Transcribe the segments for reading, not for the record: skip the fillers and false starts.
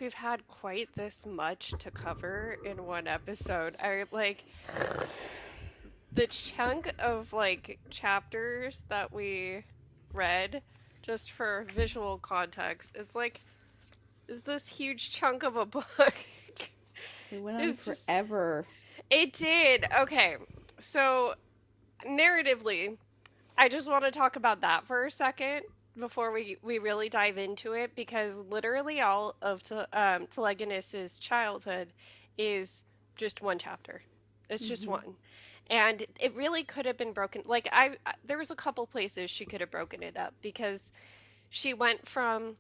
we've had quite this much to cover in one episode. I like the chunk of like chapters that we read just for visual context. It's like is this huge chunk of a book. It went on It's just forever. it did. Okay. So narratively, I just want to talk about that for a second before we really dive into it because literally all of Telegonus's childhood is just one chapter. It's just Hmm. one. And it really could have been broken. Like there was a couple places she could have broken it up because she went from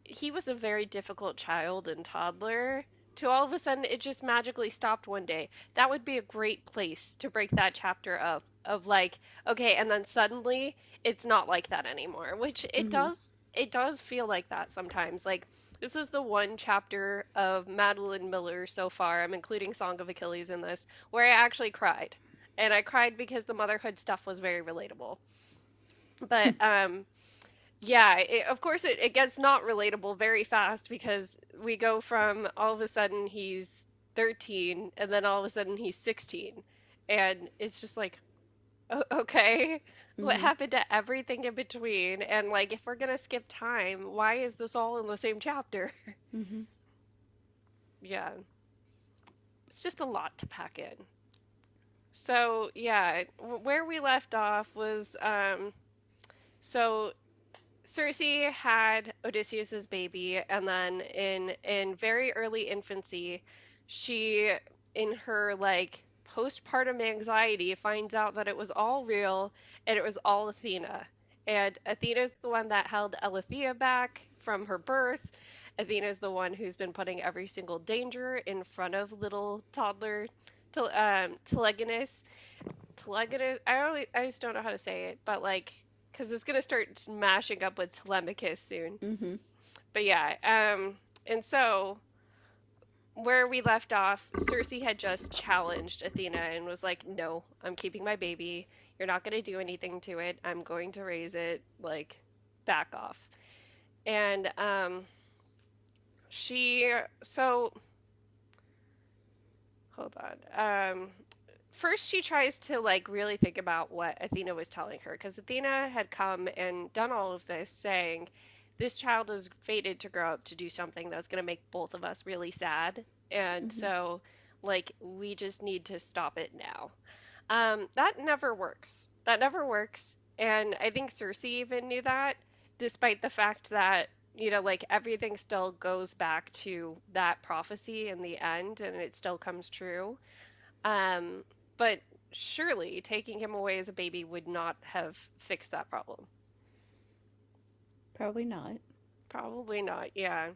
he was a very difficult child and toddler to all of a sudden it just magically stopped one day. That would be a great place to break that chapter up of like, okay, and then suddenly it's not like that anymore, which Hmm. it does feel like that sometimes. Like this is the one chapter of Madeline Miller so far. I'm including Song of Achilles in this, where I actually cried. And I cried because the motherhood stuff was very relatable. But yeah, of course it gets not relatable very fast because we go from all of a sudden he's 13 and then all of a sudden he's 16. And it's just like, okay, what Hmm. happened to everything in between? And like, if we're gonna skip time, why is this all in the same chapter? Hmm. Yeah, it's just a lot to pack in. So, yeah, where we left off was so Circe had Odysseus's baby, and then in very early infancy, she in her like postpartum anxiety finds out that it was all real and it was all Athena. And Athena's the one that held Aletheia back from her birth. Athena's the one who's been putting every single danger in front of little toddler Telegonus. Telegonus. I just don't know how to say it, but like, because it's gonna start mashing up with Telemachus soon. Hmm. But yeah, and so where we left off, Circe had just challenged Athena and was like, "No, I'm keeping my baby. You're not gonna do anything to it. I'm going to raise it. Like, back off." And she so hold on. First she tries to like really think about what Athena was telling her because Athena had come and done all of this saying this child is fated to grow up to do something that's going to make both of us really sad and Hmm. so like we just need to stop it now. That never works. That never works. And I think Circe even knew that, despite the fact that, you know, like everything still goes back to that prophecy in the end and it still comes true. Um, but surely taking him away as a baby would not have fixed that problem. Probably not. Probably not, yeah.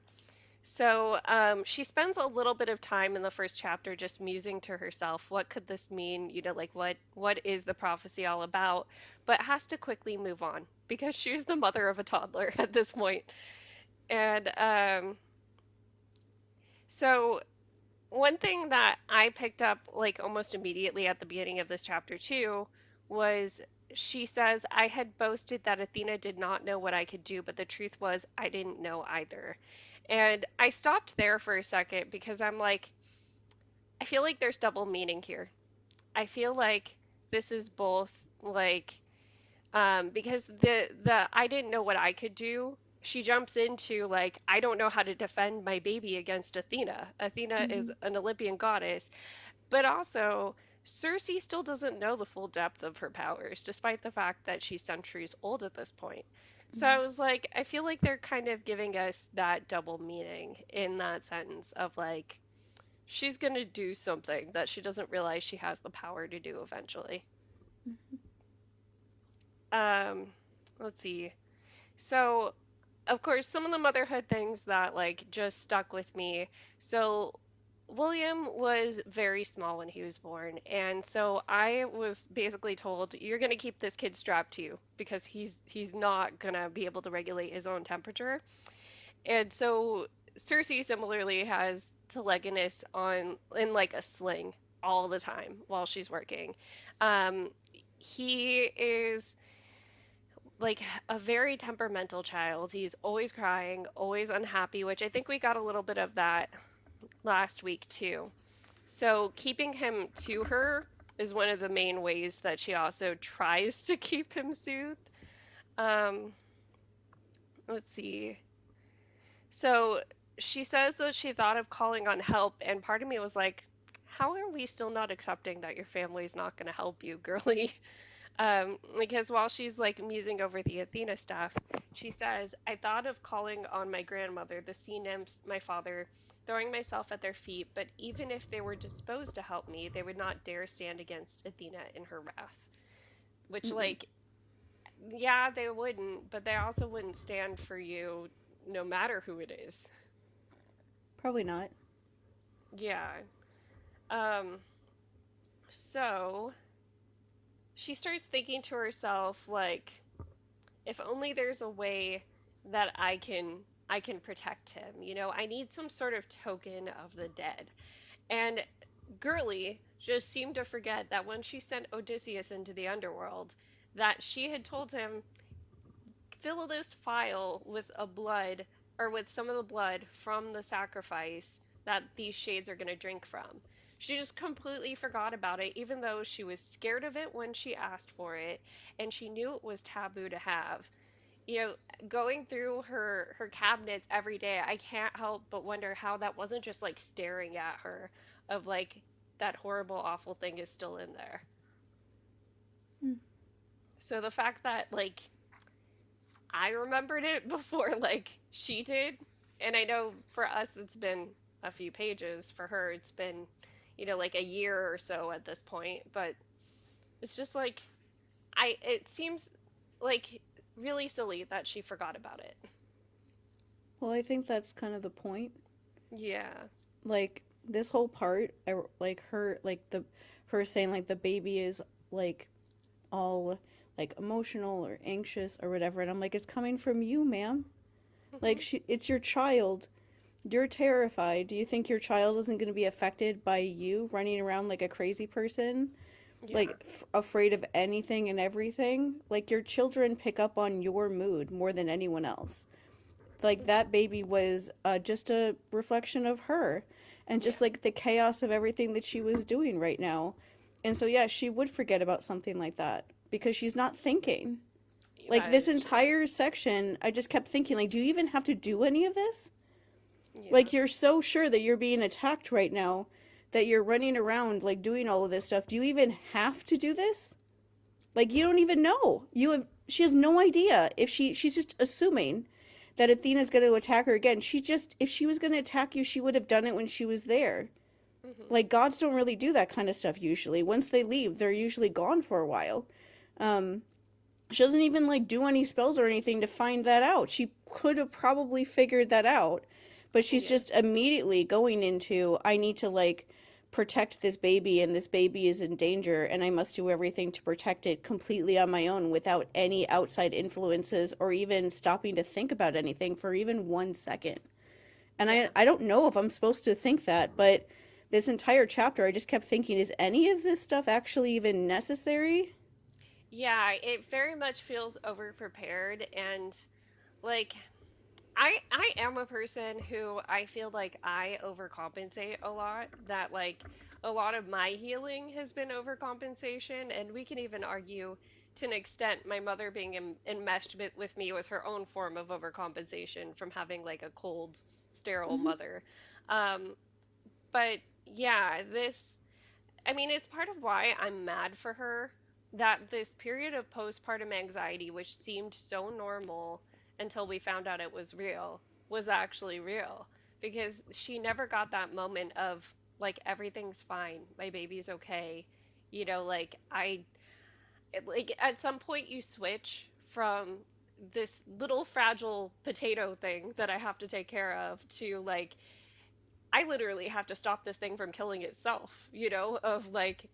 So she spends a little bit of time in the first chapter just musing to herself, what could this mean? You know, like what is the prophecy all about? But has to quickly move on because she's the mother of a toddler at this point. And so one thing that I picked up like almost immediately at the beginning of this chapter too was she says, I had boasted that Athena did not know what I could do, but the truth was I didn't know either. And I stopped there for a second because I'm like, I feel like there's double meaning here. I feel like this is both like because the I didn't know what I could do. She jumps into like I don't know how to defend my baby against Athena. Athena is Hmm. an Olympian goddess, but also Circe still doesn't know the full depth of her powers, despite the fact that she's centuries old at this point. So I Hmm. was like, I feel like they're kind of giving us that double meaning in that sentence of like she's gonna do something that she doesn't realize she has the power to do eventually. Um, let's see. So, of course, some of the motherhood things that like just stuck with me. So, William was very small when he was born, and so I was basically told you're going to keep this kid strapped to you because he's not going to be able to regulate his own temperature. And so Circe similarly has Telegonus on in like a sling all the time while she's working. Um, he is like a very temperamental child. He's always crying, always unhappy, which I think we got a little bit of that last week too. So keeping him to her is one of the main ways that she also tries to keep him soothed. Um, let's see. So she says that she thought of calling on help, and part of me was like, how are we still not accepting that your family's not going to help you, girly? Because while she's like musing over the Athena stuff, she says, I thought of calling on my grandmother, the sea nymphs, my father, throwing myself at their feet, but even if they were disposed to help me, they would not dare stand against Athena in her wrath. Which, Mm-mm. like, yeah, they wouldn't, but they also wouldn't stand for you no matter who it is. Probably not. Yeah. Um, so she starts thinking to herself, like, if only there's a way that I can protect him. I need some sort of token of the dead. And Gurley just seemed to forget that when she sent Odysseus into the underworld, that she had told him, fill this phial with a blood or with some of the blood from the sacrifice that these shades are going to drink from. She just completely forgot about it, even though she was scared of it when she asked for it, and she knew it was taboo to have. you know, Going through her cabinets every day, I can't help but wonder how that wasn't just like staring at her of like that horrible awful thing is still in there. Mm. So the fact that like I remembered it before like she did, and I know for us it's been a few pages, for her it's been like a year or so at this point, but it's just like I it seems like really silly that she forgot about it. Well, I think that's kind of the point. Yeah. Like this whole part, like her, like the her saying like the baby is like all like emotional or anxious or whatever, and I'm like, it's coming from you, ma'am. Like it's your child. You're terrified. Do you think your child isn't going to be affected by you running around like a crazy person? Yeah. Like afraid of anything and everything? Like your children pick up on your mood more than anyone else. Like Mhm. that baby was just a reflection of her and Yeah. just like the chaos of everything that she was doing right now. And so, yeah, she would forget about something like that because she's not thinking. Like That this is true. entire section, I just kept thinking, like, do you even have to do any of this? Yeah. Like, you're so sure that you're being attacked right now that you're running around, like, doing all of this stuff. Do you even have to do this? Like, you don't even know. She has no idea if she's just assuming that Athena's going to attack her again. If she was going to attack you, she would have done it when she was there. Hmm. Like, gods don't really do that kind of stuff usually. Once they leave, they're usually gone for a while. Um, she doesn't even, like, do any spells or anything to find that out. She could have probably figured that out, but she's Yeah. just immediately going into, I need to, like, protect this baby, and this baby is in danger, and I must do everything to protect it completely on my own without any outside influences or even stopping to think about anything for even 1 second. And Yeah. I don't know if I'm supposed to think that, but this entire chapter, I just kept thinking, is any of this stuff actually even necessary? Yeah, it very much feels overprepared, and like I am a person who I feel like I overcompensate a lot, that like a lot of my healing has been overcompensation, and we can even argue to an extent my mother being enmeshed with me was her own form of overcompensation from having like a cold, sterile Mm-hmm. mother. Um, but yeah, this I mean, it's part of why I'm mad for her that this period of postpartum anxiety, which seemed so normal until we found out it was real, was actually real. Because she never got that moment of, like, everything's fine, my baby's okay. Like, at some point you switch from this little fragile potato thing that I have to take care of to, like, I literally have to stop this thing from killing itself, of like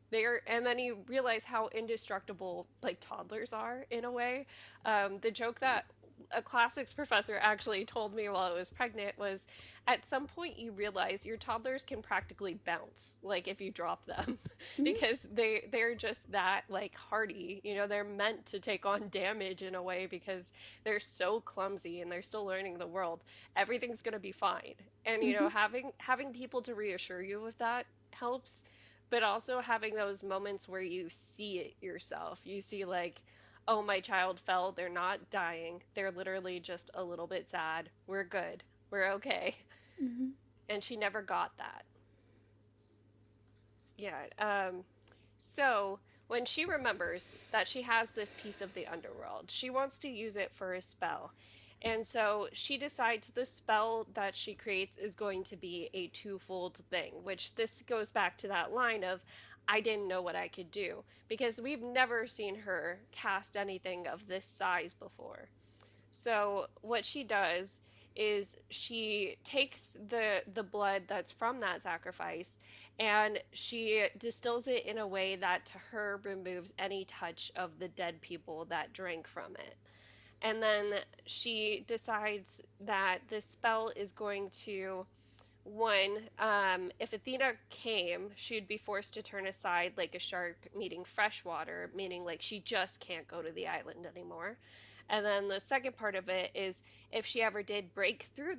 and then you realize how indestructible like toddlers are in a way. The joke that a classics professor actually told me while I was pregnant was at some point you realize your toddlers can practically bounce like if you drop them Mhm. because they're just that like hardy. They're meant to take on damage in a way because they're so clumsy and they're still learning the world. Everything's going to be fine. And Mhm. having people to reassure you of that helps, but also having those moments where you see it yourself. You see like, oh, my child fell. They're not dying. They're literally just a little bit sad. We're good. We're okay. Mhm. And she never got that. Yeah. So when she remembers that she has this piece of the underworld, she wants to use it for a spell. And so she decides the spell that she creates is going to be a twofold thing, which this goes back to that line of, I didn't know what I could do, because we've never seen her cast anything of this size before. So what she does is she takes the blood that's from that sacrifice and she distills it in a way that to her removes any touch of the dead people that drank from it. And then she decides that this spell is going to, one, if Athena came, she'd be forced to turn aside like a shark meeting fresh water, meaning like she just can't go to the island anymore. And then the second part of it is if she ever did break through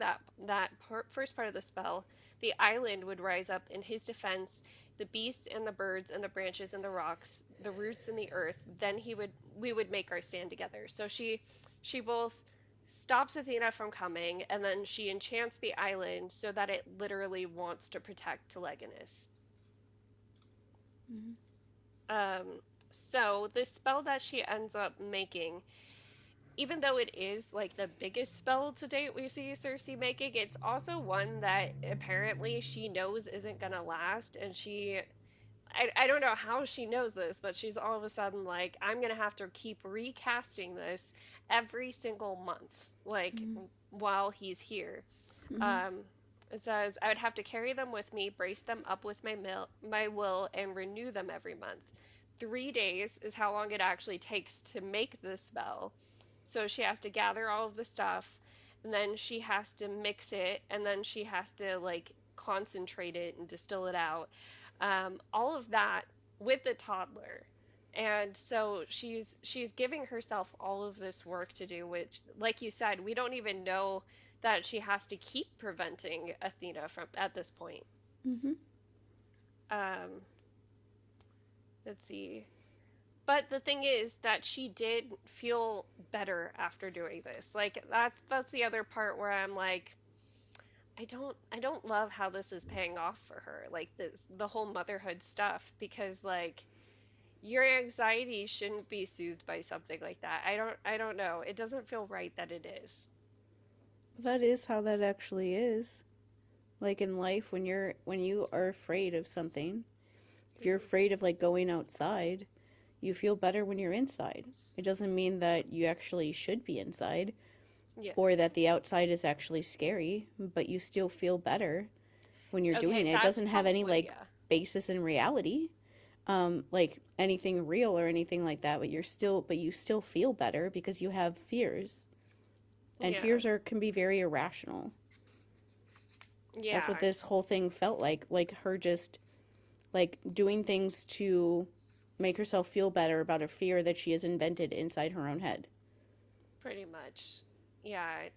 first part of the spell, the island would rise up in his defense, the beasts and the birds and the branches and the rocks, the roots and the earth. Then he would we would make our stand together. So she both stops Athena from coming, and then she enchants the island so that it literally wants to protect Telegonus. Mhm. So this spell that she ends up making, even though it is like the biggest spell to date we see Circe making, it's also one that apparently she knows isn't gonna last, and I don't know how she knows this, but she's all of a sudden like, I'm gonna have to keep recasting this every single month, like Mhm. while he's here. Mhm. Um, it says, I would have to carry them with me, brace them up with my will, and renew them every month. 3 days is how long it actually takes to make this spell. So she has to gather all of the stuff, and then she has to mix it, and then she has to like concentrate it and distill it out. All of that with the toddler. And so she's giving herself all of this work to do, which, like you said, we don't even know that she has to keep preventing Athena from at this point. Mhm. Um, let's see. But the thing is that she did feel better after doing this. Like that's the other part where I'm like, I don't love how this is paying off for her. Like this the whole motherhood stuff, because like your anxiety shouldn't be soothed by something like that. I don't know. It doesn't feel right that it is. That is how that actually is. Like in life, when you are afraid of something, if you're Hmm. afraid of like going outside, you feel better when you're inside. It doesn't mean that you actually should be inside Yeah. or that the outside is actually scary, but you still feel better when you're doing Okay, it. It that's doesn't have any probably, like yeah. basis in reality, like anything real or anything like that, but you still feel better because you have fears. And Yeah. can be very irrational. That's what Yeah. this whole thing felt like her just like doing things to make herself feel better about a fear that she has invented inside her own head. Pretty much. Yeah.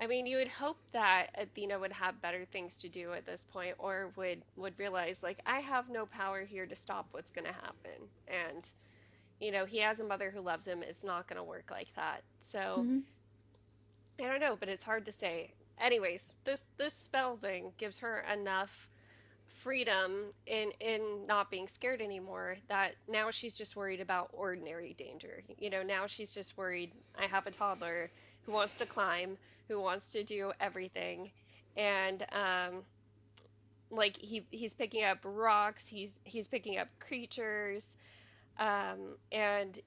I mean, you would hope that Athena would have better things to do at this point, or would realize like, I have no power here to stop what's going to happen. And he has a mother who loves him. It's not going to work like that. So, Mm-hmm. I don't know, but it's hard to say. Anyways, this spell thing gives her enough freedom in not being scared anymore, that now she's just worried about ordinary danger. Now she's just worried, I have a toddler who wants to climb, who wants to do everything, and like he's picking up rocks, he's picking up creatures, and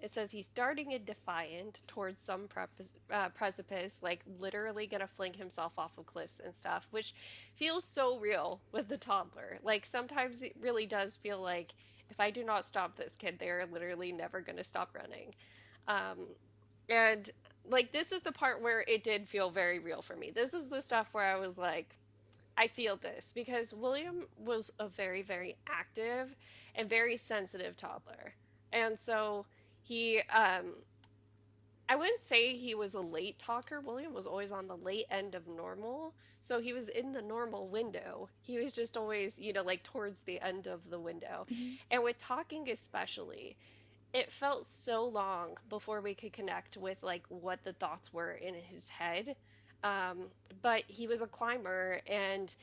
it says he's darting a defiant towards some precipice, like literally gonna fling himself off of cliffs and stuff, which feels so real with the toddler. Like sometimes it really does feel like if I do not stop this kid, they're literally never gonna stop running. Um, and like this is the part where it did feel very real for me. This is the stuff where I was like, I feel this because William was a very, very active and very sensitive toddler. And so he, I wouldn't say he was a late talker. William was always on the late end of normal. So he was in the normal window. He was just always, like towards the end of the window. Mhm. And with talking especially, it felt so long before we could connect with like what the thoughts were in his head. Um, but he was a climber and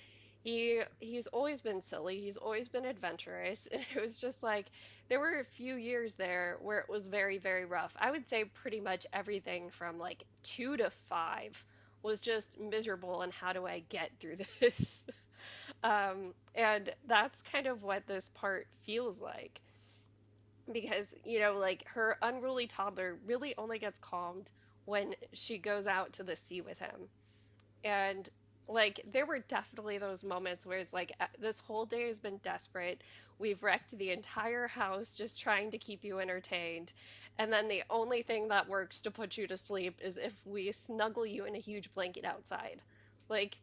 he's always been silly. He's always been adventurous. And it was just like there were a few years there where it was very, very rough. I would say pretty much everything from like 2 to 5 was just miserable and how do I get through this? And that's kind of what this part feels like because like her unruly toddler really only gets calmed when she goes out to the sea with him. And like there were definitely those moments where it's like this whole day has been desperate, we've wrecked the entire house just trying to keep you entertained, and then the only thing that works to put you to sleep is if we snuggle you in a huge blanket outside. Like,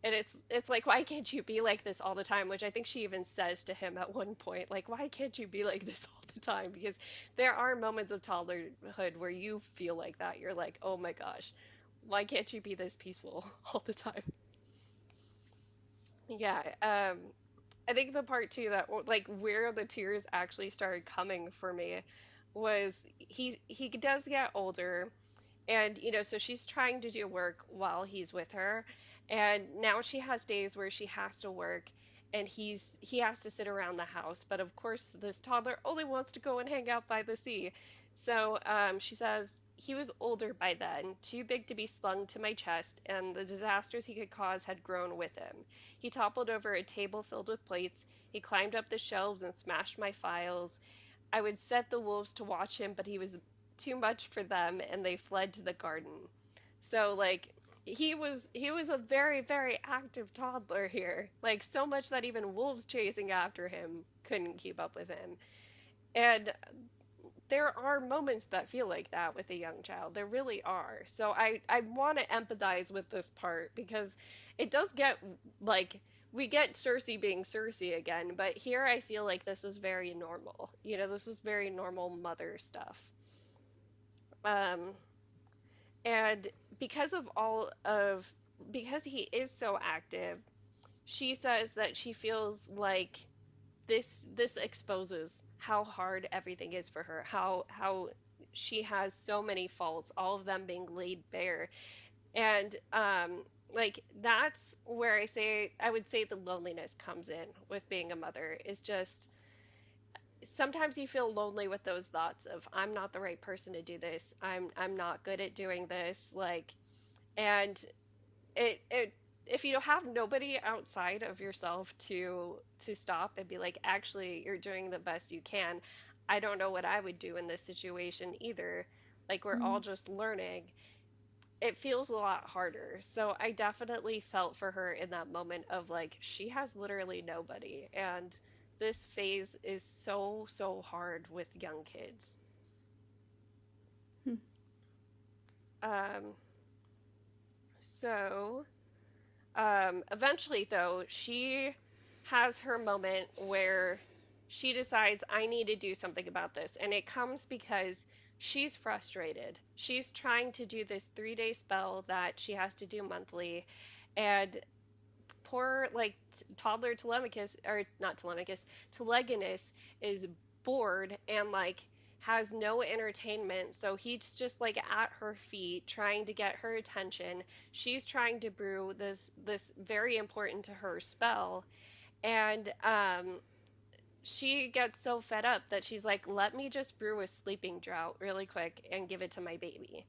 and it's like, why can't you be like this all the time? Which I think she even says to him at one point, like, why can't you be like this all the time? Because there are moments of toddlerhood where you feel like that. You're like, oh my gosh, why can't you be this peaceful all the time? Yeah, I think the part too that like where the tears actually started coming for me was he does get older, and so she's trying to do work while he's with her, and now she has days where she has to work and he has to sit around the house, but of course this toddler only wants to go and hang out by the sea. So she says he was older by then, too big to be slung to my chest, and the disasters he could cause had grown with him. He toppled over a table filled with plates, he climbed up the shelves and smashed my files. I would set the wolves to watch him, but he was too much for them and they fled to the garden. So like he was a very, very active toddler here. Like so much that even wolves chasing after him couldn't keep up with him. And there are moments that feel like that with a young child. There really are. So I want to empathize with this part because it does get like we get Circe being Circe again, but here I feel like this is very normal. This is very normal mother stuff. Um, and because of all of because he is so active, she says that she feels like this exposes how hard everything is for her, how she has so many faults, all of them being laid bare. And like that's where I would say the loneliness comes in with being a mother is just sometimes you feel lonely with those thoughts of I'm not the right person to do this. I'm not good at doing this, like, and it if you have nobody outside of yourself to stop and be like, actually, you're doing the best you can. I don't know what I would do in this situation either. Like we're all Mhm. just learning. It feels a lot harder. So I definitely felt for her in that moment of like she has literally nobody, and this phase is so, so hard with young kids. Hmm. Um, so eventually, though, she has her moment where she decides, I need to do something about this. And it comes because she's frustrated. She's trying to do this 3-day spell that she has to do monthly. And poor, like, toddler Telemachus, or not Telemachus, Telegonus is bored and, like, has no entertainment. So he's just like at her feet trying to get her attention. She's trying to brew this very important to her spell, and she gets so fed up that she's like, "Let me just brew a sleeping draught really quick and give it to my baby."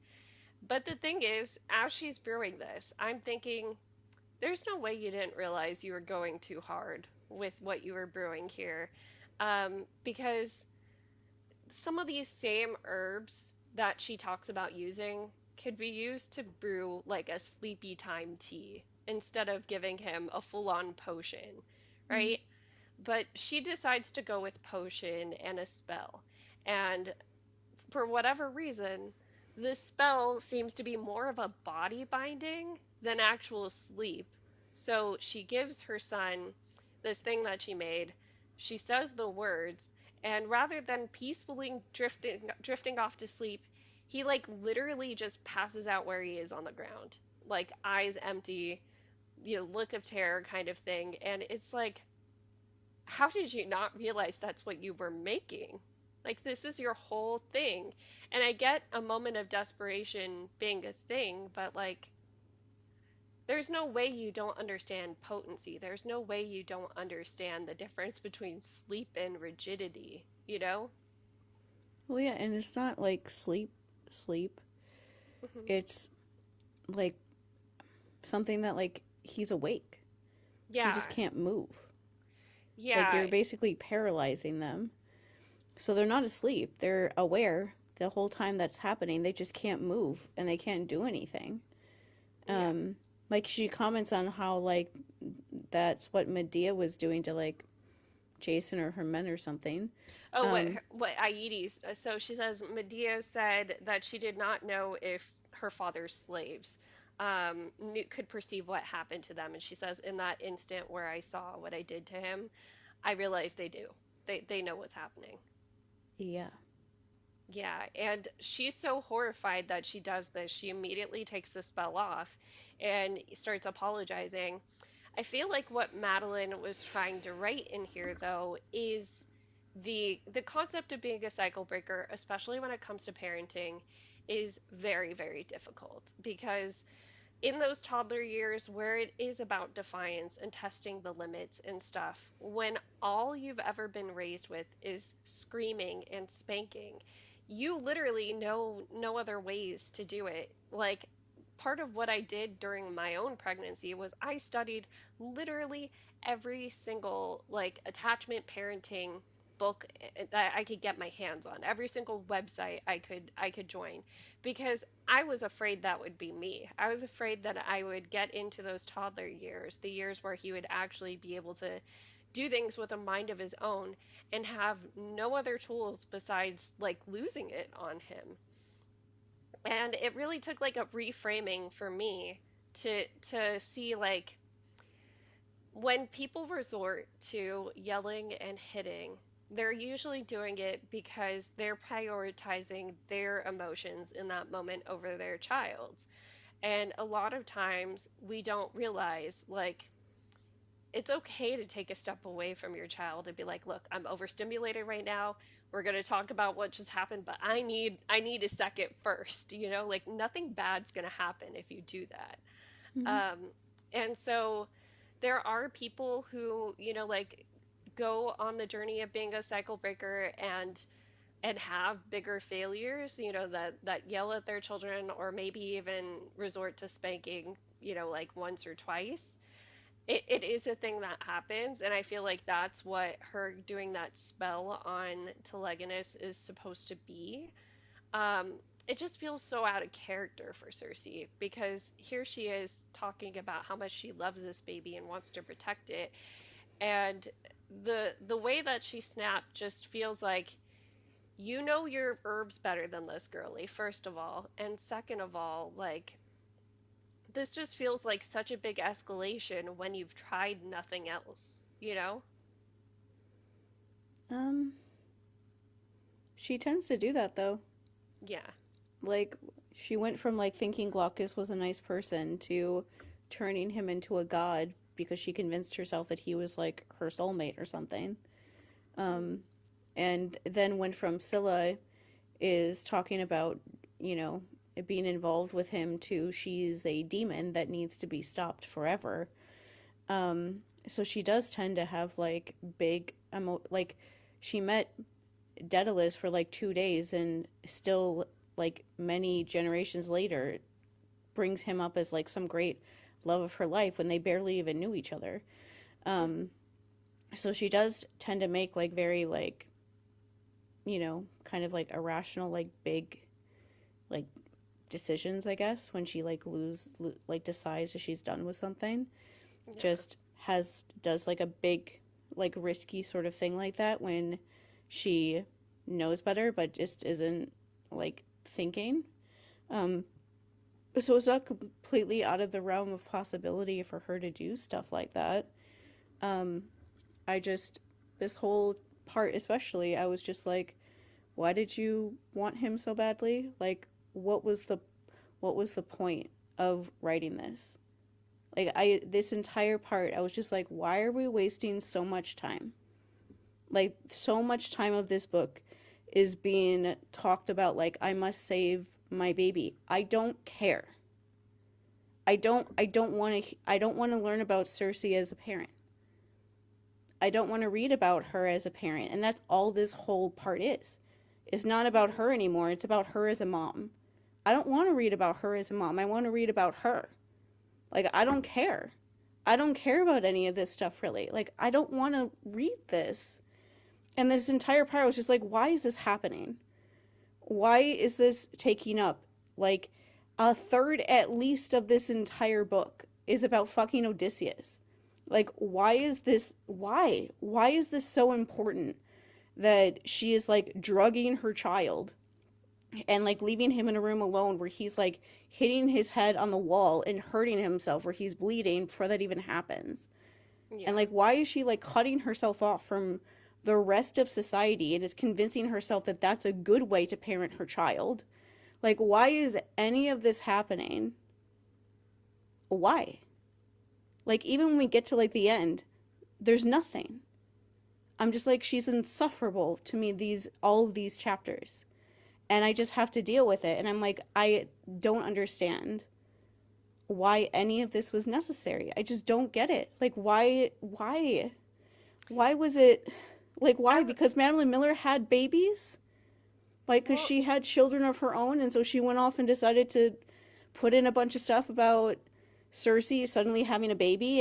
But the thing is, as she's brewing this, I'm thinking, there's no way you didn't realize you were going too hard with what you were brewing here. Because some of these same herbs that she talks about using could be used to brew like a sleepy time tea instead of giving him a full on potion, Mhm. right? But she decides to go with potion and a spell. And for whatever reason, this spell seems to be more of a body binding than actual sleep. So she gives her son this thing that she made. She says the words, and rather than peacefully drifting off to sleep, he like literally just passes out where he is on the ground, like eyes empty, look of terror kind of thing. And it's like, how did you not realize that's what you were making? Like, this is your whole thing. And I get a moment of desperation being a thing, but like, there's no way you don't understand potency. There's no way you don't understand the difference between sleep and rigidity, you know? Well, yeah, and it's not like sleep. Hmm. It's like something that like he's awake. He just Yeah. can't move. Like Yeah. you're basically paralyzing them. So they're not asleep. They're aware the whole time that's happening. They just can't move and they can't do anything. Yeah. Um like she comments on how like that's what Medea was doing to like Jason or her men or something. Oh, Um what Aedes. So she says Medea said that she did not know if her father's slaves could perceive what happened to them, and she says in that instant where I saw what I did to him, I realized they do. They know what's happening. yeah. Yeah, and she's so horrified that she does this, she immediately takes the spell off and starts apologizing. I feel like what Madeline was trying to write in here though is the concept of being a cycle breaker, especially when it comes to parenting, is very, very difficult because in those toddler years where it is about defiance and testing the limits and stuff, when all you've ever been raised with is screaming and spanking, you literally know no other ways to do it. Like, part of what I did during my own pregnancy was I studied literally every single like attachment parenting book that I could get my hands on, every single website I could join because I was afraid that would be me. I was afraid that I would get into those toddler years, the years where he would actually be able to do things with a mind of his own and have no other tools besides like losing it on him. And it really took like a reframing for me to see like when people resort to yelling and hitting, they're usually doing it because they're prioritizing their emotions in that moment over their child's. And a lot of times we don't realize, like, it's okay to take a step away from your child and be like, look, I'm overstimulated right now. We're going to talk about what just happened, but I need a second first, like nothing bad's going to happen if you do that. Mm-hmm. Um, and so there are people who, like go on the journey of being a cycle breaker and have bigger failures, that yell at their children or maybe even resort to spanking, like once or twice. It is a thing that happens, and I feel like that's what her doing that spell on Telegonus is supposed to be. Um, it just feels so out of character for Circe because here she is talking about how much she loves this baby and wants to protect it, and the way that she snapped just feels like you know your herbs better than this girly, first of all, and second of all, like this just feels like such a big escalation when you've tried nothing else, you know? Um she tends to do that though. Yeah. Like she went from like thinking Glaucus was a nice person to turning him into a god because she convinced herself that he was like her soulmate or something. Hmm. Um, and then went from Scylla is talking about, you know, being involved with him to she's a demon that needs to be stopped forever. So she does tend to have like big like she met Daedalus for like 2 days and still like many generations later brings him up as like some great love of her life when they barely even knew each other. Hmm. So she does tend to make like very like, you know, kind of like irrational like big like decisions, I guess, when she like like decides that she's done with something. Yeah. Just has does like a big like risky sort of thing like that when she knows better but just isn't like thinking. Um, so it's not completely out of the realm of possibility for her to do stuff like that. Um, I just, this whole part especially, I was just like, why did you want him so badly? Like, what was the what was the point of writing this? Like, I this entire part, I was just like, why are we wasting so much time? Like, so much time of this book is being talked about like I must save my baby. I don't care. I don't want to learn about Circe as a parent. I don't want to read about her as a parent. And that's all this whole part is. It's not about Mhm. her anymore. It's about her as a mom. I don't want to read about her as a mom. I want to read about her. Like, I don't care. I don't care about any of this stuff really. Like, I don't want to read this. And this entire part was just like, why is this happening? Why is this taking up like a third at least of this entire book is about fucking Odysseus? Like, why is this? Why is this so important that she is like drugging her child and like leaving him in a room alone where he's like hitting his head on the wall and hurting himself where he's bleeding before that even happens? And Yeah. like, why is she like cutting herself off from the rest of society and is convincing herself that that's a good way to parent her child? Like, why is any of this happening? Why? Like, even when we get to like the end, there's nothing. I'm just like, she's insufferable to me, these all of these chapters. And I just have to deal with it. And I'm like, I don't understand why any of this was necessary. I just don't get it. Like, why was it, like, why? I Because Madeline Miller had babies? Like, because well, she had children of her own, and so she went off and decided to put in a bunch of stuff about Circe suddenly having a baby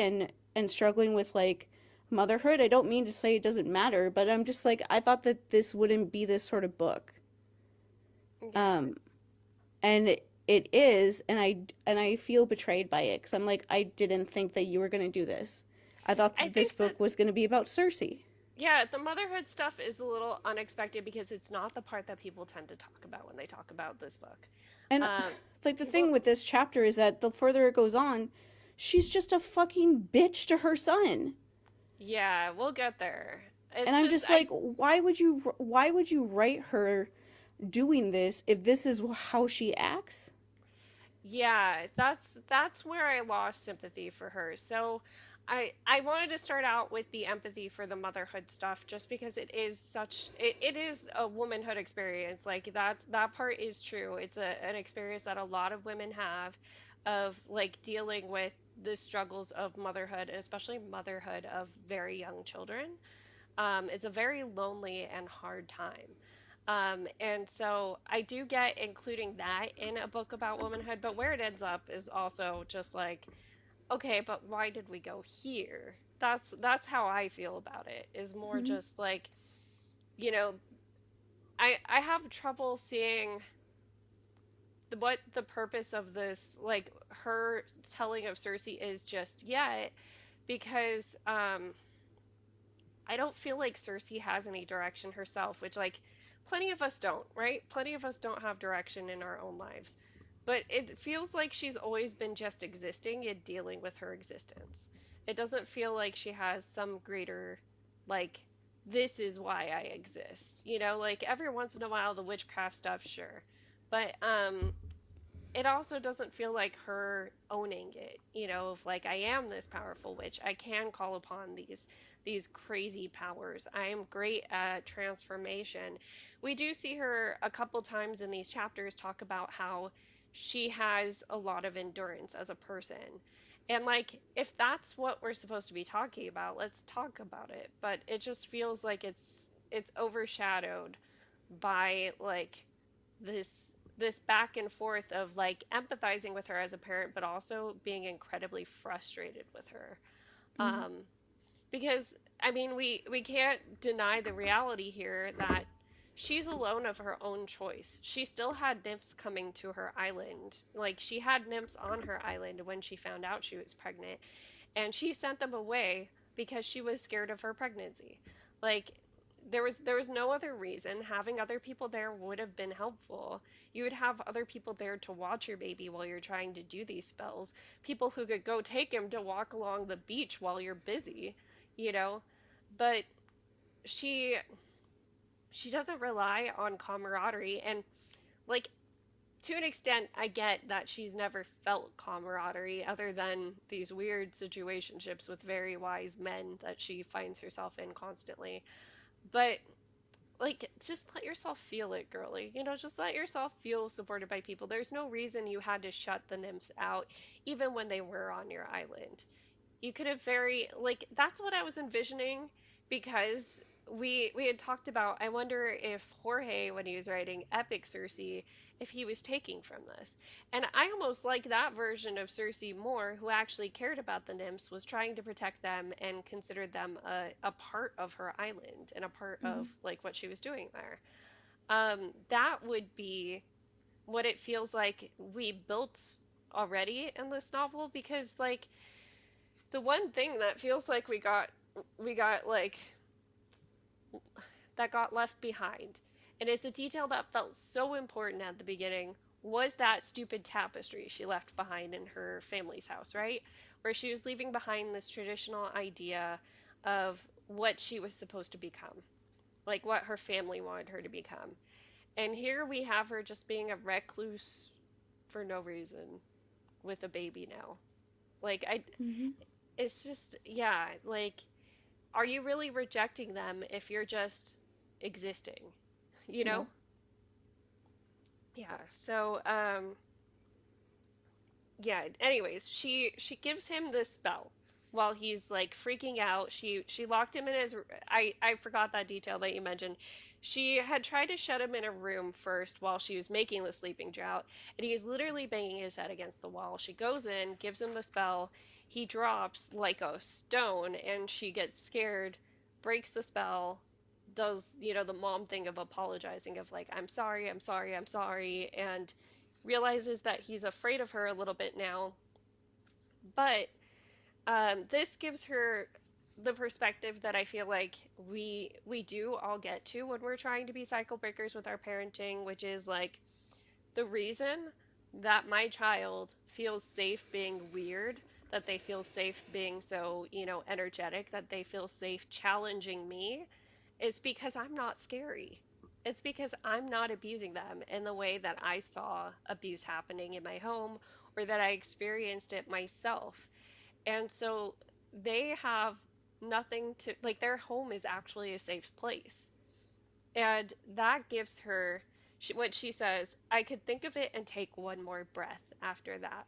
and struggling with like motherhood. I don't mean to say it doesn't matter, but I'm just like, I thought that this wouldn't be this sort of book. yeah. Um, and it is, and I feel betrayed by it because I'm like, I didn't think that you were gonna do this. I thought I that this think that book was gonna be about Circe. yeah, the motherhood stuff is a little unexpected because it's not the part that people tend to talk about when they talk about this book. And Um, like the People, thing with this chapter is that the further it goes on, she's just a fucking bitch to her son. yeah, we'll get there. And It's I'm just just like, why would you write her doing this if this is how she acts? yeah, that's where I lost sympathy for her. So I wanted to start out with the empathy for the motherhood stuff just because it is a womanhood experience. Like that part is true. It's an experience that a lot of women have of like dealing with the struggles of motherhood and especially motherhood of very young children. It's a very lonely and hard time. And so I do get including that in a book about womanhood, but where it ends up is also just like, okay, but why did we go here? That's how I feel about it. Is more Mm-hmm. just like, you know, I have trouble seeing what the purpose of this like her telling of Circe is just yet because I don't feel like Circe has any direction herself, which like plenty of us don't, right? Plenty of us don't have direction in our own lives. But it feels like she's always been just existing and dealing with her existence. It doesn't feel like she has some greater like this is why I exist. You know, like every once in a while the witchcraft stuff, sure. But it also doesn't feel like her owning it, you know, of like I am this powerful witch. I can call upon these crazy powers. I am great at transformation. We do see her a couple times in these chapters talk about how she has a lot of endurance as a person. And like if that's what we're supposed to be talking about, let's talk about it. But it just feels like it's overshadowed by like this back and forth of like empathizing with her as a parent but also being incredibly frustrated with her Mm-hmm. um, because I mean we can't deny the reality here that she's alone of her own choice. She still had nymphs coming to her island. Like she had nymphs on her island when she found out she was pregnant, and she sent them away because she was scared of her pregnancy. Like there was no other reason. Having other people there would have been helpful. You would have other people there to watch your baby while you're trying to do these spells. People who could go take him to walk along the beach while you're busy, you know? But she she doesn't rely on camaraderie, and like, to an extent I get that she's never felt camaraderie other than these weird situationships with very wise men that she finds herself in constantly. But like, just let yourself feel it, girly. Just let yourself feel supported by people. There's no reason you had to shut the nymphs out even when they were on your island. You could have very, like, that's what I was envisioning, because we had talked about, I wonder if Jorge, when he was writing Epic Circe, if he was taking from this. And I almost like that version of Circe more, who actually cared about the nymphs, was trying to protect them and considered them a part of her island and a part Mm-hmm. of like what she was doing there. That would be what it feels like we built already in this novel, because like the one thing that feels like we got like that got left behind, and it's a detail that felt so important at the beginning, was that stupid tapestry she left behind in her family's house, right? Where she was leaving behind this traditional idea of what she was supposed to become, like what her family wanted her to become. And here we have her just being a recluse for no reason with a baby now. Like, Mm-hmm. it's just, yeah, like, are you really rejecting them if you're just existing? You know? No. Yeah. So, yeah, anyways, she gives him this spell while he's like freaking out. She locked him in his, I forgot that detail that you mentioned. She had tried to shut him in a room first while she was making the sleeping draught, and he is literally banging his head against the wall. She goes in, gives him the spell. He drops like a stone, and she gets scared, breaks the spell, does, the mom thing of apologizing, of like, I'm sorry, I'm sorry, I'm sorry, and realizes that he's afraid of her a little bit now. But this gives her the perspective that I feel like we do all get to when we're trying to be cycle breakers with our parenting, which is like, the reason that my child feels safe being weird, that they feel safe being so, energetic, that they feel safe challenging me, is because I'm not scary. It's because I'm not abusing them in the way that I saw abuse happening in my home, or that I experienced it myself. And so they have nothing to, like, their home is actually a safe place. And that gives her, what she says, I could think of it and take one more breath after that.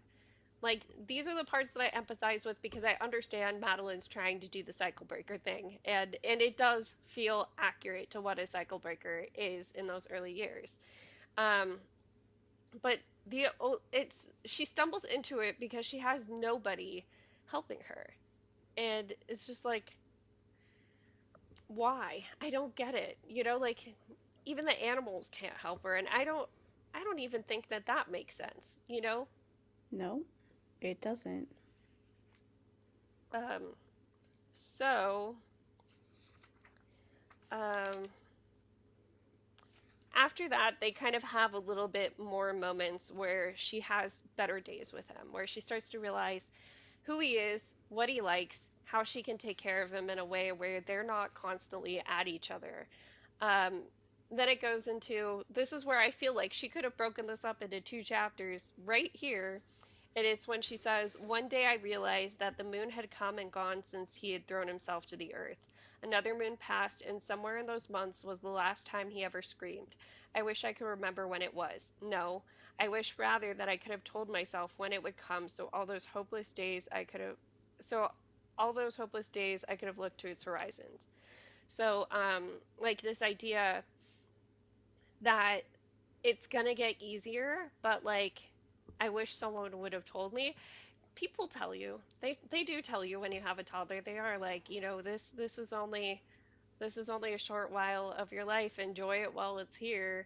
Like, these are the parts that I empathize with, because I understand Madeline's trying to do the cycle breaker thing, and it does feel accurate to what a cycle breaker is in those early years. Um, but it's she stumbles into it because she has nobody helping her, and it's just like, why? I don't get it. Like, even the animals can't help her, and I don't even think that that makes sense. No, it doesn't. Um, so Um, after that, they kind of have a little bit more moments where she has better days with him, where she starts to realize who he is, what he likes, how she can take care of him in a way where they're not constantly at each other. Um, then it goes into, this is where I feel like she could have broken this up into two chapters right here. And it's when she says, one day I realized that the moon had come and gone since he had thrown himself to the earth. Another moon passed, and somewhere in those months was the last time he ever screamed. I wish I could remember when it was. No, I wish rather that I could have told myself when it would come, so all those hopeless days I could have looked to its horizons. So, like, this idea that it's gonna get easier, but like, I wish someone would have told me. People tell you. They do tell you when you have a toddler. They are like, this is only a short while of your life. Enjoy it while it's here.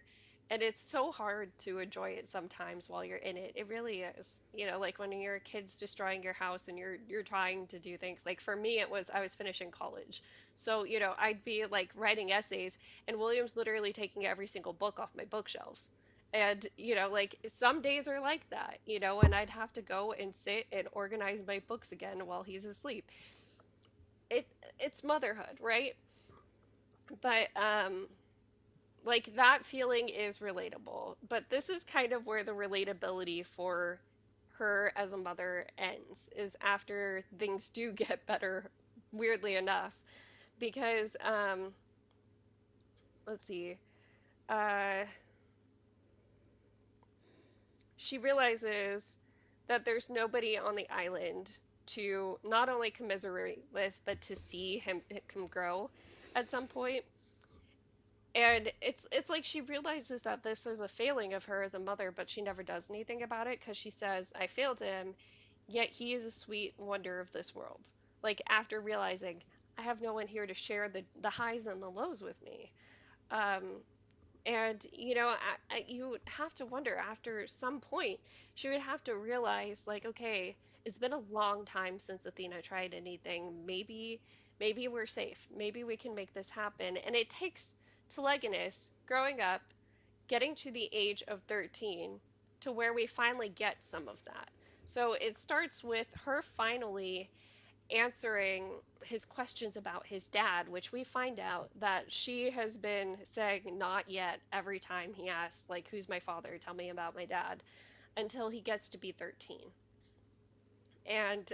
And it's so hard to enjoy it sometimes while you're in it. It really is. Like when your kid's destroying your house and you're trying to do things. Like for me, it was I was finishing college. So, I'd be like writing essays and William's literally taking every single book off my bookshelves. And, like some days are like that, and I'd have to go and sit and organize my books again while he's asleep. It it's motherhood, right? But like that feeling is relatable, but this is kind of where the relatability for her as a mother ends, is after things do get better, weirdly enough, because let's see, uh, she realizes that there's nobody on the island to not only commiserate with, but to see him grow at some point. And it's like she realizes that this is a failing of her as a mother, but she never does anything about it because she says, I failed him, yet he is a sweet wonder of this world. Like after realizing I have no one here to share the highs and the lows with me. Um, and you would have to wonder after some point, she would have to realize, like, okay, it's been a long time since Athena tried anything. Maybe we're safe. Maybe we can make this happen. And it takes Telegonus growing up, getting to the age of 13, to where we finally get some of that. So it starts with her finally answering his questions about his dad, which we find out that she has been saying not yet every time he asks, like, who's my father? Tell me about my dad, until he gets to be 13. And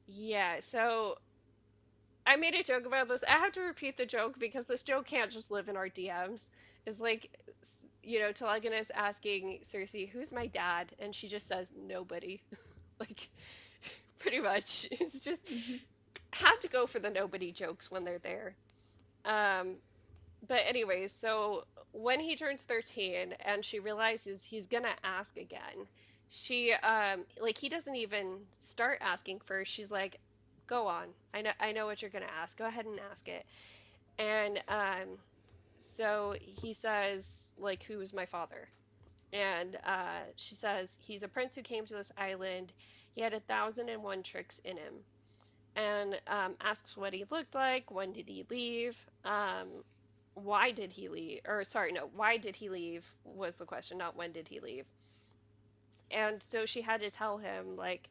yeah, so I made a joke about this. I have to repeat the joke because this joke can't just live in our DMs. It's like, Telegonus asking Circe, who's my dad? And she just says, nobody. Like, pretty much. It's just Hmm. have to go for the nobody jokes when they're there. Um, but anyways, so when he turns 13 and she realizes he's gonna ask again, she like he doesn't even start asking first. She's like, "Go on. I know what you're gonna ask. Go ahead and ask it." And so he says, like, who is my father? And she says, he's a prince who came to this island. He had 1,001 tricks in him, and asks what he looked like, when did he leave, why did he leave, or sorry, no, why did he leave was the question, not when did he leave. And so she had to tell him, like,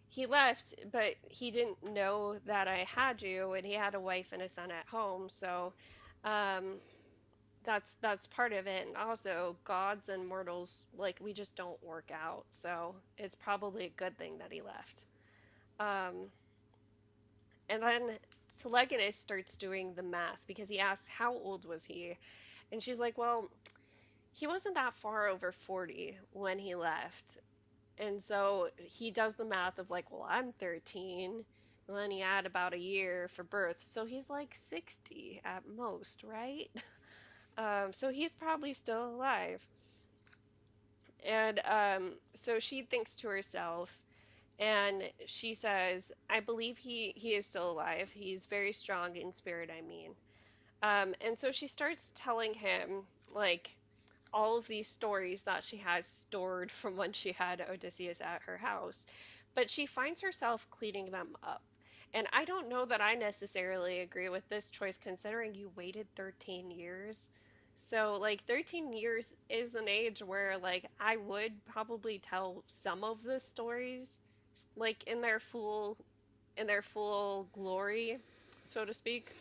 he left, but he didn't know that I had you, and he had a wife and a son at home, so um, that's part of it. And also, gods and mortals, like, we just don't work out, so it's probably a good thing that he left. Um, And then Telegonus starts doing the math because he asks, how old was he? And she's like, well, he wasn't that far over 40 when he left. And so he does the math of, like, well, I'm 13. And then he had about a year for birth. So he's like 60 at most, right? So he's probably still alive. And so she thinks to herself, and she says, I believe he is still alive. He's very strong in spirit, I mean. And so she starts telling him, like, all of these stories that she has stored from when she had Odysseus at her house. But she finds herself cleaning them up. And I don't know that I necessarily agree with this choice, considering you waited 13 years. So, like, 13 years is an age where, like, I would probably tell some of the stories, like, in their full glory, so to speak.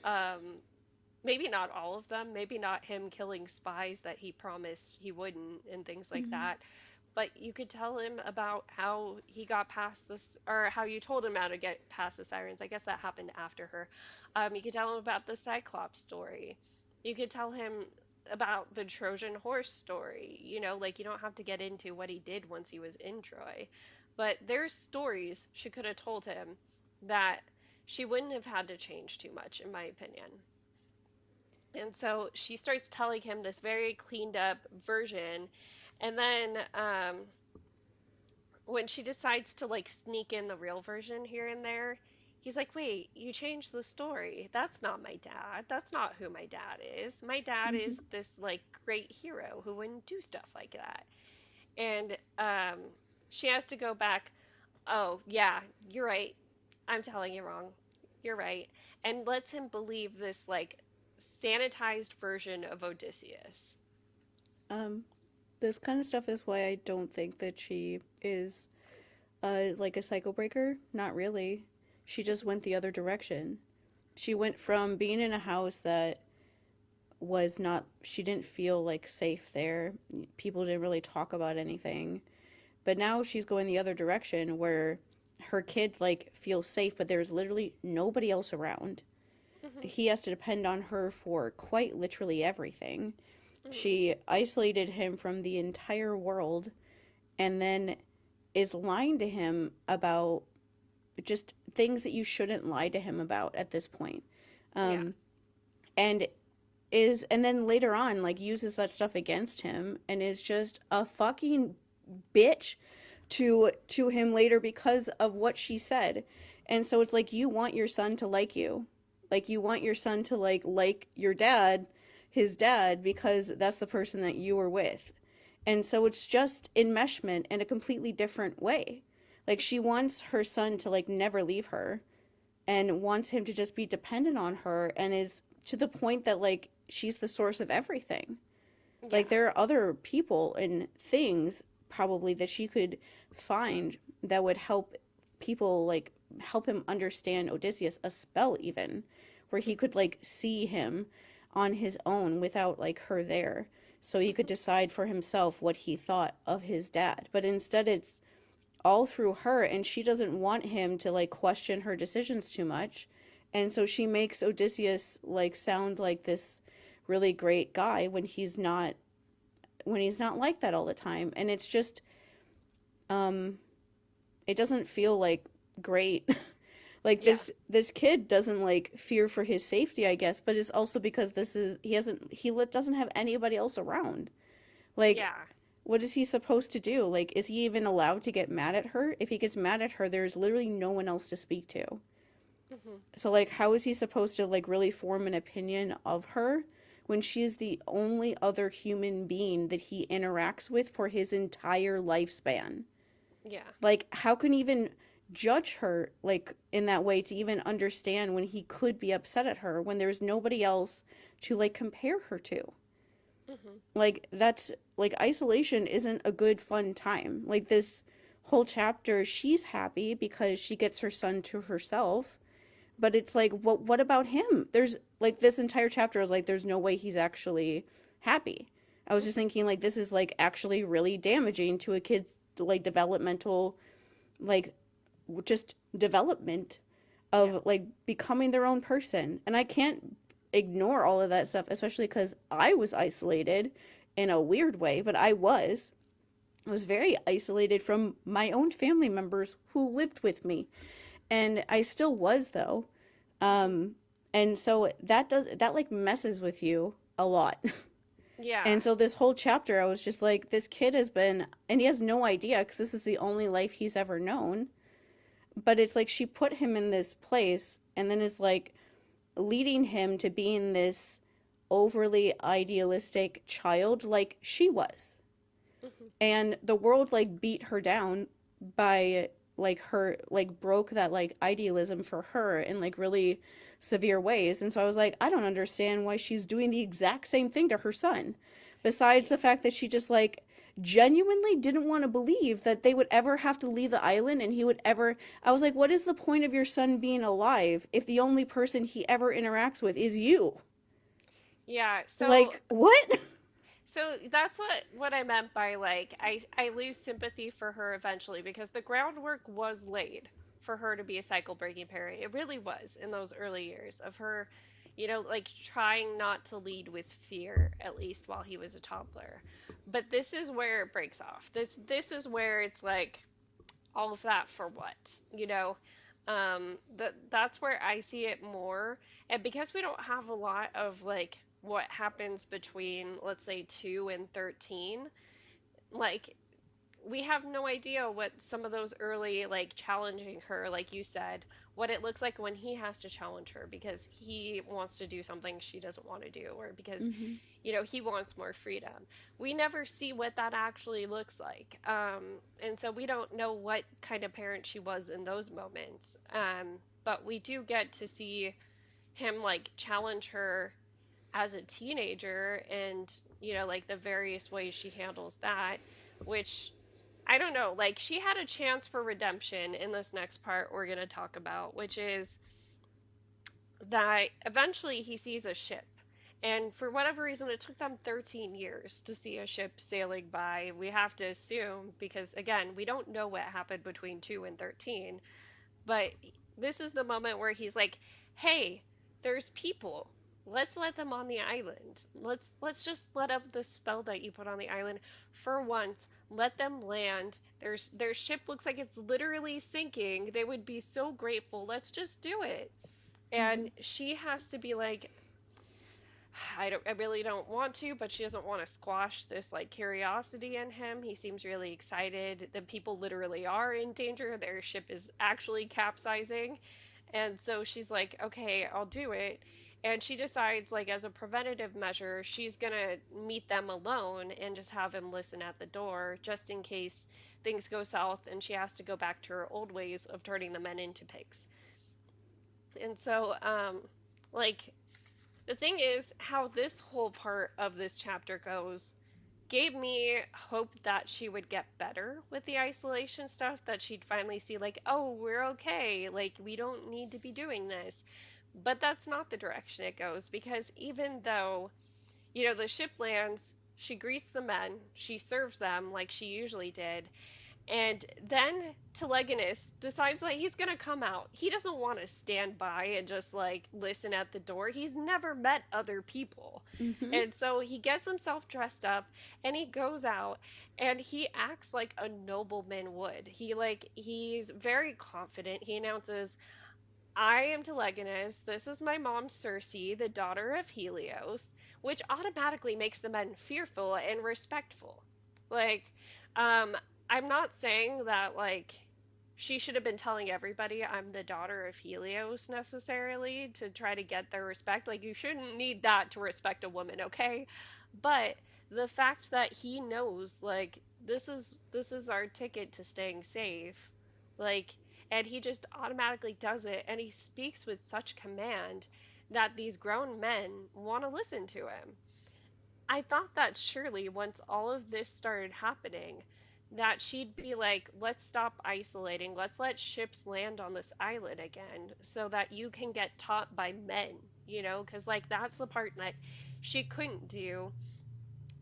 Um, Maybe not all of them, maybe not him killing spies that he promised he wouldn't and things like Hmm. that. But you could tell him about how he got past this, or how you told him how to get past the sirens. I guess that happened after her. You could tell him about the Cyclops story. You could tell him about the Trojan horse story. Like, you don't have to get into what he did once he was in Troy. But there's stories she could have told him that she wouldn't have had to change too much, in my opinion. And so she starts telling him this very cleaned up version. And then when she decides to, like, sneak in the real version here and there, he's like, wait, you changed the story. That's not my dad. That's not who my dad is. My dad Hmm. is this like great hero who wouldn't do stuff like that. And she has to go back. Oh, yeah, you're right. I'm telling you wrong. You're right. And lets him believe this like sanitized version of Odysseus. Um, this kind of stuff is why I don't think that she is like a cycle breaker. Not really. She just Hmm. went the other direction. She went from being in a house that was not, she didn't feel like safe there. People didn't really talk about anything. But now she's going the other direction where her kid like feels safe, but there's literally nobody else around. Hmm. He has to depend on her for quite literally everything. Hmm. She isolated him from the entire world and then is lying to him about just things that you shouldn't lie to him about at this point. Yeah. Um, and and then later on like uses that stuff against him and is just a fucking bitch to him later because of what she said. And so it's like you want your son to like you. Like you want your son to like your dad, his dad, because that's the person that you were with. And so it's just enmeshment in a completely different way. Like she wants her son to like never leave her and wants him to just be dependent on her and is to the point that like she's the source of everything. Like Yeah. there are other people and things probably that she could find that would help people like help him understand Odysseus, a spell even where he could like see him on his own without like her there so he could Hmm. decide for himself what he thought of his dad. But instead it's all through her and she doesn't want him to like question her decisions too much. And so she makes Odysseus like sound like this really great guy when he's not like that all the time. And it's just um it doesn't feel like great. Like Yeah. this kid doesn't like fear for his safety, I guess, but it's also because this is he doesn't have anybody else around. Like Yeah. what is he supposed to do? Like is he even allowed to get mad at her? If he gets mad at her, there's literally no one else to speak to. Hmm. So like how is he supposed to like really form an opinion of her when she's the only other human being that he interacts with for his entire lifespan? Yeah. Like how can he even judge her like in that way to even understand when he could be upset at her when there's nobody else to like compare her to? Hmm. Like that's like isolation isn't a good fun time. Like this whole chapter she's happy because she gets her son to herself, but it's like what about him? There's like this entire chapter is like there's no way he's actually happy. I was just Hmm. thinking like this is like actually really damaging to a kid's like developmental like just development Yeah. of like becoming their own person. And I can't ignore all of that stuff, especially because I was isolated in a weird way, but I was very isolated from my own family members who lived with me. And I still was though. Hmm. Um and so that like messes with you a lot. Yeah. And so this whole chapter I was just like this kid has been and he has no idea cuz this is the only life he's ever known, but it's like she put him in this place and then is like leading him to being this overly idealistic child like she was. Hmm. And the world like beat her down by like her like broke that like idealism for her in like really severe ways. And so I was like, I don't understand why she's doing the exact same thing to her son. Besides Yeah. the fact that she just like genuinely didn't want to believe that they would ever have to leave the island and he would ever. I was like, what is the point of your son being alive if the only person he ever interacts with is you? Yeah. So Like, what? So that's what I meant by like I lose sympathy for her eventually because the groundwork was laid for her to be a cycle breaking parent. It really was in those early years of her, like trying not to lead with fear at least while he was a toddler. But this is where it breaks off. This is where it's like all of that for what? That's where I see it more. And because we don't have a lot of like what happens between let's say 2 and 13, like we have no idea what some of those early, like challenging her, like you said, what it looks like when he has to challenge her because he wants to do something she doesn't want to do, or because, Mm-hmm. he wants more freedom. We never see what that actually looks like. And so we don't know what kind of parent she was in those moments. But we do get to see him like challenge her as a teenager, and like the various ways she handles that, which I don't know, like she had a chance for redemption in this next part we're going to talk about, which is that eventually he sees a ship. And for whatever reason, it took them 13 years to see a ship sailing by. We have to assume, because again, we don't know what happened between 2 and 13. But this is the moment where he's like, "Hey, there's people. Let's let them on the island. Let's just let up the spell that you put on the island for once. Let them land. Their ship looks like it's literally sinking. They would be so grateful. Let's just do it." Mm-hmm. And she has to be like, I really don't want to, but she doesn't want to squash this like curiosity in him. He seems really excited. The people literally are in danger. Their ship is actually capsizing. And so she's like, "Okay, I'll do it." And she decides, like, as a preventative measure, she's gonna meet them alone and just have him listen at the door, just in case things go south and she has to go back to her old ways of turning the men into pigs. And so, like, the thing is, how this whole part of this chapter goes gave me hope that she would get better with the isolation stuff, that she'd finally see, like, oh, we're okay. Like, we don't need to be doing this. But that's not the direction it goes, because even though, the ship lands, she greets the men, she serves them like she usually did, and then Telegonus decides like he's gonna come out. He doesn't want to stand by and just like listen at the door. He's never met other people. Mm-hmm. And so he gets himself dressed up and he goes out and he acts like a nobleman would. He's very confident. He announces, "I am Telegonus. This is my mom Circe, the daughter of Helios," which automatically makes the men fearful and respectful. Like, um, I'm not saying that like she should have been telling everybody I'm the daughter of Helios necessarily to try to get their respect. Like, you shouldn't need that to respect a woman, okay? But the fact that he knows like this is our ticket to staying safe, like, and he just automatically does it, and he speaks with such command that these grown men want to listen to him. I thought that surely once all of this started happening, that she'd be like, "Let's stop isolating. Let's let ships land on this island again so that you can get taught by men," because like that's the part that she couldn't do,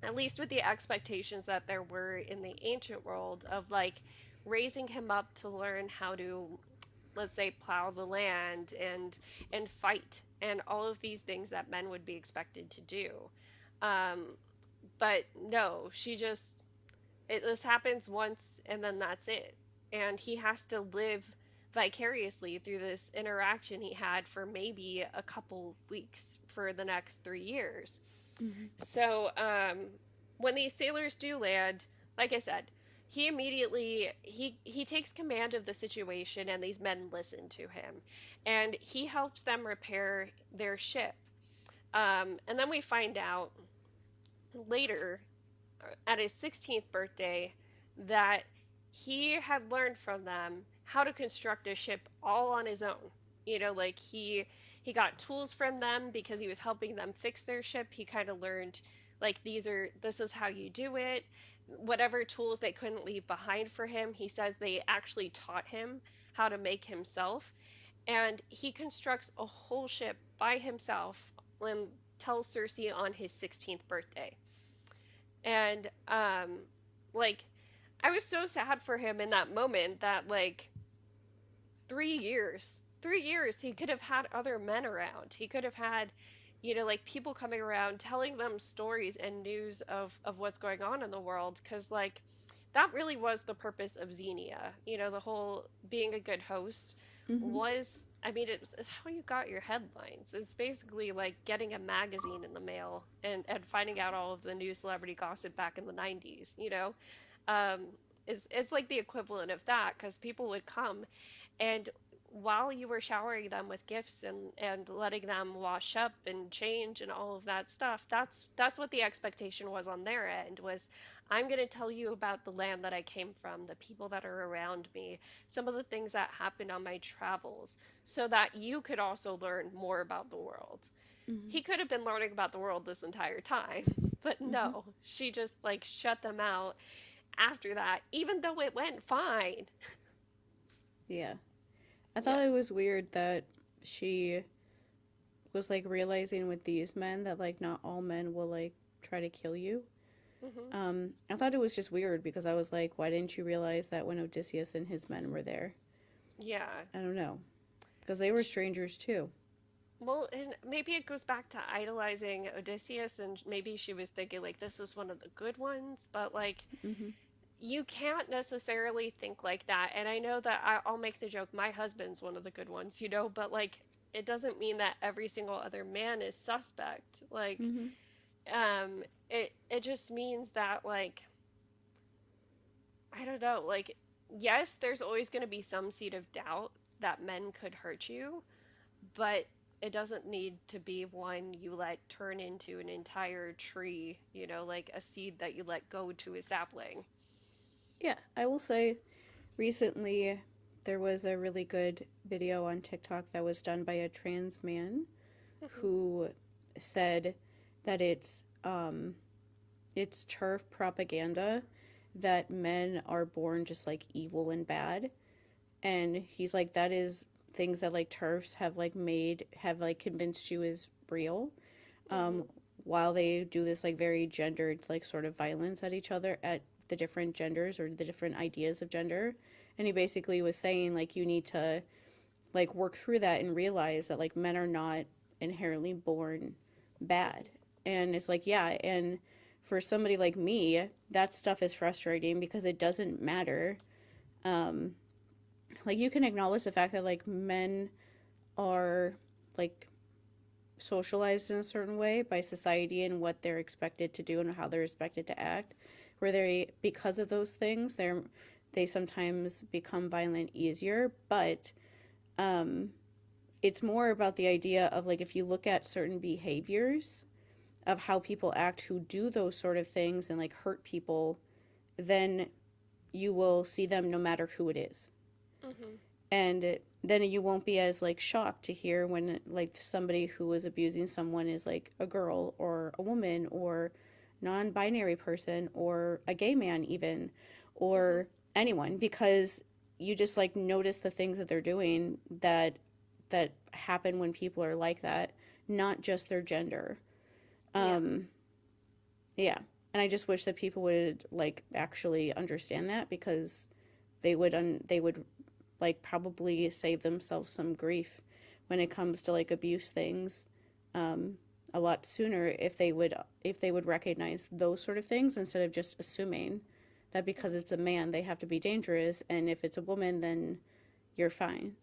at least with the expectations that there were in the ancient world of like raising him up to learn how to, let's say, plow the land and fight and all of these things that men would be expected to do. um but no, this happens once and then that's it, and he has to live vicariously through this interaction he had for maybe a couple of weeks for the next 3 years. Mm-hmm. So, when these sailors do land, like I said, he immediately he takes command of the situation, and these men listen to him, and he helps them repair their ship. And then we find out later, at his 16th birthday, that he had learned from them how to construct a ship all on his own. Like he got tools from them because he was helping them fix their ship. He kind of learned like this is how you do it. Whatever tools they couldn't leave behind for him, he says they actually taught him how to make himself, and he constructs a whole ship by himself and tells Circe on his 16th birthday. And like I was so sad for him in that moment that like 3 years he could have had other men around. He could have had, like people coming around telling them stories and news of what's going on in the world, cuz like that really was the purpose of Xenia. The whole being a good host Mm-hmm. was, I mean, it's how you got your headlines. It's basically like getting a magazine in the mail and finding out all of the new celebrity gossip back in the 90s. Um, is like the equivalent of that, because people would come, and while you were showering them with gifts and letting them wash up and change and all of that stuff, that's what the expectation was on their end, was I'm going to tell you about the land that I came from, the people that are around me, some of the things that happened on my travels, so that you could also learn more about the world. Mm-hmm. He could have been learning about the world this entire time, but Mm-hmm. no, she just like shut them out after that, even though it went fine. Yeah. I thought Yes. it was weird that she was like realizing with these men that like not all men will like try to kill you. Hmm. I thought it was just weird because I was like, why didn't you realize that when Odysseus and his men were there? Yeah. I don't know. Because they were strangers too. Well, and maybe it goes back to idolizing Odysseus, and maybe she was thinking like this was one of the good ones, but like Mm-hmm. you can't necessarily think like that. And I know that I'll make the joke, my husband's one of the good ones, but like it doesn't mean that every single other man is suspect. Like, Mm-hmm. it just means that like I don't know, like yes, there's always going to be some seed of doubt that men could hurt you, but it doesn't need to be one you let turn into an entire tree, like a seed that you let go to a sapling. Yeah, I will say recently there was a really good video on TikTok that was done by a trans man Hmm. who said that it's turf propaganda that men are born just like evil and bad, and he's like that is things that like turfs have like convinced you is real, um Hmm. while they do this like very gendered like sort of violence at each other, at the different genders or the different ideas of gender. And he basically was saying like you need to like work through that and realize that like men are not inherently born bad. And it's like, yeah, and for somebody like me, that stuff is frustrating because it doesn't matter. um like you can acknowledge the fact that like men are like socialized in a certain way by society and what they're expected to do and how they're expected to act, where they, because of those things, they sometimes become violent easier. But um it's more about the idea of like if you look at certain behaviors of how people act who do those sort of things and like hurt people, then you will see them no matter who it is. Hmm. And then you won't be as like shocked to hear when like somebody who is abusing someone is like a girl or a woman or non-binary person or a gay man even, Hmm. or anyone, because you just like notice the things that they're doing that happen when people are like that, not just their gender. Yeah. um yeah, and I just wish that people would like actually understand that, because they would like probably save themselves some grief when it comes to like abuse things, um, a lot sooner if they would recognize those sort of things instead of just assuming that because it's a man they have to be dangerous, and if it's a woman then you're fine,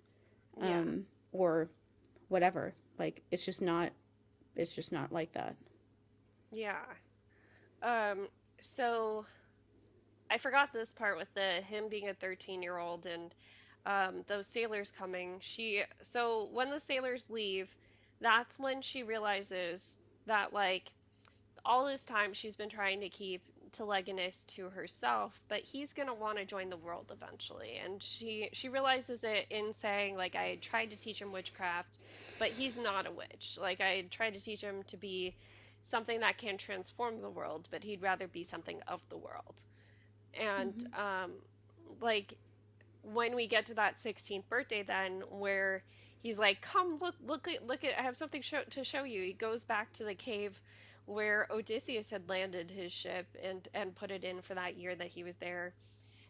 Yeah. or whatever. Like it's just not like that. Yeah. So I forgot this part with the him being a 13-year-old and those sailors coming. So when the sailors leave, that's when she realizes that like all this time she's been trying to keep Telegonus to herself, but he's gonna want to join the world eventually. And she realizes it in saying like I tried to teach him witchcraft, but he's not a witch. Like I tried to teach him to be something that can transform the world, but he'd rather be something of the world. And Mm-hmm. like when we get to that 16th birthday then where he's like come look at I have something to show you. He goes back to the cave where Odysseus had landed his ship and put it in for that year that he was there,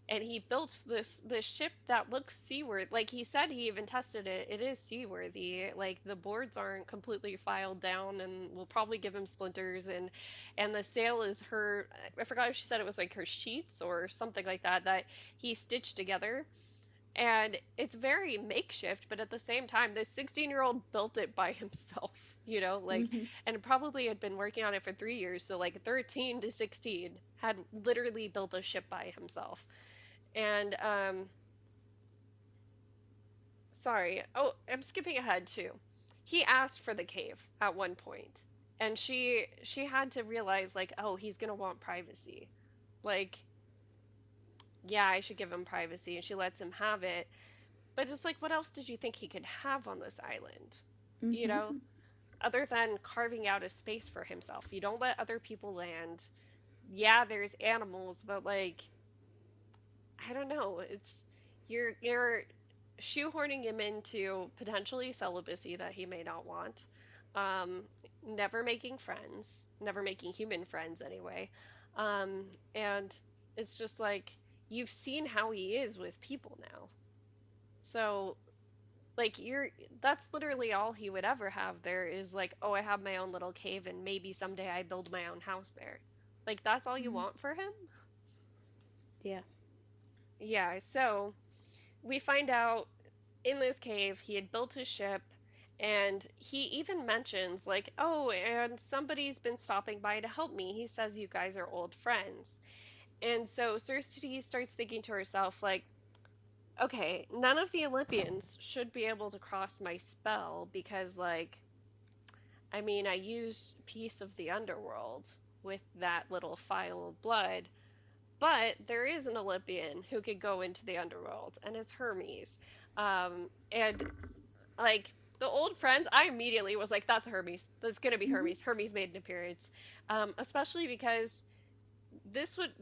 and he built this ship that looks seaworthy. Like he said, he even tested it. It is seaworthy. Like the boards aren't completely filed down, and will probably give him splinters. And the sail is her. I forgot if she said it was like her sheets or something like that that he stitched together. And it's very makeshift, but at the same time, this 16-year-old built it by himself. Like, Mm-hmm. and probably had been working on it for 3 years. So like 13 to 16 had literally built a ship by himself. And sorry. Oh, I'm skipping ahead too. He asked for the cave at one point, and she had to realize like, oh, he's gonna want privacy. Like, yeah, I should give him privacy, and she lets him have it. But it's like, what else did you think he could have on this island? You Mm-hmm. know, other than carving out a space for himself. You don't let other people land. Yeah, there's animals, but like, I don't know. It's you're shoehorning him into potentially celibacy that he may not want. Um, Never making friends, never making human friends anyway. And it's just like you've seen how he is with people now. So like you're that's literally all he would ever have there is like, oh, I have my own little cave and maybe someday I build my own house there. Like that's all you Mm-hmm. want for him? Yeah. Yeah, so we find out in this cave he had built his ship, and he even mentions like, oh, and somebody's been stopping by to help me. He says you guys are old friends. And so Circe starts thinking to herself like, okay, none of the Olympians should be able to cross my spell because like, I mean, I used a piece of the underworld with that little phial of blood, but there is an Olympian who could go into the underworld, and it's Hermes. And like the old friends, I immediately was like, that's Hermes. That's gonna be Mm-hmm. Hermes. Hermes made an appearance, especially because this would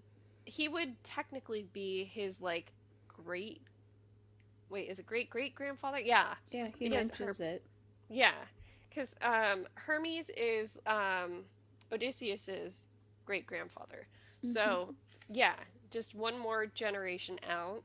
he would technically be his like great wait is it great great grandfather? Yeah, Yeah, he because mentions it. yeah, because Hermes is Odysseus's great grandfather. Mm-hmm. So yeah, just one more generation out.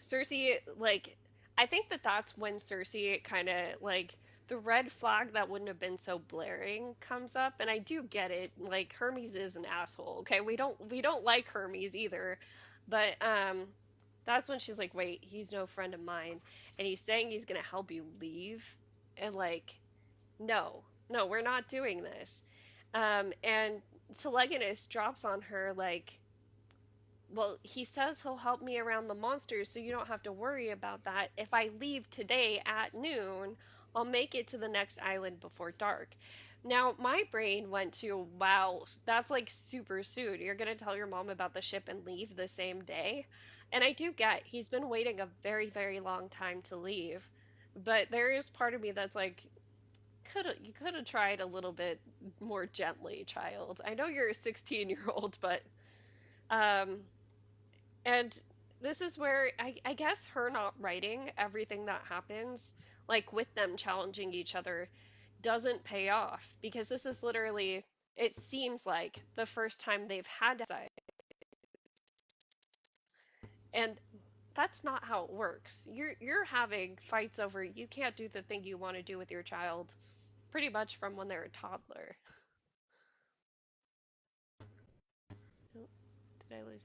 Circe, like, I think that that's when Circe kind of like the red flag that wouldn't have been so blaring comes up, and I do get it. Like Hermes is an asshole. Okay, we don't like Hermes either, but that's when she's like, wait, he's no friend of mine, and he's saying he's gonna help you leave, and like, no, no, we're not doing this. And Telegonus drops on her like, well, he says he'll help me around the monsters, so you don't have to worry about that. If I leave today at noon, I'll make it to the next island before dark. Now, my brain went to, wow, that's like super soon. You're going to tell your mom about the ship and leave the same day? And I do get he's been waiting a very, very long time to leave. But there is part of me that's like, you could have tried a little bit more gently, child. I know you're a 16-year-old, but um and this is where I guess her not writing everything that happens, like with them challenging each other, doesn't pay off because this is literally, it seems like the first time they've had to decide. And that's not how it works. You're having fights over you can't do the thing you want to do with your child pretty much from when they're a toddler. Oh, did I lose?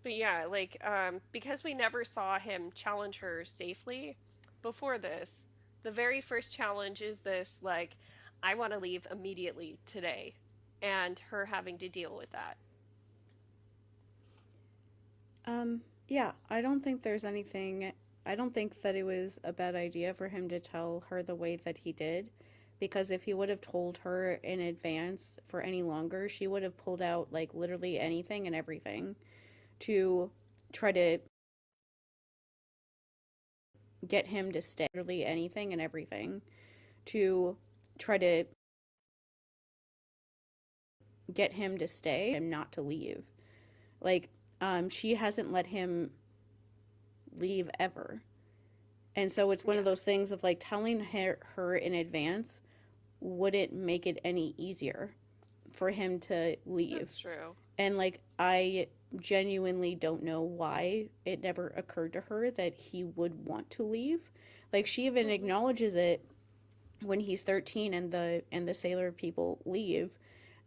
But yeah, like because we never saw him challenge her safely before this, the very first challenge is this like, I want to leave immediately today, and her having to deal with that. Yeah, I don't think there's anything. I don't think that it was a bad idea for him to tell her the way that he did, because if he would have told her in advance for any longer, she would have pulled out like literally anything and everything to try to get him to stay. Literally anything and everything to try to get him to stay and not to leave. Like, she hasn't let him leave ever. And so it's one of Yeah, those things of like telling her in advance wouldn't make it any easier for him to leave. that's true. And like, I genuinely don't know why it never occurred to her that he would want to leave. Like, she even Hmm. acknowledges it when he's 13 and the sailor people leave,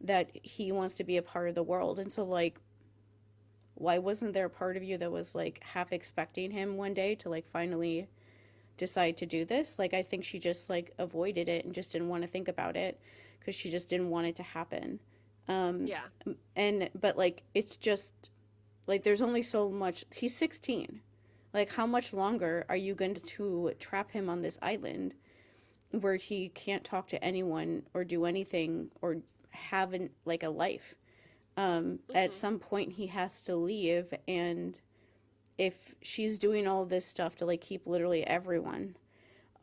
that he wants to be a part of the world. And so like, why wasn't there a part of you that was like half expecting him one day to like finally decide to do this? Like, I think she just like avoided it and just didn't want to think about it because she just didn't want it to happen. Yeah. And but like it's just like there's only so much. He's 16. Like how much longer are you going to trap him on this island where he can't talk to anyone or do anything or have like a life? At Hmm. some point he has to leave, and if she's doing all this stuff to like keep literally everyone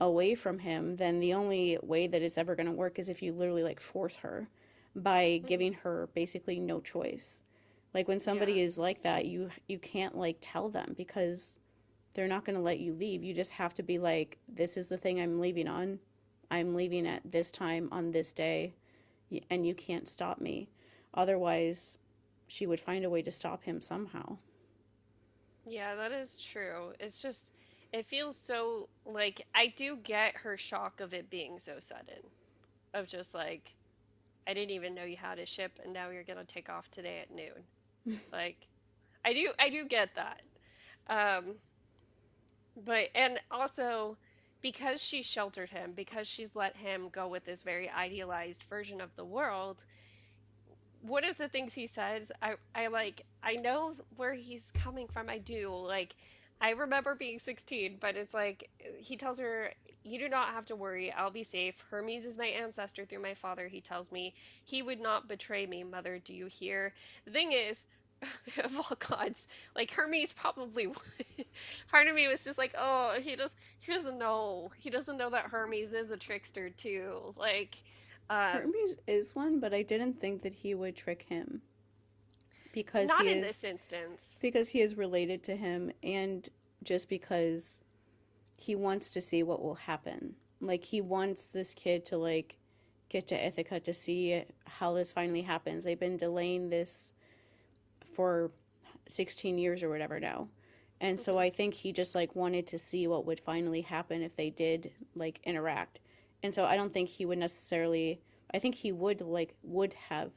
away from him, then the only way that it's ever going to work is if you literally like force her by Hmm. giving her basically no choice. Like when Yeah. somebody is like that, you can't like tell them because they're not going to let you leave. You just have to be like, this is the thing I'm leaving on. I'm leaving at this time on this day, and you can't stop me. Otherwise, she would find a way to stop him somehow. Yeah, that is true. It's just, it feels so like I do get her shock of it being so sudden, of just like, I didn't even know you had a ship and now you're gonna take off today at noon. Like, I do get that. Um, but, and also, because she sheltered him, because she's let him go with this very idealized version of the world, one of the things he says, I like, I know where he's coming from. I do. Like, I remember being 16, but it's like, he tells her, you do not have to worry. I'll be safe. Hermes is my ancestor through my father. He tells me he would not betray me, mother. Do you hear? The thing is, of all gods, like Hermes probably would. Part of me was just like, oh, he doesn't know. He doesn't know that Hermes is a trickster too. Like, um, Hermes is one, but I didn't think that he would trick him because not in this instance. he is related to him, and just because he wants to see what will happen. Like he wants this kid to like get to Ithaca to see how this finally happens. They've been delaying this for 16 years or whatever now. And so Hmm. I think he just like wanted to see what would finally happen if they did like interact. And so I don't think he would necessarily, I think he would have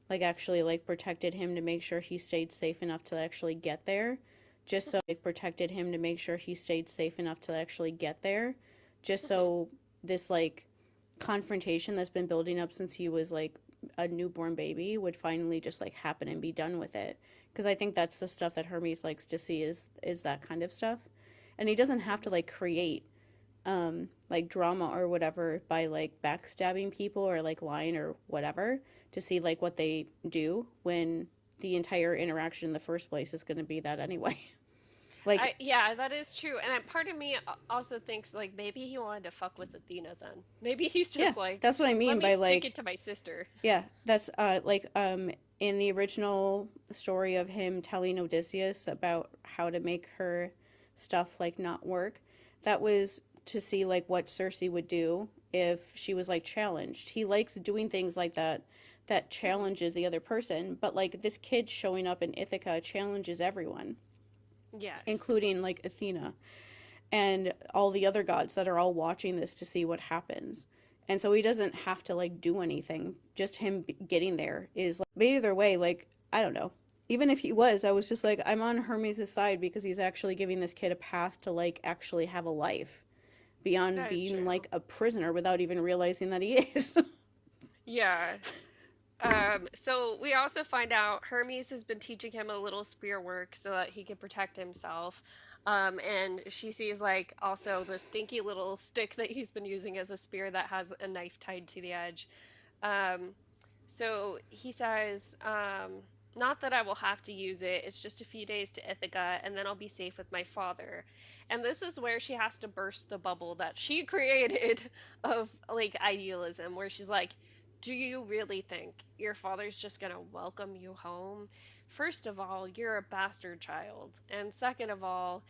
like actually like protected him to make sure he stayed safe enough to actually get there. Just so like protected him to make sure he stayed safe enough to actually get there. Just Hmm. so this like confrontation that's been building up since he was like a newborn baby would finally just like happen and be done with it, because I think that's the stuff that Hermes likes to see is that kind of stuff. And he doesn't have to like create like drama or whatever by like backstabbing people or like lying or whatever to see like what they do when the entire interaction in the first place is going to be that anyway. Like Yeah, that is true. And part of me also thinks like maybe he wanted to fuck with Athena then. Maybe he's yeah, just like, that's what I let mean me by stick like it to my sister. yeah, that's in the original story of him telling Odysseus about how to make her stuff like not work, that was to see like what Circe would do if she was like challenged. He likes doing things like that that Hmm. challenges the other person, but like this kid showing up in Ithaca challenges everyone, Yes. including like Athena and all the other gods that are all watching this to see what happens. And so he doesn't have to like do anything. Just him getting there is like, but either way, like, I don't know. Even if he was, I was just like, I'm on Hermes' side because he's actually giving this kid a path to like actually have a life beyond That is being true. like a prisoner without even realizing that he is. Yeah. So we also find out Hermes has been teaching him a little spear work so that he can protect himself. And she sees like also the stinky little stick that he's been using as a spear that has a knife tied to the edge. Um, So he says, not that I will have to use it, it's just a few days to Ithaca, and then I'll be safe with my father. And this is where she has to burst the bubble that she created of like idealism, where she's like, do you really think your father's just gonna welcome you home? First of all, you're a bastard child. And second of all,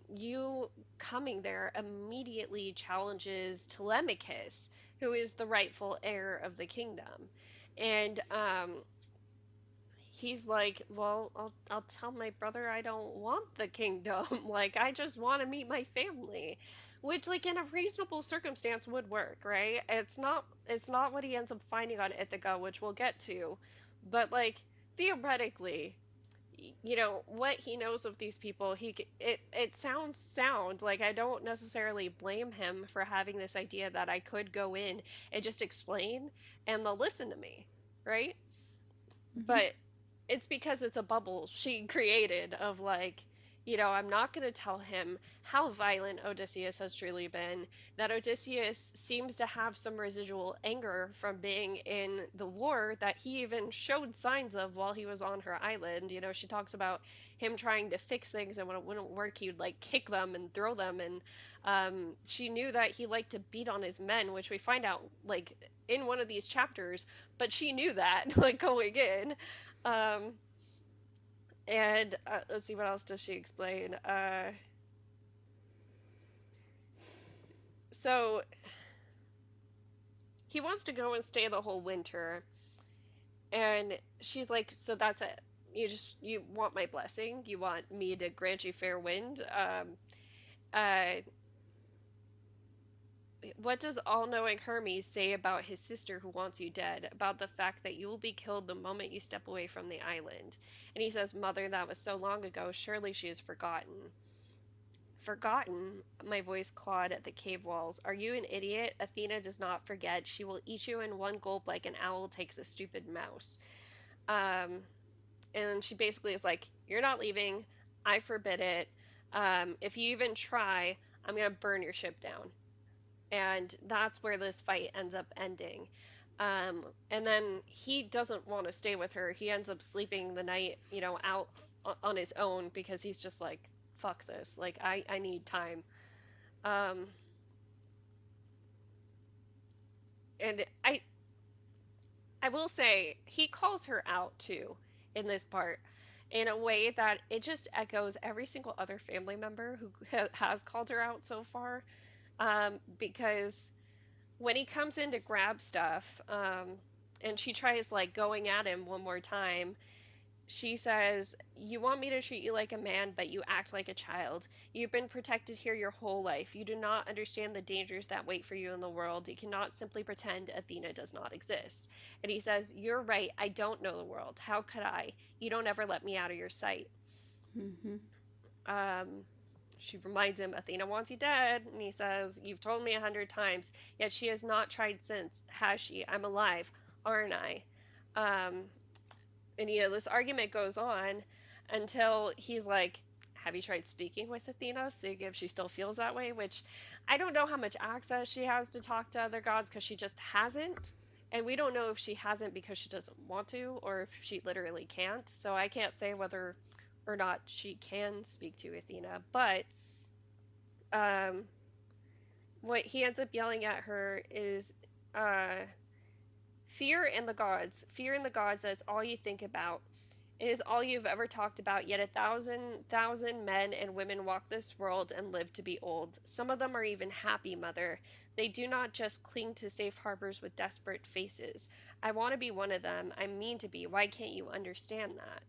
you coming there immediately challenges Telemachus, who is the rightful heir of the kingdom. And he's like, well, I'll tell my brother I don't want the kingdom. Like, I just want to meet my family. Which, like, in a reasonable circumstance would work, right? It's not what he ends up finding on Ithaca, which we'll get to. But, like, theoretically, what he knows of these people, it sounds sound. Like, I don't necessarily blame him for having this idea that I could go in and just explain and they'll listen to me, right? Mm-hmm. but it's because it's a bubble she created of like, I'm not going to tell him how violent Odysseus has truly been, that Odysseus seems to have some residual anger from being in the war that he even showed signs of while he was on her island. She talks about him trying to fix things, and when it wouldn't work, he would like kick them and throw them. And she knew that he liked to beat on his men, which we find out like in one of these chapters, but she knew that like going in. Um, and let's see, what else does she explain? So he wants to go and stay the whole winter, and she's like, so that's it. You want my blessing? You want me to grant you fair wind? Uh, what does all-knowing Hermes say about his sister who wants you dead? About the fact that you will be killed the moment you step away from the island? And he says, Mother, that was so long ago. Surely she has forgotten. Forgotten? My voice clawed at the cave walls. Are you an idiot? Athena does not forget. She will eat you in one gulp like an owl takes a stupid mouse. Um, and she basically is like, You're not leaving. I forbid it. If you even try, I'm going to burn your ship down. And that's where this fight ends up ending. And then he doesn't want to stay with her. He ends up sleeping the night, out on his own because he's just like, fuck this. Like, I need time. Um, and I will say, he calls her out too in this part in a way that it just echoes every single other family member who has called her out so far. Because when he comes in to grab stuff, and she tries like going at him one more time, she says, You want me to treat you like a man, but you act like a child. You've been protected here your whole life. You do not understand the dangers that wait for you in the world. You cannot simply pretend Athena does not exist. And he says, You're right. I don't know the world. How could I? You don't ever let me out of your sight. Mm-hmm. Um, she reminds him, Athena wants you dead. And he says, You've told me 100 times, yet she has not tried since, has she? I'm alive, aren't I? Um, and this argument goes on until he's like, Have you tried speaking with Athena, seeing if she still feels that way? Which I don't know how much access she has to talk to other gods because she just hasn't. And we don't know if she hasn't because she doesn't want to or if she literally can't. So I can't say whether or not she can speak to Athena. But um, what he ends up yelling at her is, uh, Fear in the gods. Fear in the gods, that's all you think about. It is all you've ever talked about, yet 1,000 men and women walk this world and live to be old. Some of them are even happy, Mother. They do not just cling to safe harbors with desperate faces. I want to be one of them. I mean to be. Why can't you understand that?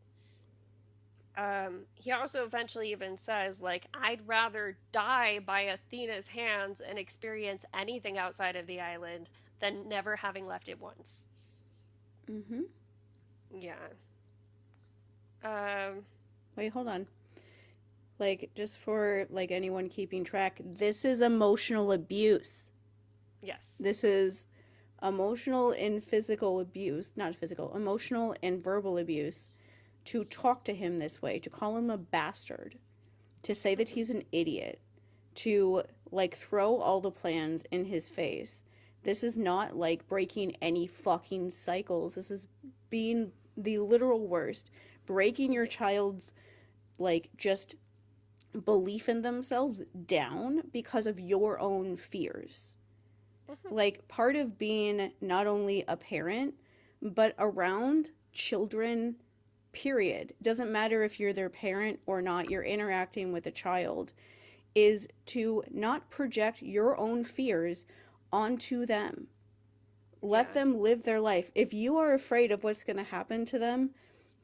He also eventually even says, like, I'd rather die by Athena's hands and experience anything outside of the island than never having left it once. Mm-hmm. Yeah. Um, Wait, hold on. Like, just for like anyone keeping track, this is emotional abuse. yes. This is emotional and physical abuse, not physical, emotional and verbal abuse, to talk to him this way, to call him a bastard, to say that Hmm. he's an idiot, to like throw all the plans in his face. This is not like breaking any fucking cycles. This is being the literal worst. Breaking your Yeah. child's like just belief in themselves down because of your own fears. Hmm. Like part of being not only a parent, but around children, period. Doesn't matter if you're their parent or not, you're interacting with a child, is to not project your own fears onto them. Let Yeah. them live their life. If you are afraid of what's going to happen to them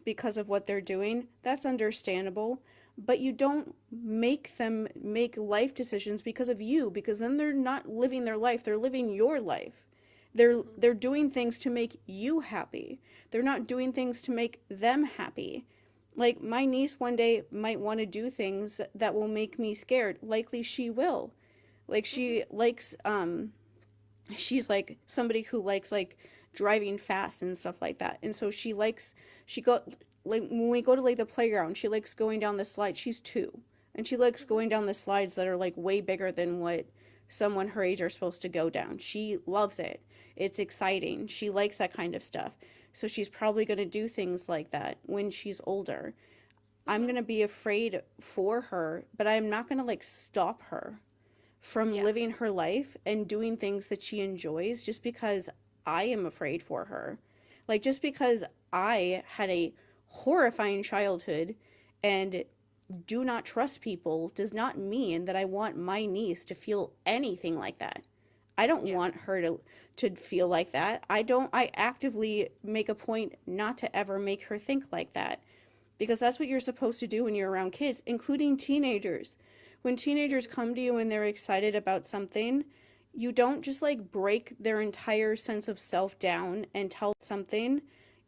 because of what they're doing, that's understandable. But you don't make them make life decisions because of you, because then they're not living their life, they're living your life. Hmm. They're doing things to make you happy. They're not doing things to make them happy. Like my niece one day might want to do things that will make me scared. Likely she will. Like Hmm. she likes she's like somebody who likes like driving fast and stuff like that. And so she go like when we go to like the playground, she likes going down the slide. She's 2, and she likes Hmm. going down the slides that are like way bigger than what someone her age are supposed to go down. She loves it. It's exciting. She likes that kind of stuff. So she's probably going to do things like that when she's older. I'm Hmm. going to be afraid for her, but I'm not going to like stop her from Yeah. living her life and doing things that she enjoys just because I am afraid for her. Like, just because I had a horrifying childhood and do not trust people does not mean that I want my niece to feel anything like that. I don't Yeah. want her to feel like that. I actively make a point not to ever make her think like that, because that's what you're supposed to do when you're around kids, including teenagers. When teenagers come to you and they're excited about something, you don't just like break their entire sense of self down and tell something.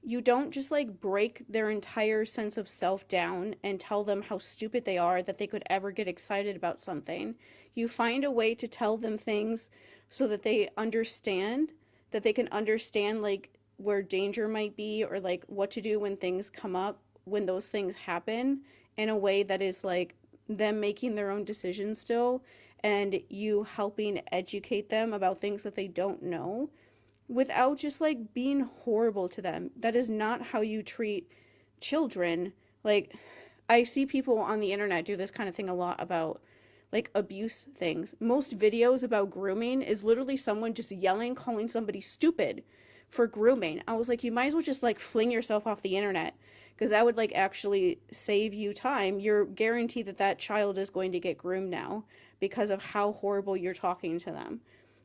You don't just like break their entire sense of self down and tell them how stupid they are that they could ever get excited about something. You find a way to tell them things so that they understand, that they can understand like where danger might be, or like what to do when things come up, when those things happen, in a way that is like them making their own decisions still, and you helping educate them about things that they don't know without just like being horrible to them. That is not how you treat children. Like, I see people on the internet do this kind of thing a lot about like abuse things. Most videos about grooming is literally someone just yelling, calling somebody stupid for grooming. I was like, you might as well just like fling yourself off the internet, because that would like actually save you time. You're guaranteed that that child is going to get groomed now because of how horrible you're talking to them.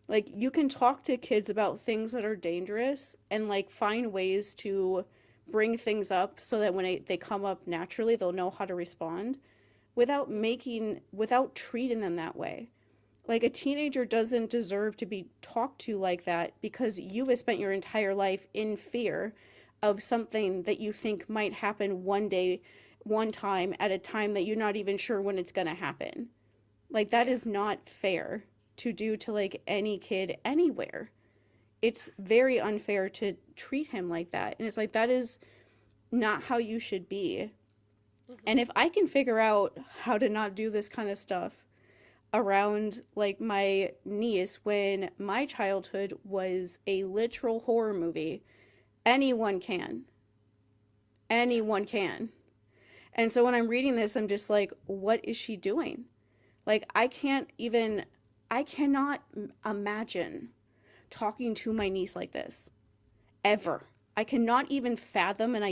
Like, you can talk to kids about things that are dangerous and like find ways to bring things up so that when they come up naturally, they'll know how to respond without treating them that way. Like, a teenager doesn't deserve to be talked to like that because you have spent your entire life in fear of something that you think might happen one day, one time, at a time that you're not even sure when it's going to happen. Like, that Yeah. is not fair to do to like any kid anywhere. It's very unfair to treat him like that. And it's like, that is not how you should be. Hmm. And if I can figure out how to not do this kind of stuff around like my niece when my childhood was a literal horror movie, anyone can. Yeah. Anyone can. And so when I'm reading this, I'm just like, what is she doing? Like, I cannot imagine talking to my niece like this Yeah. ever. I cannot even fathom, and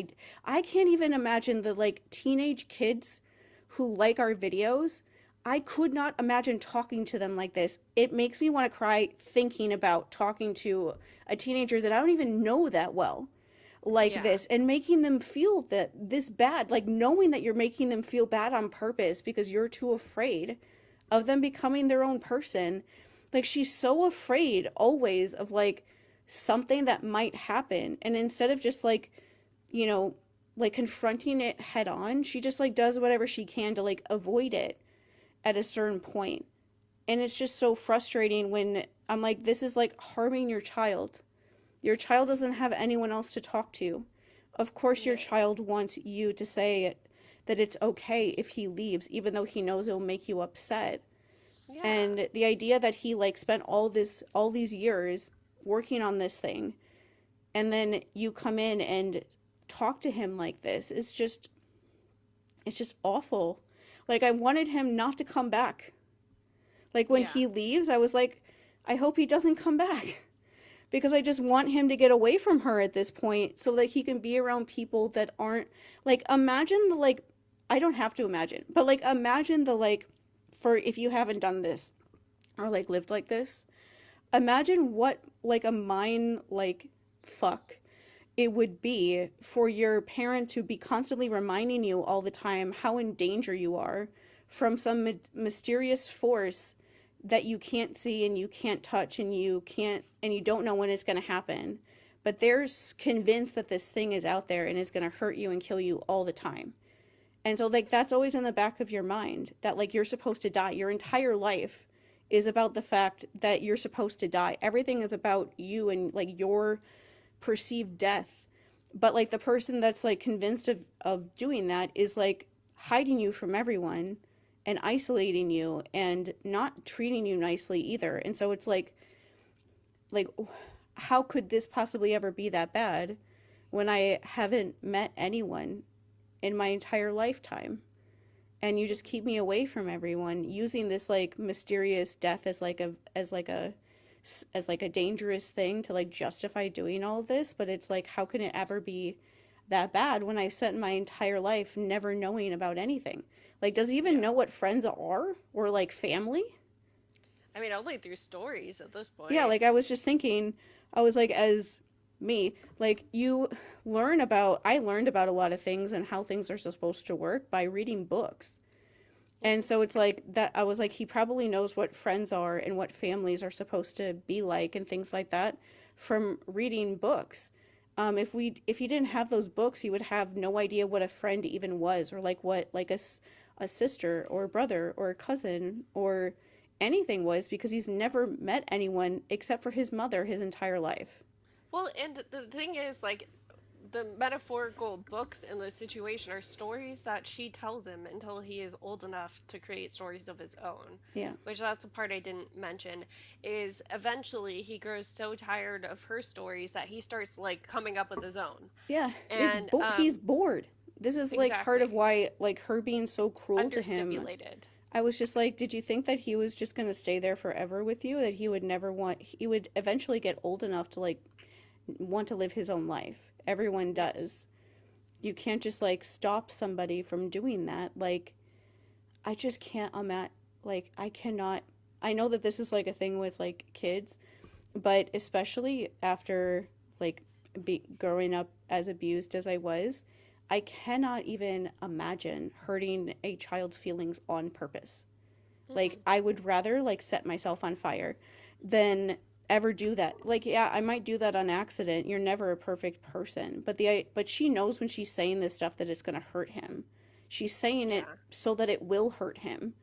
I can't even imagine the like teenage kids who like our videos. I could not imagine talking to them like this. It makes me want to cry thinking about talking to a teenager that I don't even know that well like Yeah. this, and making them feel that this bad, like knowing that you're making them feel bad on purpose because you're too afraid of them becoming their own person. Like, she's so afraid always of like something that might happen, and instead of just like, you know, like confronting it head on, she just like does whatever she can to like avoid it at a certain point. And it's just so frustrating when I'm like, this is like harming your child. Your child doesn't have anyone else to talk to. Of course your Yeah. child wants you to say that it's okay if he leaves, even though he knows it'll make you upset. Yeah. And the idea that he like spent all these years working on this thing, and then you come in and talk to him like this is just, it's just awful. Like, I wanted him not to come back. Like, when Yeah. he leaves, I was like, I hope he doesn't come back, because I just want him to get away from her at this point so that he can be around people that aren't like, imagine the like, I don't have to imagine, but like imagine the like, for if you haven't done this or like lived like this, imagine what like a mind like fuck it would be for your parent to be constantly reminding you all the time how in danger you are from some mysterious force that you can't see and you can't touch and you can't, and you don't know when it's going to happen, but they're convinced that this thing is out there and is going to hurt you and kill you all the time. And so like that's always in the back of your mind, that like you're supposed to die. Your entire life is about the fact that you're supposed to die. Everything is about you and like your perceived death, but like the person that's like convinced of doing that is like hiding you from everyone and isolating you and not treating you nicely either. And so it's like how could this possibly ever be that bad when I haven't met anyone in my entire lifetime? And you just keep me away from everyone using this like mysterious death as like a dangerous thing to like justify doing all of this, but it's like how can it ever be that bad when I spent my entire life never knowing about anything? Like does he even Yeah. know what friends are or like family? I mean, only through stories at this Yeah, point. like I was just thinking, I was like, as me, like I learned about a lot of things and how things are supposed to work by reading books. And Hmm. so it's like that I was like he probably knows what friends are and what families are supposed to be like and things like that from reading books. If he didn't have those books, he would have no idea what a friend even was or like what like a sister or a brother or a cousin or anything was because he's never met anyone except for his mother his entire life. Well, and the thing is, like, the metaphorical books in this situation are stories that she tells him until he is old enough to create stories of his own. Yeah. Which that's the part I didn't mention is eventually he grows so tired of her stories that he starts like coming up with his own. Yeah, And he's bored. This is like part of exactly, why like her being so cruel to him. understimulated. I was just like, did you think that he was just going to stay there forever with you? That he would never want, he would eventually get old enough to like want to live his own life. Everyone Yes. does. You can't just like stop somebody from doing that. Like, I just can't imagine, like, I cannot. I know that this is like a thing with like kids, but especially after like growing up as abused as I was, I cannot even imagine hurting a child's feelings on purpose. Like Hmm. I would rather like set myself on fire than ever do that. Like yeah, I might do that on accident. You're never a perfect person, but she knows when she's saying this stuff that it's going to hurt him. She's saying it Yeah. so that it will hurt him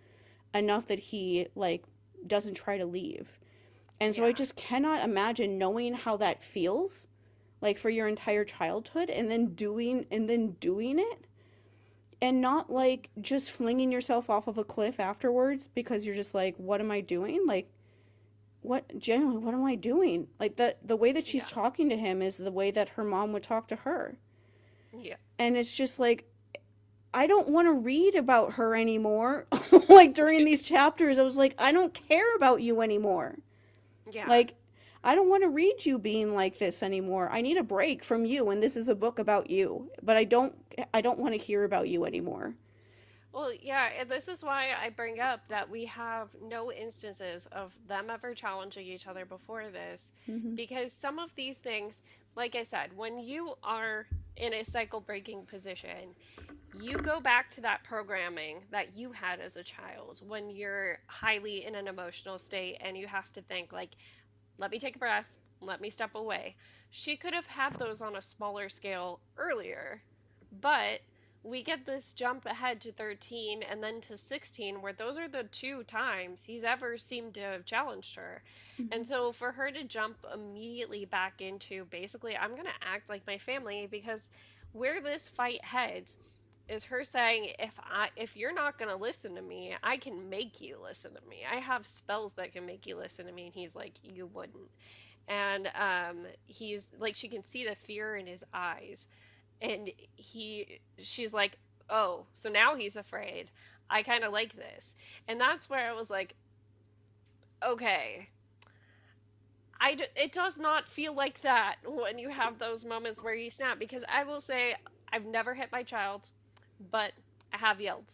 enough that he like doesn't try to leave. And so I Yeah. just cannot imagine knowing how that feels like for your entire childhood and then doing it and not like just flinging yourself off of a cliff afterwards because you're just like what am I doing? Like what generally what am I doing? Like the way that she's Yeah. talking to him is the way that her mom would talk to her. Yeah. And it's just like I don't want to read about her anymore. Like during these chapters I was like I don't care about you anymore. Yeah. Like I don't want to read you being like this anymore. I need a break from you and this is a book about you. But I don't want to hear about you anymore. Well, yeah, and this is why I bring up that we have no instances of them ever challenging each other before this. Mhm. Because some of these things, like I said, when you are in a cycle breaking position, you go back to that programming that you had as a child when you're highly in an emotional state and you have to think, like, let me take a breath, let me step away. She could have had those on a smaller scale earlier, but we get this jump ahead to 13 and then to 16 where those are the two times he's ever seemed to have challenged her. And Mhm. so for her to jump immediately back into basically I'm going to act like my family because where this fight heads is her saying if you're not going to listen to me, I can make you listen to me. I have spells that can make you listen to me. And he's like you wouldn't. And he's like she can see the fear in his eyes and she's like oh so now he's afraid. I kind of like this. And that's where I was like okay, it does not feel like that when you have those moments where you snap because I will say I've never hit my child but I have yelled.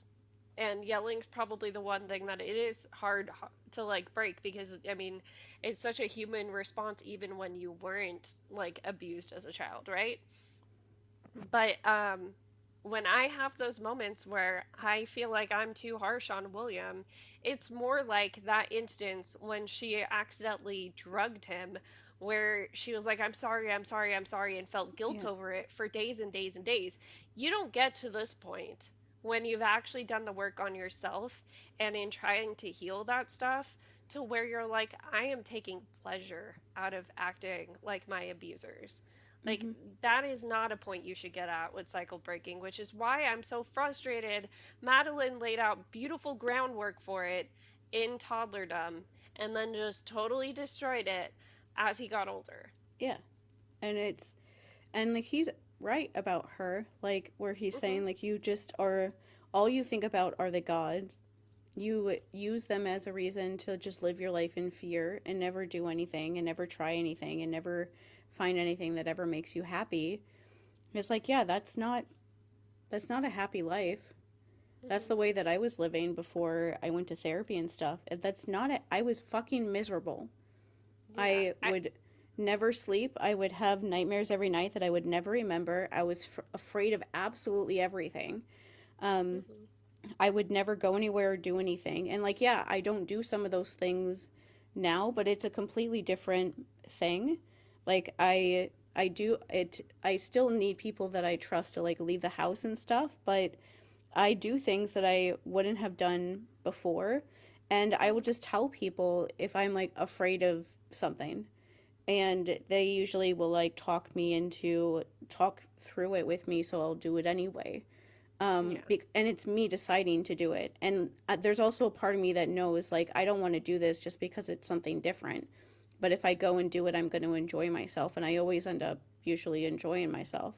And yelling's probably the one thing that it is hard to like break because I mean it's such a human response even when you weren't like abused as a child, right? But when I have those moments where I feel like I'm too harsh on William, it's more like that instance when she accidentally drugged him, where she was like, I'm sorry, I'm sorry, I'm sorry, and felt guilt Yeah. over it for days and days and days. You don't get to this point when you've actually done the work on yourself and in trying to heal that stuff to where you're like, I am taking pleasure out of acting like my abusers. Like, Mm-hmm. that is not a point you should get at with cycle breaking, which is why I'm so frustrated. Madeline laid out beautiful groundwork for it in toddlerdom and then just totally destroyed it as he got older. Yeah. And it's, and like he's right about her, like where he's Hmm. saying like you just are, all you think about are the gods. You use them as a reason to just live your life in fear and never do anything and never try anything and never find anything that ever makes you happy. It's like, yeah, that's not a happy life. That's Hmm. the way that I was living before I went to therapy and stuff. That's not it. I was fucking miserable. Yeah. I would never sleep. I would have nightmares every night that I would never remember. I was afraid of absolutely everything. Um, Hmm. I would never go anywhere or do anything. And like, yeah, I don't do some of those things now, but it's a completely different thing. Like I do it, I still need people that I trust to like leave the house and stuff, but I do things that I wouldn't have done before. And I will Hmm. just tell people if I'm like afraid of something. And they usually will like talk through it with me, so I'll do it anyway. Yeah. And it's me deciding to do it. And there's also a part of me that knows like I don't want to do this just because it's something different. But if I go and do it, I'm going to enjoy myself, and I always end up usually enjoying myself.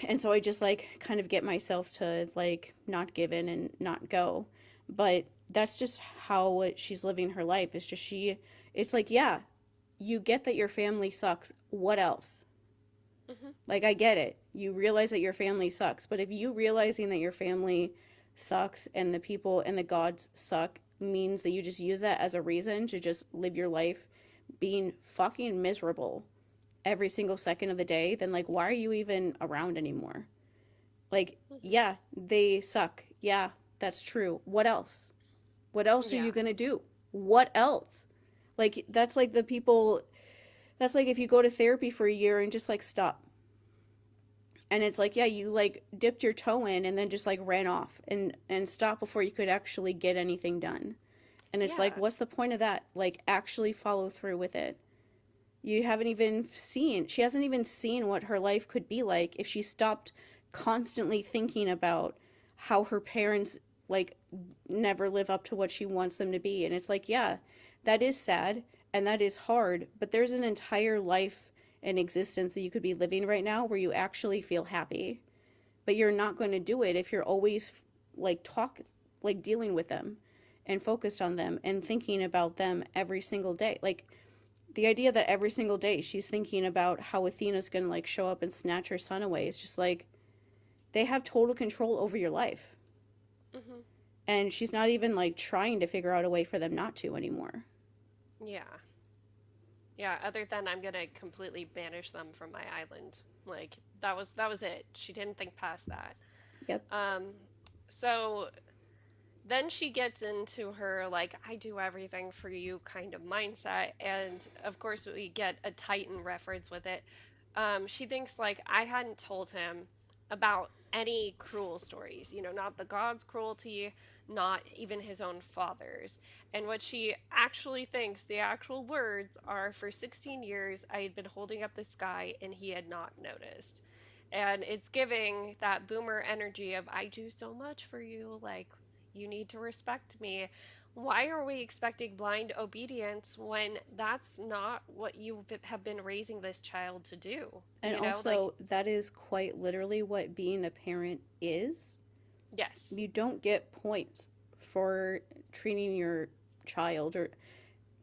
And so I just like kind of get myself to like not give in and not go. But that's just how she's living her life. It's just it's like, yeah, you get that your family sucks. What else? Hmm. Like, I get it. You realize that your family sucks. But if you realizing that your family sucks and the people and the gods suck means that you just use that as a reason to just live your life being fucking miserable every single second of the day, then like, why are you even around anymore? Like, Hmm. yeah, they suck. Yeah, that's true. What else? What else are Yeah. you gonna do? What else? Like, that's like the people, that's like if you go to therapy for a year and just like stop. And it's like, yeah, you like dipped your toe in and then just like ran off and stopped before you could actually get anything done. And it's like, Yeah. what's the point of that? Like, actually follow through with it. You haven't even seen, she hasn't even seen what her life could be like if she stopped constantly thinking about how her parents like never live up to what she wants them to be. And it's like, yeah, that is sad and that is hard, but there's an entire life and existence that you could be living right now where you actually feel happy. But you're not going to do it if you're always like dealing with them and focused on them and thinking about them every single day. Like, the idea that every single day she's thinking about how Athena's gonna like show up and snatch her son away is just like, they have total control over your life. Hmm. And she's not even like trying to figure out a way for them not to anymore. Yeah. Yeah, other than I'm gonna completely banish them from my island. Like, that was it. She didn't think past that. Yep. Um, so then she gets into her like I do everything for you kind of mindset, and of course we get a Titan reference with it. She thinks like I hadn't told him about any cruel stories, not the god's cruelty, not even his own father's. And what she actually thinks the actual words are, for 16 years I had been holding up the sky and he had not noticed. And it's giving that boomer energy of I do so much for you, like you need to respect me. Why are we expecting blind obedience when that's not what you have been raising this child to do? And Like, also, that is quite literally what being a parent is. yes. You don't get points for treating your child or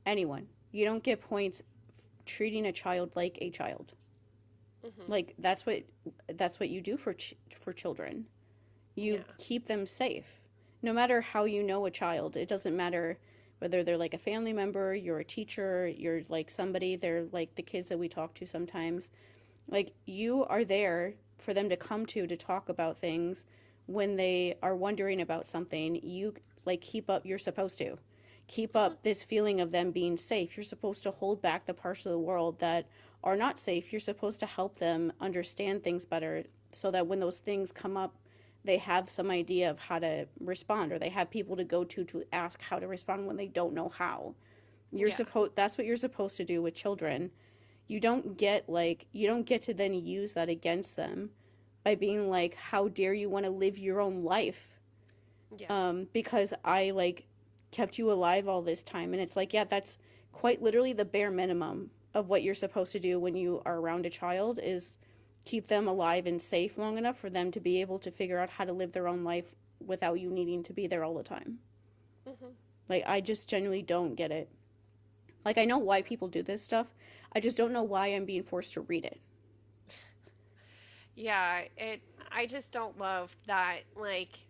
anyone. You don't get points treating a child like a child. Hmm. Like, that's what you do for children. You Yeah. keep them safe. No matter how you know a child, it doesn't matter whether they're like a family member, you're a teacher, you're like somebody, they're like the kids that we talk to sometimes. Like, you are there for them to come to talk about things when they are wondering about something. You like keep up, you're supposed to keep Hmm. up this feeling of them being safe. You're supposed to hold back the parts of the world that are not safe. You're supposed to help them understand things better so that when those things come up, they have some idea of how to respond, or they have people to go to ask how to respond when they don't know how. You're Yeah. supposed That's what you're supposed to do with children. you don't get to then use that against them by being like, how dare you want to live your own life, Yeah. because I like kept you alive all this time. And it's like, yeah, that's quite literally the bare minimum of what you're supposed to do when you are around a child, is keep them alive and safe long enough for them to be able to figure out how to live their own life without you needing to be there all the time. Hmm. Like, I just genuinely don't get it. Like, I know why people do this stuff. I just don't know why I'm being forced to read it. Yeah, I just don't love that, like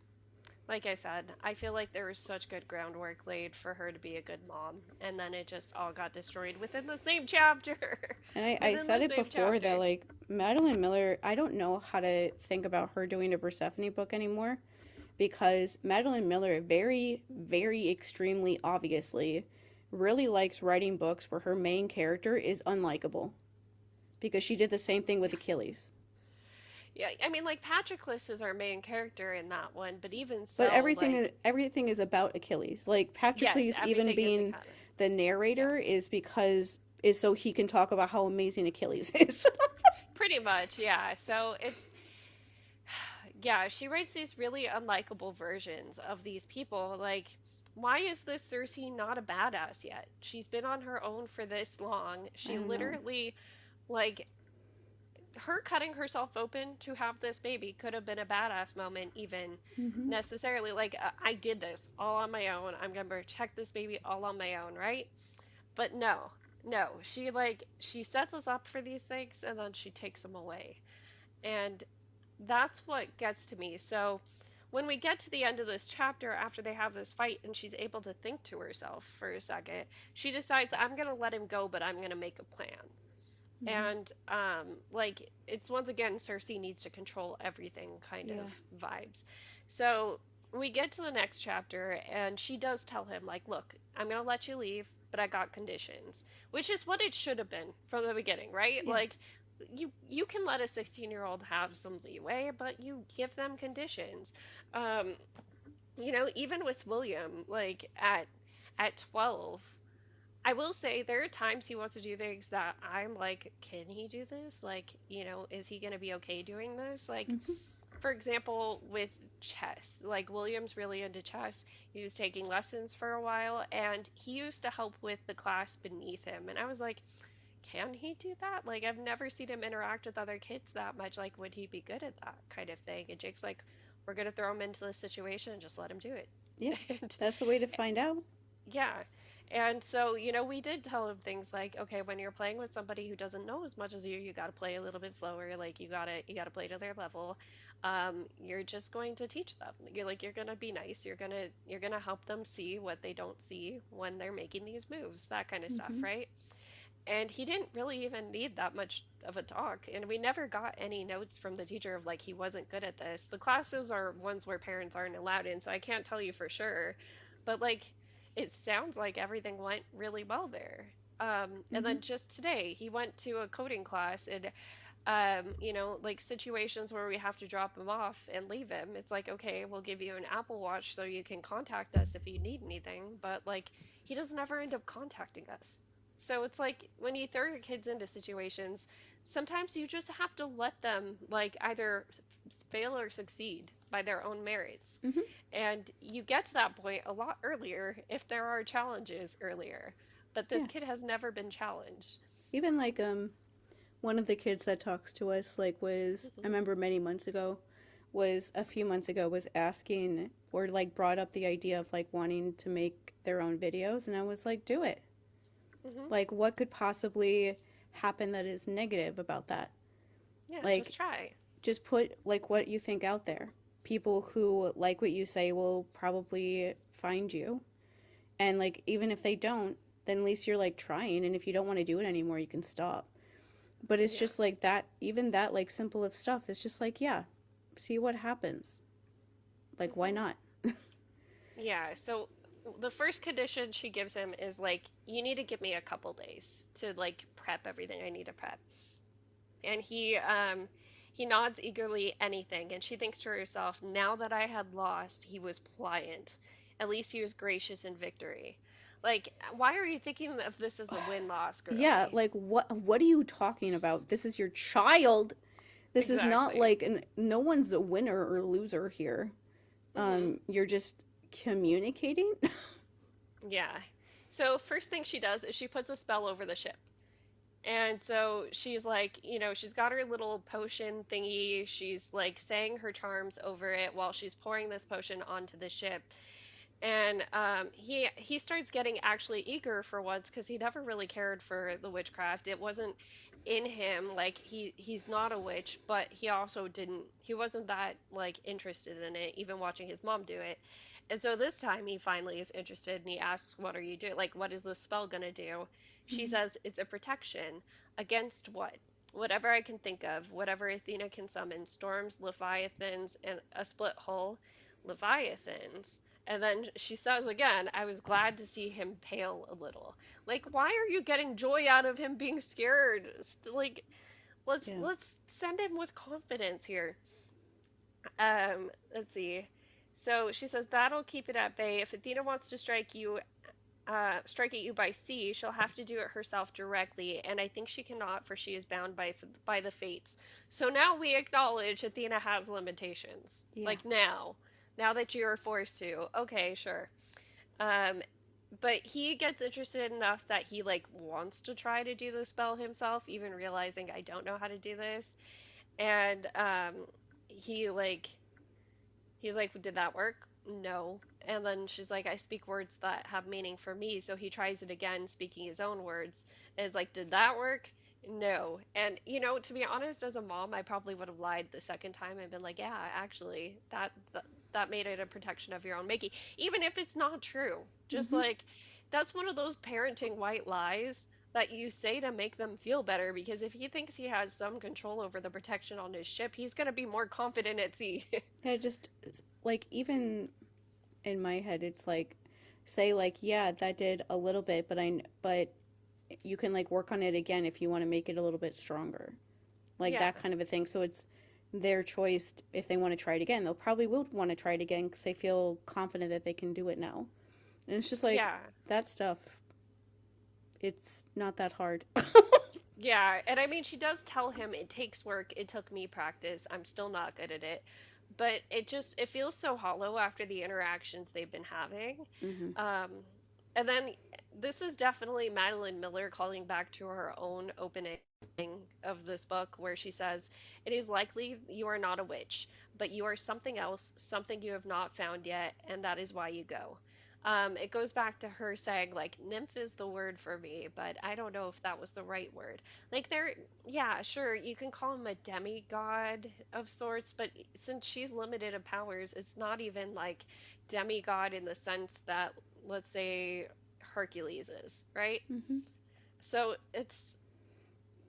I said, I feel like there was such good groundwork laid for her to be a good mom, and then it just all got destroyed within the same chapter. And I Within said the it same before that, chapter. like, Madeline Miller, I don't know how to think about her doing a Persephone book anymore, because Madeline Miller very, very extremely obviously really likes writing books where her main character is unlikable. Because she did the same thing with Achilles. Yeah, I mean, like Patroclus is our main character in that one, but even But so, like, everything is about Achilles. Like, yes, Patroclus even everything is a being canon. the Yeah, narrator is so he can talk about how amazing Achilles is. pretty much, yeah. So it's, yeah, she writes these really unlikable versions of these people. Like, why is this Circe not a badass yet? She's been on her own for this long. I She don't know. literally, like, her cutting herself open to have this baby could have been a badass moment, even Hmm. necessarily. Like, I did this all on my own. I'm gonna protect this baby all on my own, right? But no, no. She sets us up for these things and then she takes them away. And that's what gets to me. So when we get to the end of this chapter, after they have this fight and she's able to think to herself for a second, she decides, I'm going to let him go, but I'm going to make a plan. Hmm. And like it's once again Circe needs to control everything kind Yeah. of vibes. So we get to the next chapter and she does tell him like, look, I'm gonna let you leave, but I got conditions, which is what it should have been from the beginning, right? Yeah. Like you can let a 16-year-old have some leeway, but you give them conditions. Um, even with William, like at 12, I will say there are times he wants to do things that I'm like, can he do this? Like, is he going to be okay doing this? Like, Hmm. for example, with chess, like William's really into chess. He was taking lessons for a while and he used to help with the class beneath him. And I was like, can he do that? Like, I've never seen him interact with other kids that much. Like, would he be good at that kind of thing? And Jake's like, we're going to throw him into this situation and just let him do it. Yeah. And That's the way to find out. yeah. And so, we did tell him things like, okay, when you're playing with somebody who doesn't know as much as you got to play a little bit slower. Like you got to play to their level. You're just going to teach them. You're going to be nice. You're going to help them see what they don't see when they're making these moves, that kind of stuff, Hmm. right? And he didn't really even need that much of a talk. And we never got any notes from the teacher of like he wasn't good at this. The classes are ones where parents aren't allowed in, so I can't tell you for sure. But like it sounds like everything went really well there. And Hmm. then just today, he went to a coding class and like situations where we have to drop him off and leave him. It's like, okay, we'll give you an Apple Watch so you can contact us if you need anything. But like, he doesn't ever end up contacting us. So it's like when you throw your kids into situations, sometimes you just have to let them like either fail or succeed by their own merits. Hmm. And you get to that point a lot earlier if there are challenges earlier. But this Yeah. kid has never been challenged. Even like one of the kids that talks to us like was, I Hmm. remember many months ago, was a few months ago, was asking or like brought up the idea of like wanting to make their own videos, and I was like, do it. Hmm. Like, what could possibly happen that is negative about that? Yeah, just Like, try. just put like what you think out there. People who like what you say will probably find you, and like even if they don't, then at least you're like trying, and if you don't want to do it anymore, you can stop. But it's Yeah. just like that, even that like simple of stuff is just like, yeah, see what happens. Like, why Hmm. not? Yeah, so the first condition she gives him is like, you need to give me a couple days to like prep everything I need to prep. And he nods eagerly anything, and she thinks to herself, now that I had lost, he was pliant. At least he was gracious in victory. Like, why are you thinking of this as a win-loss, Yeah, girly? like what are you talking about? This is your child. This is not Exactly. like no one's a winner or loser here. Hmm. You're just communicating. Yeah. So first thing she does is she puts a spell over the ship. And so she's like, she's got her little potion thingy. She's like saying her charms over it while she's pouring this potion onto the ship. And he starts getting actually eager for once because he never really cared for the witchcraft. It wasn't in him. Like he's not a witch, but he also didn't. He wasn't that like interested in it, even watching his mom do it. And so this time he finally is interested and he asks, "What are you doing? Like, what is this spell gonna do?" She says, "It's a protection against what? Whatever I can think of, whatever Athena can summon, storms, leviathans, and a split hull, leviathans." And then she says again, "I was glad to see him pale a little." Like, why are you getting joy out of him being scared? Like, let's Yeah. let's send him with confidence here. Let's see. So she says that'll keep it at bay. If Athena wants to strike at you by sea, she'll have to do it herself directly, and I think she cannot, for she is bound by the fates. So now we acknowledge Athena has limitations. Yeah. Like now that you're forced to. Okay, sure. Um, but he gets interested enough that he like wants to try to do the spell himself, even realizing I don't know how to do this. And he like he's like, "Did that work?" "No." And then she's like, "I speak words that have meaning for me." So he tries it again, speaking his own words. And it's like, "Did that work?" "No." And to be honest, as a mom, I probably would have lied the second time and been like, "Yeah, actually, that made it a protection of your own making," even if it's not true. Just Mm-hmm. like that's one of those parenting white lies that you say to make them feel better, because if he thinks he has some control over the protection on his ship, he's going to be more confident at sea. Yeah, just like even in my head, it's like say like yeah, that did a little bit, but you can like work on it again if you want to make it a little bit stronger, like Yeah. that kind of a thing. So it's their choice if they want to try it again. They'll probably will want to try it again because they feel confident that they can do it now. And it's just like Yeah. that stuff. It's not that hard. Yeah. And I mean, she does tell him it takes work. It took me practice. I'm still not good at it. But it feels so hollow after the interactions they've been having. Hmm. Um, and then this is definitely Madeline Miller calling back to her own opening of this book, where she says, "It is likely you are not a witch, but you are something else, something you have not found yet, and that is why you go." It goes back to her saying, like, nymph is the word for me, but I don't know if that was the right word. Like, yeah, sure, you can call him a demigod of sorts, but since she's limited in powers, it's not even like demigod in the sense that, let's say, Hercules is, right? Hmm. So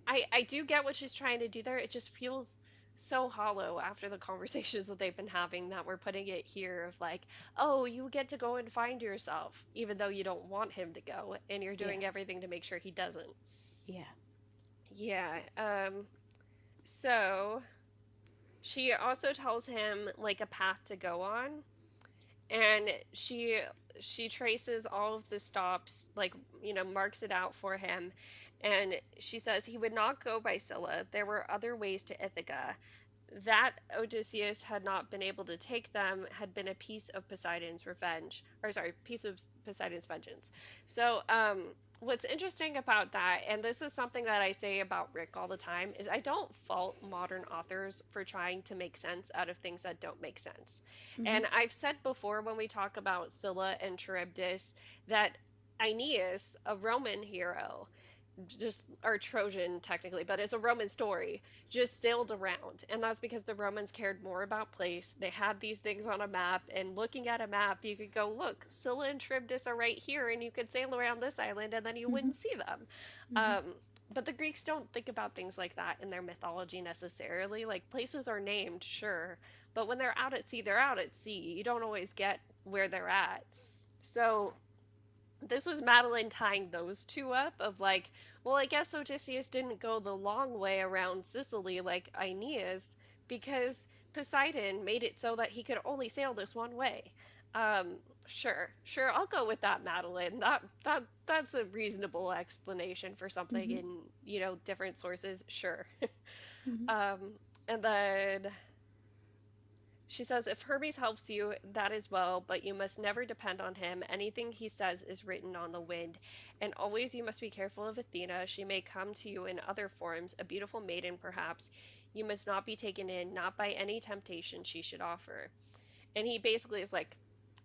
I do get what she's trying to do there. It just feels so hollow after the conversations that they've been having, that we're putting it here of like, "Oh, you get to go and find yourself," even though you don't want him to go, and you're Yeah. doing everything to make sure he doesn't. Yeah. Yeah. So she also tells him like a path to go on, and she traces all of the stops, like, marks it out for him. And she says he would not go by Scylla. There were other ways to Ithaca. That Odysseus had not been able to take them had been a piece of Poseidon's revenge, or sorry, piece of Poseidon's vengeance. So, what's interesting about that, and this is something that I say about Rick all the time, is I don't fault modern authors for trying to make sense out of things that don't make sense. Hmm. And I've said before when we talk about Scylla and Charybdis that Aeneas, a Roman hero, just or Trojan technically, but it's a Roman story, just sailed around. And that's because the Romans cared more about place. They had these things on a map, and looking at a map, you could go, "Look, Scylla and Charybdis are right here," and you could sail around this island and then you Hmm. wouldn't see them. Hmm. Um, but the Greeks don't think about things like that in their mythology necessarily. Like, places are named, sure, but when they're out at sea, they're out at sea. You don't always get where they're at. So this was Madeline tying those two up of like, well, I guess Odysseus didn't go the long way around Sicily like Aeneas because Poseidon made it so that he could only sail this one way. Um, sure, I'll go with that, Madeline. That's a reasonable explanation for something Mm-hmm. in, different sources. Sure. Mm-hmm. Um, and then she says, if Hermes helps you, that is well, but you must never depend on him. Anything he says is written on the wind. And always you must be careful of Athena. She may come to you in other forms, a beautiful maiden perhaps. You must not be taken in, not by any temptation she should offer. And he basically is like,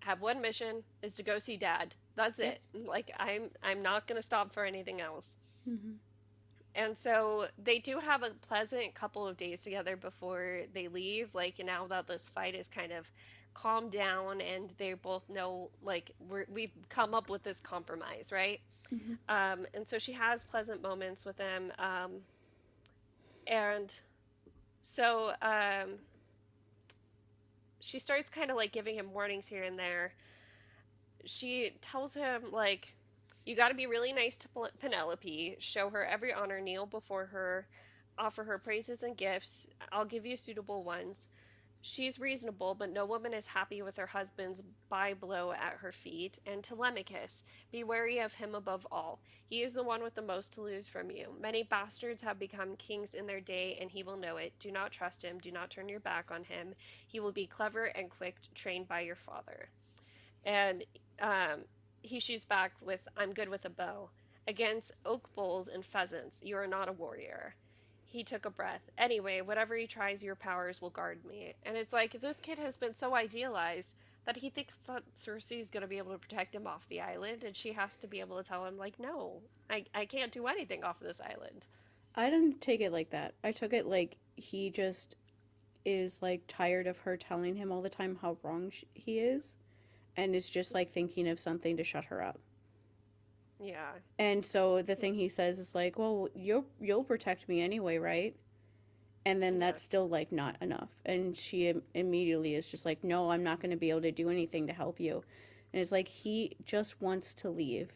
have one mission, is to go see dad. That's Yep. it. Like I'm not gonna stop for anything else. Mm-hmm. And so they do have a pleasant couple of days together before they leave. Like now that this fight is kind of calmed down and they both know like we've come up with this compromise, right? Mm-hmm. And so she has pleasant moments with him. And so she starts kind of like giving him warnings here and there. She tells him like you got to be really nice to Penelope, show her every honor, kneel before her, offer her praises and gifts. I'll give you suitable ones. She's reasonable, but no woman is happy with her husband's byblow at her feet. And Telemachus, be wary of him above all. He is the one with the most to lose from you. Many bastards have become kings in their day, and he will know it. Do not trust him. Do not turn your back on him. He will be clever and quick, trained by your father. And um, he shoots back with, I'm good with a bow. Against oak bulls and pheasants, you are not a warrior. He took a breath. Anyway, whatever he tries, your powers will guard me. And it's like this kid has been so idealized that he thinks that Circe is going to be able to protect him off the island, and she has to be able to tell him, like, no, I can't do anything off of this island. I didn't take it like that. I took it like he just is like tired of her telling him all the time how wrong he is, and is just like thinking of something to shut her up. Yeah, And so the thing he says is like, "Well, you'll protect me anyway, right?" And then yeah, that's still like not enough. And she immediately is just like, "No, I'm not going to be able to do anything to help you." And it's like he just wants to leave,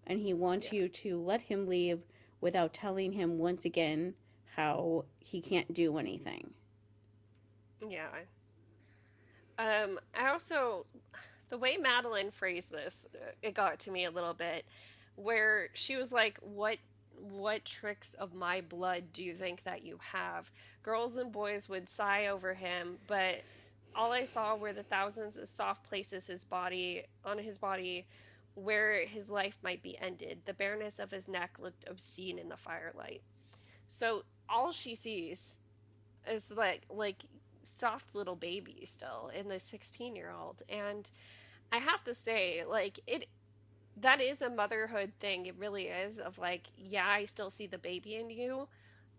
and he wants yeah, you to let him leave without telling him once again how he can't do anything. yeah. I also, the way Madeline phrased this, it got to me a little bit, where she was like, what tricks of my blood do you think that you have? Girls and boys would sigh over him, but all I saw were the thousands of soft places his body where his life might be ended. The bareness of his neck looked obscene in the firelight. So all she sees is like soft little baby still in the 16-year-old. And I have to say, like, it that is a motherhood thing. It really is, of like, yeah, I still see the baby in you,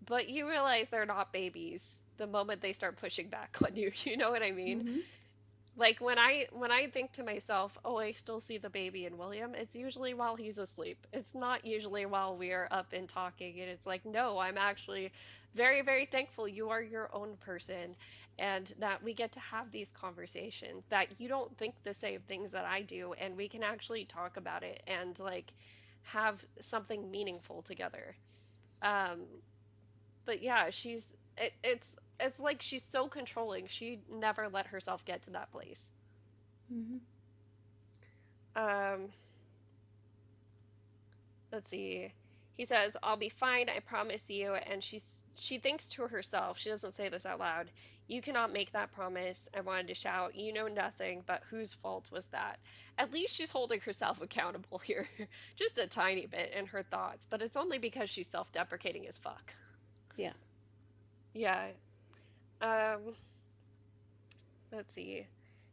but you realize they're not babies the moment they start pushing back on you. You know what I mean? Mm-hmm. Like when I think to myself, oh, I still see the baby in William, it's usually while he's asleep. It's not usually while we are up and talking. And it's like, no, I'm actually very, very thankful you are your own person and that we get to have these conversations, that you don't think the same things that I do, and we can actually talk about it and like have something meaningful together. Um, but yeah, it's like she's so controlling. She never let herself get to that place. Mm-hmm. Um, let's see. He says, "I'll be fine, I promise you." And she thinks to herself, she doesn't say this out loud, "You cannot make that promise." I wanted to shout, "You know nothing, but whose fault was that?" At least she's holding herself accountable here, just a tiny bit in her thoughts, but it's only because she's self-deprecating as fuck. Yeah. Yeah. Um, let's see.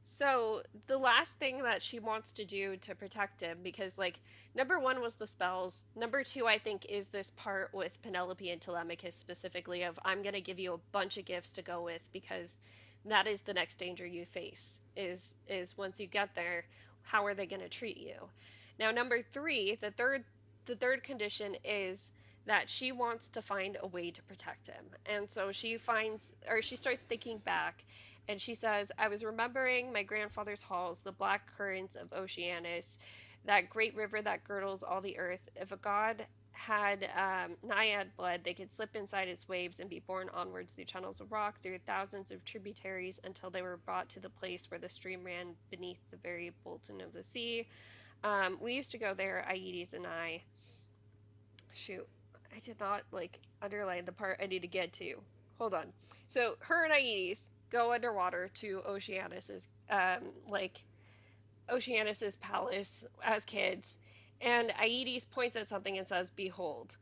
So the last thing that she wants to do to protect him, because like number one was the spells. Number two, I think, is this part with Penelope and Telemachus specifically of I'm gonna give you a bunch of gifts to go with because that is the next danger you face. Is once you get there, how are they gonna treat you? Now number three, the third condition is that she wants to find a way to protect him. And so she starts thinking back and she says, I was remembering my grandfather's halls, the black currents of Oceanus, that great river that girdles all the earth. If a god had naiad blood, they could slip inside its waves and be borne onwards through tunnels of rock, through thousands of tributaries, until they were brought to the place where the stream ran beneath the very boulton of the sea. We used to go there, Aedes and I. Shoot, I did not like underline the part I need to get to. Hold on. So her and Aedes go underwater to Oceanus's palace as kids, and Aedes points at something and says, "Behold."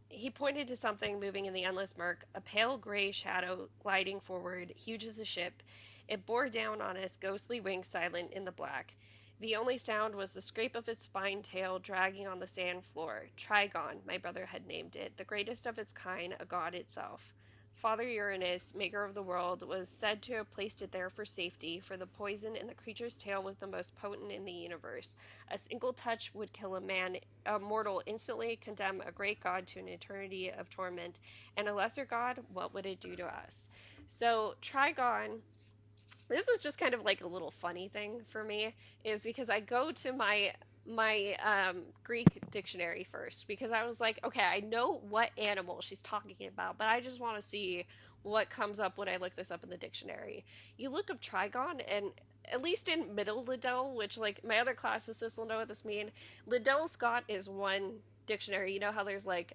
He pointed to something moving in the endless murk, a pale gray shadow gliding forward, huge as a ship. It bore down on us, ghostly wings silent in the black. The only sound was the scrape of its spine tail dragging on the sand floor. Trigon, my brother had named it, the greatest of its kind, a god itself. Father Uranus, maker of the world, was said to have placed it there for safety, for the poison in the creature's tail was the most potent in the universe. A single touch would kill a mortal instantly, condemn a great god to an eternity of torment, and a lesser god, what would it do to us? So Trigon, this was just kind of like a little funny thing for me, is because I go to my Greek dictionary first because I was like, okay, I know what animal she's talking about, but I just want to see what comes up when I look this up in the dictionary. You look up trigon, and at least in Middle Liddell, which like my other classicists will know what this mean, Liddell Scott is one dictionary. You know how there's like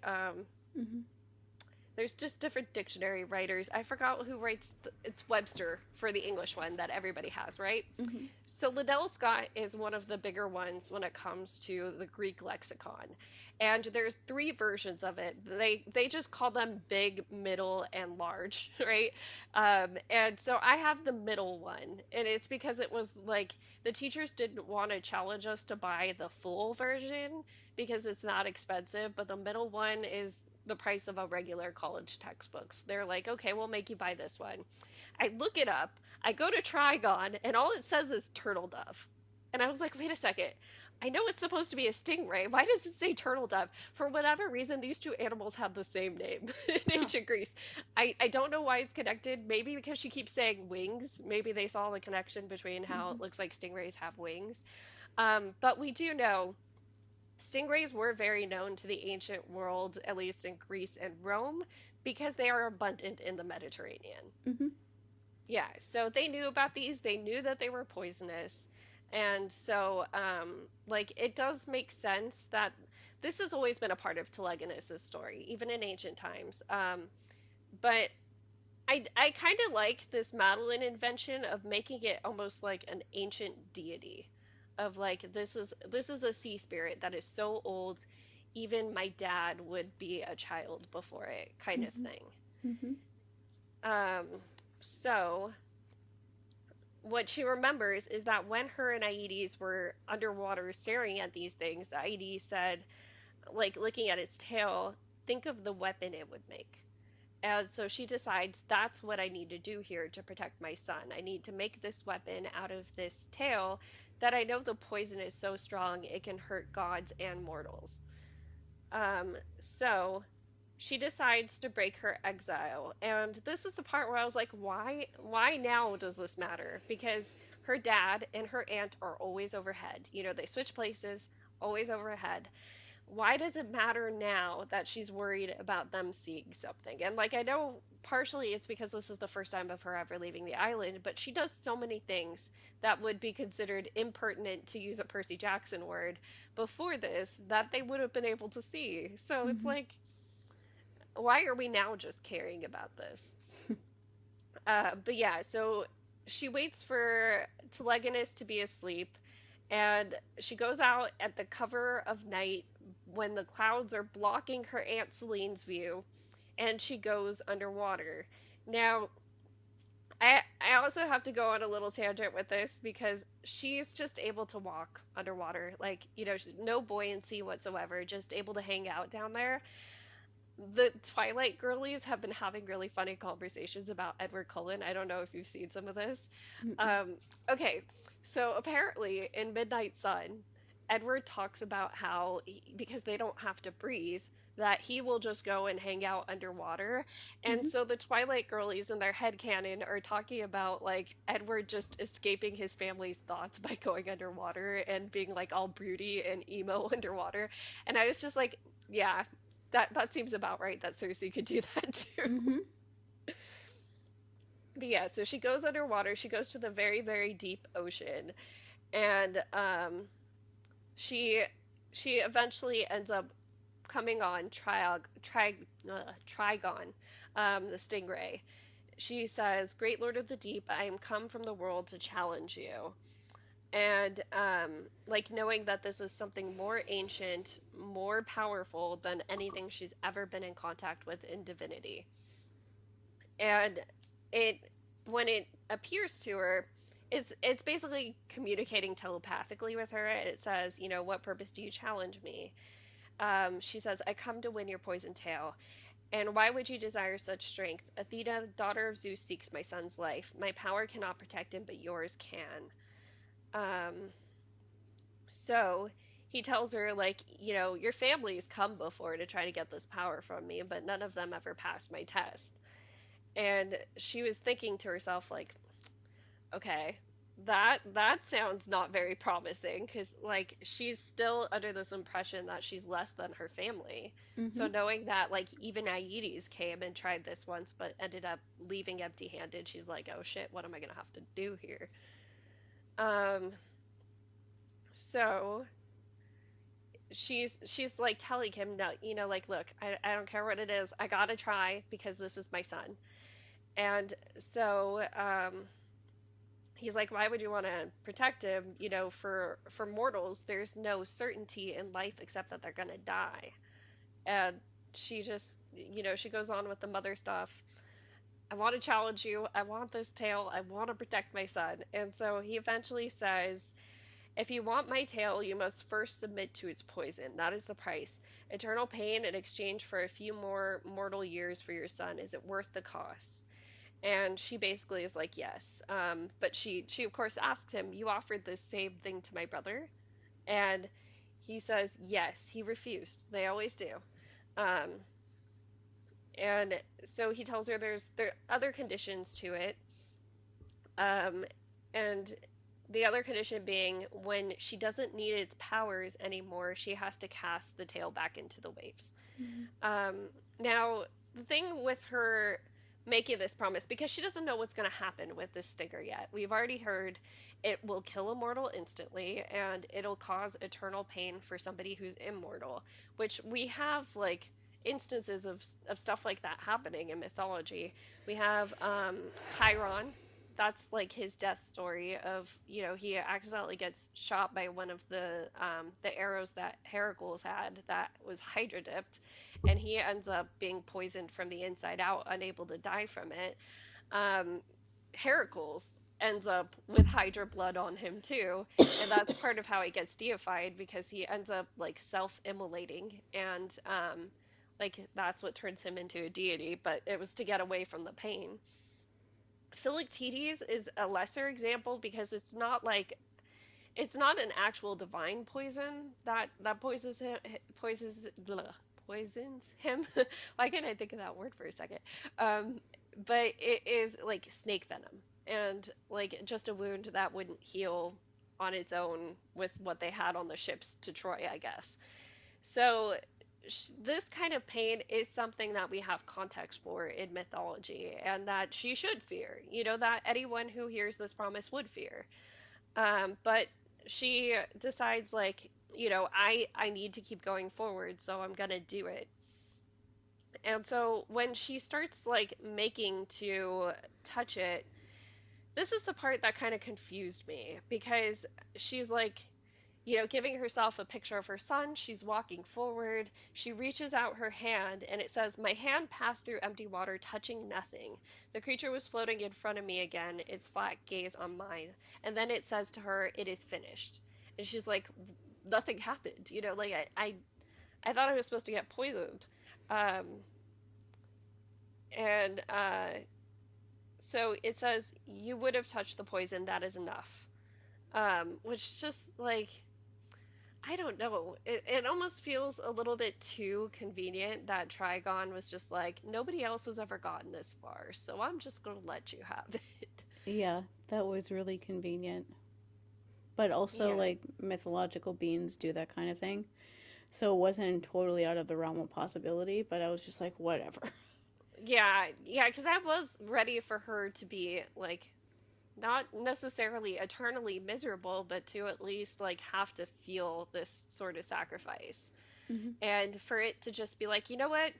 Mm-hmm. there's just different dictionary writers. I forgot who writes it's Webster for the English one that everybody has, right? Mm-hmm. So Liddell Scott is one of the bigger ones when it comes to the Greek lexicon. And there's three versions of it. They just call them big, middle, and large, right? And so I have the middle one, and it's because it was like the teachers didn't want to challenge us to buy the full version because it's not expensive, but the middle one is the price of a regular college textbooks. They're like, okay, we'll make you buy this one. I look it up. I go to Trigon, and all it says is turtle dove. And I was like, wait a second. I know it's supposed to be a stingray. Why does it say turtle dove? For whatever reason, these two animals have the same name in Oh. ancient Greece. I don't know why it's connected. Maybe because she keeps saying wings. Maybe they saw the connection between how Mm-hmm. it looks like stingrays have wings. But we do know stingrays were very known to the ancient world, at least in Greece and Rome, because they are abundant in the Mediterranean. Mm-hmm. Yeah, so they knew about these. They knew that they were poisonous. And so, like, it does make sense that this has always been a part of Telegonus' story, even in ancient times. But I kind of like this Madeline invention of making it almost like an ancient deity, of like this is a sea spirit that is so old, even my dad would be a child before it, kind of Mm-hmm. thing. Mm-hmm. Um, so what she remembers is that when her and Aedes were underwater staring at these things, the Aedes said, like looking at its tail, think of the weapon it would make. And so she decides that's what I need to do here to protect my son. I need to make this weapon out of this tail that I know the poison is so strong it can hurt gods and mortals. So she decides to break her exile. And this is the part where I was like, why now does this matter? Because her dad and her aunt are always overhead. You know, they switch places, always overhead. Why does it matter now that she's worried about them seeing something? And like I know partially it's because this is the first time of her ever leaving the island, but she does so many things that would be considered impertinent, to use a Percy Jackson word, before this that they would have been able to see. So it's Mm-hmm. like, why are we now just caring about this? But yeah, so she waits for Telegonus to be asleep, and she goes out at the cover of night when the clouds are blocking her Aunt Celine's view, and she goes underwater. Now, I also have to go on a little tangent with this because she's just able to walk underwater. Like, you know, no buoyancy whatsoever, just able to hang out down there. The Twilight girlies have been having really funny conversations about Edward Cullen. I don't know if you've seen some of this. Mm-mm. Um, okay, so apparently in Midnight Sun, Edward talks about how, because they don't have to breathe, that he will just go and hang out underwater. And Mm-hmm. so the Twilight girlies in their headcanon are talking about like Edward just escaping his family's thoughts by going underwater and being like all broody and emo underwater. And I was just like, Yeah, that seems about right that Circe could do that too. Mm-hmm. But yeah, so she goes underwater. She goes to the very, very deep ocean, and she she eventually ends up coming on Trigon, the stingray. She says, "Great Lord of the Deep, I am come from the world to challenge you." And like knowing that this is something more ancient, more powerful than anything she's ever been in contact with in divinity. And it when it appears to her, it's basically communicating telepathically with her. It says, "What purpose do you challenge me?" She says, "I come to win your poison tail. And why would you desire such strength? Athena, daughter of Zeus, seeks my son's life. My power cannot protect him, but yours can." Um, so he tells her, like, your family's come before to try to get this power from me, but none of them ever passed my test. And she was thinking to herself, like, okay, that sounds not very promising because like she's still under this impression that she's less than her family. Mm-hmm. So knowing that like even Aedes came and tried this once but ended up leaving empty-handed, she's like, oh shit, what am I gonna have to do here? Um, so she's like telling him, no, like, look, I don't care what it is, I gotta try because this is my son. And so he's like, why would you want to protect him? For mortals, there's no certainty in life except that they're gonna die. And she just, she goes on with the mother stuff. I want to challenge you. I want this tail. I want to protect my son. And so he eventually says, if you want my tail, you must first submit to its poison. That is the price. Eternal pain in exchange for a few more mortal years for your son. Is it worth the cost? And she basically is like, yes. But she of course asks him, you offered this same thing to my brother? And he says, yes. He refused. They always do. Um, and so he tells her there are other conditions to it. Um, and the other condition being when she doesn't need its powers anymore, she has to cast the tail back into the waves. Mm-hmm. Um, Now, the thing with her making this promise, because she doesn't know what's going to happen with this stinger yet. We've already heard it will kill a mortal instantly, and it'll cause eternal pain for somebody who's immortal, which we have like instances of stuff like that happening in mythology. We have Chiron. That's like his death story of, he accidentally gets shot by one of the arrows that Heracles had that was hydra dipped, and he ends up being poisoned from the inside out, unable to die from it. um, Heracles ends up with hydra blood on him too, and that's part of how he gets deified, because he ends up like self-immolating, and like that's what turns him into a deity, but it was to get away from the pain. Philoctetes is a lesser example because it's not an actual divine poison that poisons him. Why can't I think of that word for a second? Um, but it is like snake venom, and like just a wound that wouldn't heal on its own with what they had on the ships to Troy, I guess. So this kind of pain is something that we have context for in mythology, and that she should fear. That anyone who hears this promise would fear. But she decides, like, I need to keep going forward, so I'm gonna do it. And so when she starts like making to touch it, this is the part that kind of confused me, because she's like, giving herself a picture of her son. She's walking forward. She reaches out her hand, and it says, my hand passed through empty water, touching nothing. The creature was floating in front of me again, its flat gaze on mine. And then it says to her, it is finished. And she's like, nothing happened. Like, I thought I was supposed to get poisoned. Um, and so it says, you would have touched the poison, that is enough. Which just like, I don't know. It almost feels a little bit too convenient that Trigon was just like, nobody else has ever gotten this far, so I'm just gonna let you have it. Yeah, that was really convenient. But also, Yeah. like, mythological beings do that kind of thing. So it wasn't totally out of the realm of possibility, but I was just like, whatever. Yeah, yeah, because I was ready for her to be like not necessarily eternally miserable, but to at least like have to feel this sort of sacrifice. Hmm. And for it to just be like, you know what?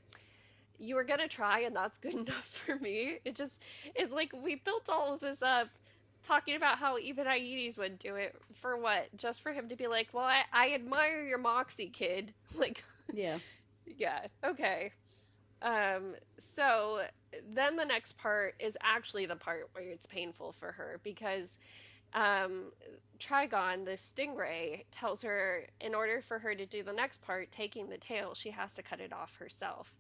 You were gonna try and that's good enough for me. It just, it's like we built all of this up talking about how even Aedes would do it for what? Just for him to be like, well, I admire your moxie, kid. Like, Yeah. yeah, okay. So then the next part is actually the part where it's painful for her because um, Trigon, the stingray, tells her in order for her to do the next part, taking the tail, she has to cut it off herself.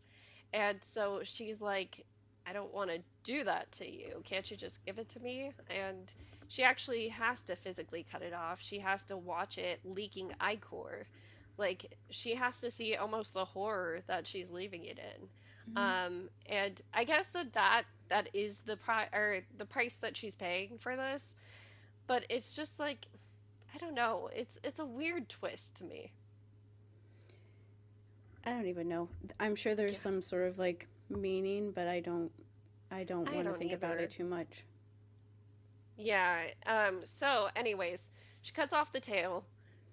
And so she's like, I don't want to do that to you. Can't you just give it to me? And she actually has to physically cut it off. She has to watch it leaking ichor. Like, she has to see almost the horror that she's leaving it in. Hmm. And I guess that is the price that she's paying for this, but it's just like I don't know. It's a weird twist to me. I don't even know. I'm sure there's Yeah, some sort of like meaning, but I don't I want to don't think about it either. too much. Yeah. So, anyways, she cuts off the tail.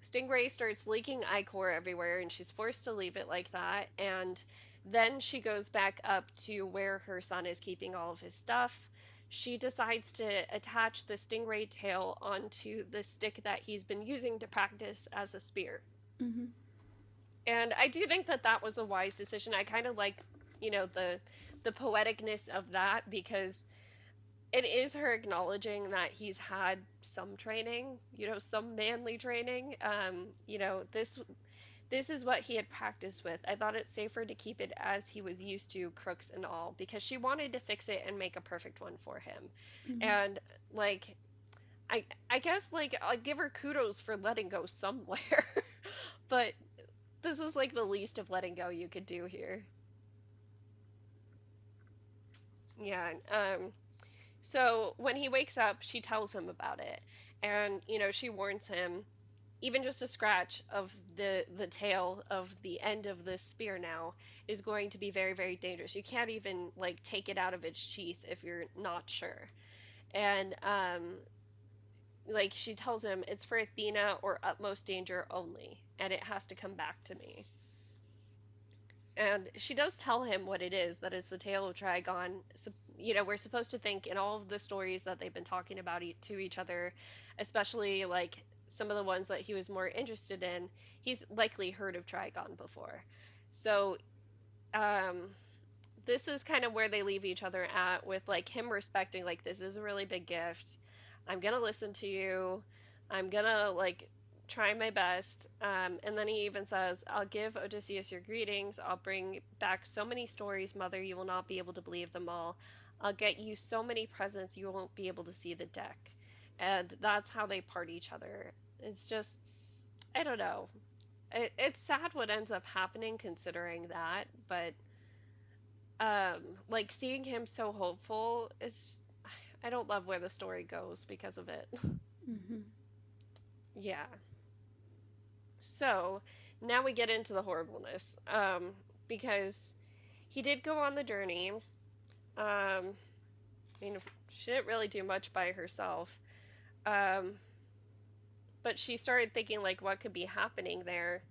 Stingray starts leaking ichor everywhere, and she's forced to leave it like that. And then she goes back up to where her son is keeping all of his stuff. She decides to attach the stingray tail onto the stick that he's been using to practice as a spear. Hmm. And I do think that that was a wise decision. I kind of like, the poeticness of that because it is her acknowledging that he's had some training, some manly training. This is what he had practiced with. I thought it safer to keep it as he was used to, crooks and all, because she wanted to fix it and make a perfect one for him. Hmm. And like I guess like I'll give her kudos for letting go somewhere. But this is like the least of letting go you could do here. Yeah. So when he wakes up, she tells him about it. And, she warns him, even just a scratch of the tail of the end of this spear now is going to be very, very dangerous. You can't even like take it out of its sheath if you're not sure. And like she tells him it's for Athena or utmost danger only, and it has to come back to me. And she does tell him what it is, that it's the tale of Trigon. So, we're supposed to think in all of the stories that they've been talking about to each other, especially like some of the ones that he was more interested in, he's likely heard of Trigon before. So, um, this is kind of where they leave each other at with like him respecting, like, this is a really big gift. I'm gonna listen to you. I'm gonna like try my best. And then he even says, I'll give Odysseus your greetings. I'll bring back so many stories, mother, you will not be able to believe them all. I'll get you so many presents you won't be able to see the deck. And that's how they part each other. It's just, I don't know. It's sad what ends up happening considering that, but um like seeing him so hopeful is I don't love where the story goes because of it. Hmm. Yeah. So now we get into the horribleness. Because he did go on the journey. I mean, she didn't really do much by herself. Um, but she started thinking like what could be happening there.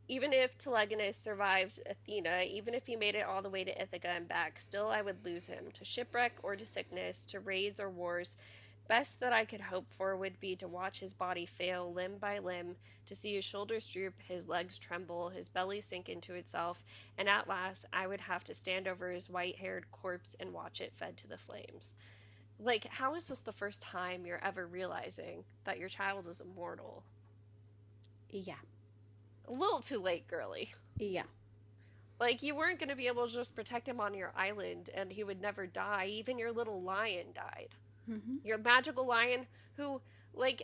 Even if Telegonus survived Athena, even if he made it all the way to Ithaca and back, still I would lose him to shipwreck or to sickness, to raids or wars. Best that I could hope for would be to watch his body fail limb by limb, to see his shoulders droop, his legs tremble, his belly sink into itself, and at last I would have to stand over his white haired corpse and watch it fed to the flames. Like, how is this the first time you're ever realizing that your child is immortal? Yeah. A little too late, girly. Yeah. Like, you weren't going to be able to just protect him on your island and he would never die. Even your little lion died. Hmm. Your magical lion, who, like,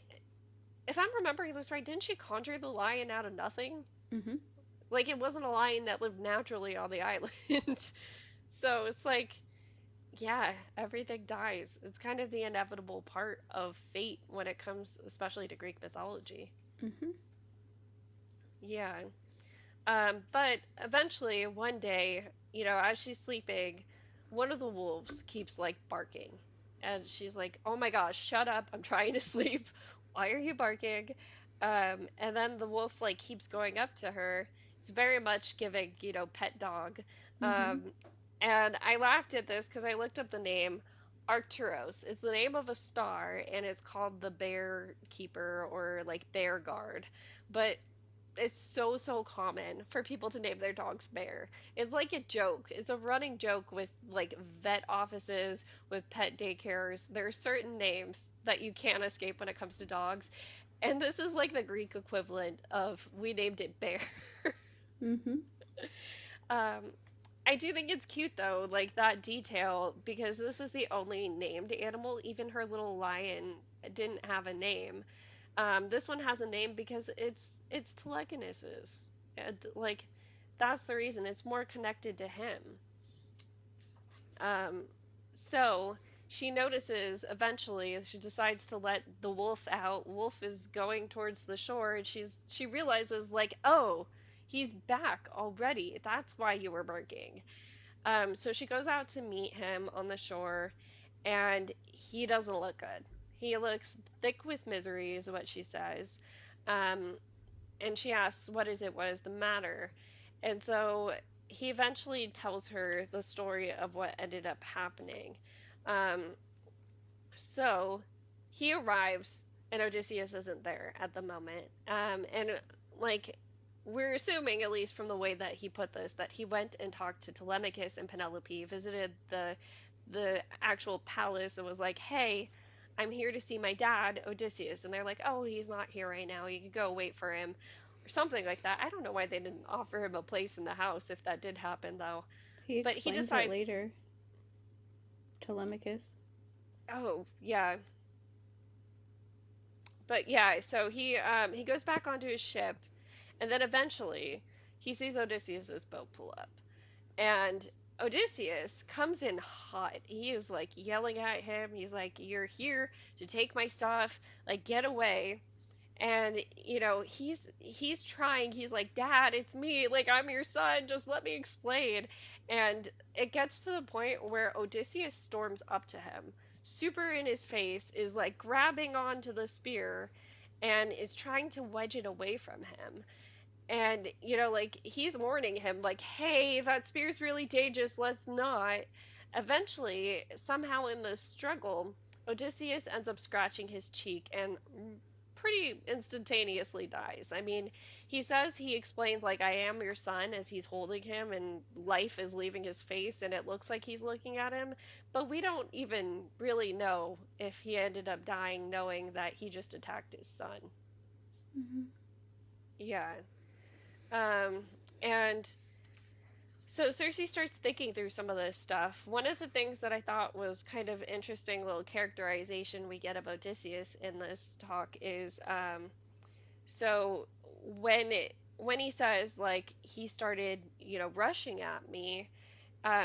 if I'm remembering this right, didn't she conjure the lion out of nothing? Hmm. Like, it wasn't a lion that lived naturally on the island. So it's like, yeah, everything dies. It's kind of the inevitable part of fate when it comes, especially to Greek mythology. Hmm. Yeah. But eventually, one day, as she's sleeping, one of the wolves keeps like barking. And she's like, "Oh my gosh, shut up. I'm trying to sleep. Why are you barking?" And then the wolf like keeps going up to her. It's very much giving, pet dog. Mm-hmm. Um, and I laughed at this because I looked up the name. Arcturus is the name of a star, and it's called the Bear Keeper or like Bear Guard. But it's so common for people to name their dogs Bear. It's like a joke. It's a running joke with like vet offices, with pet daycares. There are certain names that you can't escape when it comes to dogs. And this is like the Greek equivalent of we named it Bear. Mm-hmm. Um, I do think it's cute though, like that detail, because this is the only named animal. Even her little lion didn't have a name. This one has a name because it's Telegonus's. Like that's the reason. It's more connected to him. Um, so she notices eventually she decides to let the wolf out. Wolf is going towards the shore and she realizes like, "Oh, he's back already. That's why you were barking." So she goes out to meet him on the shore and he doesn't look good. He looks thick with misery, is what she says. Um, and she asks, "What is it? What is the matter?" And so he eventually tells her the story of what ended up happening. Um, so he arrives, and Odysseus isn't there at the moment. And like, we're assuming, at least from the way that he put this, that he went and talked to Telemachus and Penelope, visited the actual palace, and was like, "Hey, I'm here to see my dad, Odysseus." And they're like, "Oh, he's not here right now. You could go wait for him." Or something like that. I don't know why they didn't offer him a place in the house if that did happen, though. He But he explains it decides, later. Telemachus. oh, yeah. But yeah, so he goes back onto his ship, and then eventually he sees Odysseus's boat pull up. And Odysseus comes in hot. He is like yelling at him. He's like, "You're here to take my stuff. Like, get away." And he's trying. He's like, "Dad, it's me. Like, I'm your son. Just let me explain." And it gets to the point where Odysseus storms up to him, super in his face, is like grabbing onto the spear and is trying to wedge it away from him. And like he's warning him like, "Hey, that spear's really dangerous. Let's not." Eventually, somehow in the struggle, Odysseus ends up scratching his cheek and pretty instantaneously dies. I mean, he says, he explains like, "I am your son," as he's holding him and life is leaving his face and it looks like he's looking at him, but we don't even really know if he ended up dying knowing that he just attacked his son. Mm-hmm. Yeah. Um, and so Cersei starts thinking through some of this stuff. One of the things that I thought was kind of interesting little characterization we get of Odysseus in this talk is so when he says like he started, rushing at me,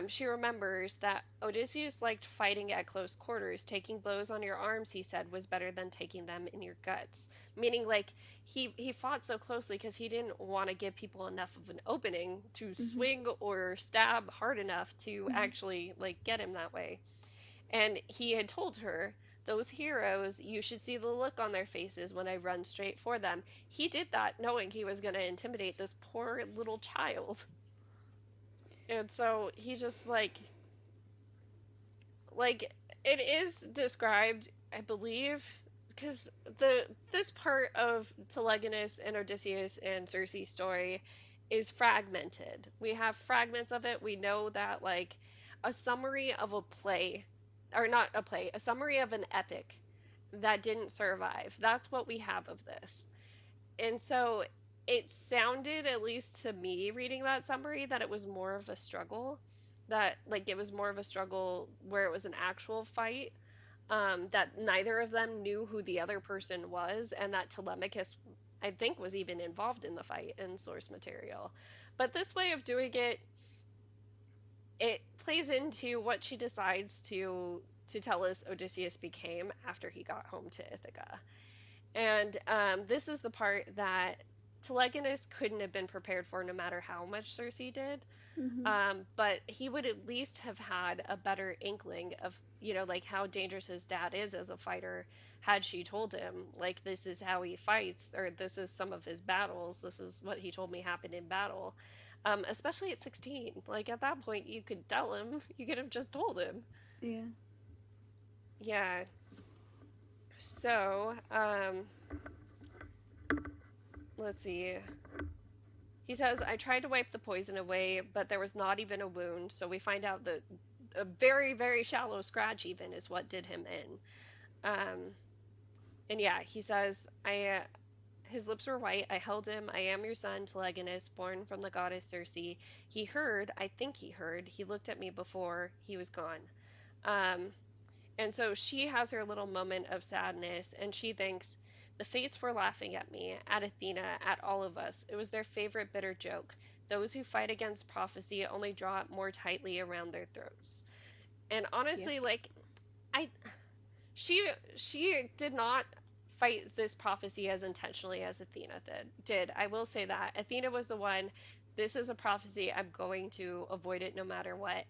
she remembers that Odysseus liked fighting at close quarters. Taking blows on your arms, he said, was better than taking them in your guts. Meaning, like, he fought so closely because he didn't want to give people enough of an opening to Mm-hmm. swing or stab hard enough to Mm-hmm. actually, like, get him that way. And he had told her, "Those heroes, you should see the look on their faces when I run straight for them." He did that knowing he was going to intimidate this poor little child. And so he just like it is described, I believe, because this part of Telegonus and Odysseus and Circe's story is fragmented. We have fragments of it. We know that like a summary of a play, or not a play, a summary of an epic that didn't survive. That's what we have of this. And so it sounded, at least to me reading that summary, that it was more of a struggle. That, like, it was more of a struggle where it was an actual fight. That neither of them knew who the other person was, and that Telemachus, I think, was even involved in the fight in source material. But this way of doing it, it plays into what she decides to tell us Odysseus became after he got home to Ithaca. And this is the part that Telegonus couldn't have been prepared for no matter how much Circe did. Mm-hmm. But he would at least have had a better inkling of, like how dangerous his dad is as a fighter had she told him, like, this is how he fights, or this is some of his battles, this is what he told me happened in battle. Especially at 16. Like, at that point, you could tell him, you could have just told him. Yeah. Yeah. So, let's see. He says, I tried to wipe the poison away, but there was not even a wound. So we find out that a very, very shallow scratch, even, is what did him in. And yeah, he says, his lips were white. I held him. I am your son, Telegonus, born from the goddess Circe. He heard, I think he heard, he looked at me before he was gone. Um, And so she has her little moment of sadness, and she thinks, the fates were laughing at me, at Athena, at all of us. It was their favorite bitter joke. Those who fight against prophecy only draw it more tightly around their throats. And Yep. honestly, like, I she did not fight this prophecy as intentionally as Athena did. I will say that. Athena was the one, this is a prophecy, I'm going to avoid it no matter what.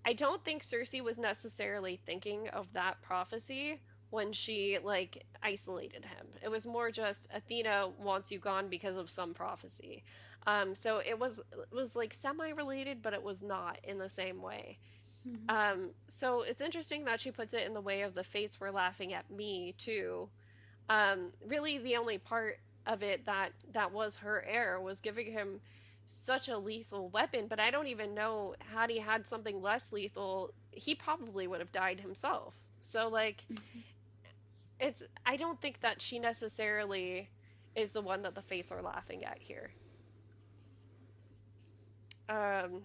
I don't think Circe was necessarily thinking of that prophecy when she like isolated him. It was more just Athena wants you gone because of some prophecy. So it was like semi-related, but it was not in the same way. Mm-hmm. So it's interesting that she puts it in the way of the fates were laughing at me too. Really, the only part of it that was her error was giving him such a lethal weapon. But I don't even know, had he had something less lethal, he probably would have died himself. So like, Mm-hmm. it's I don't think that she necessarily is the one that the fates are laughing at here. Um,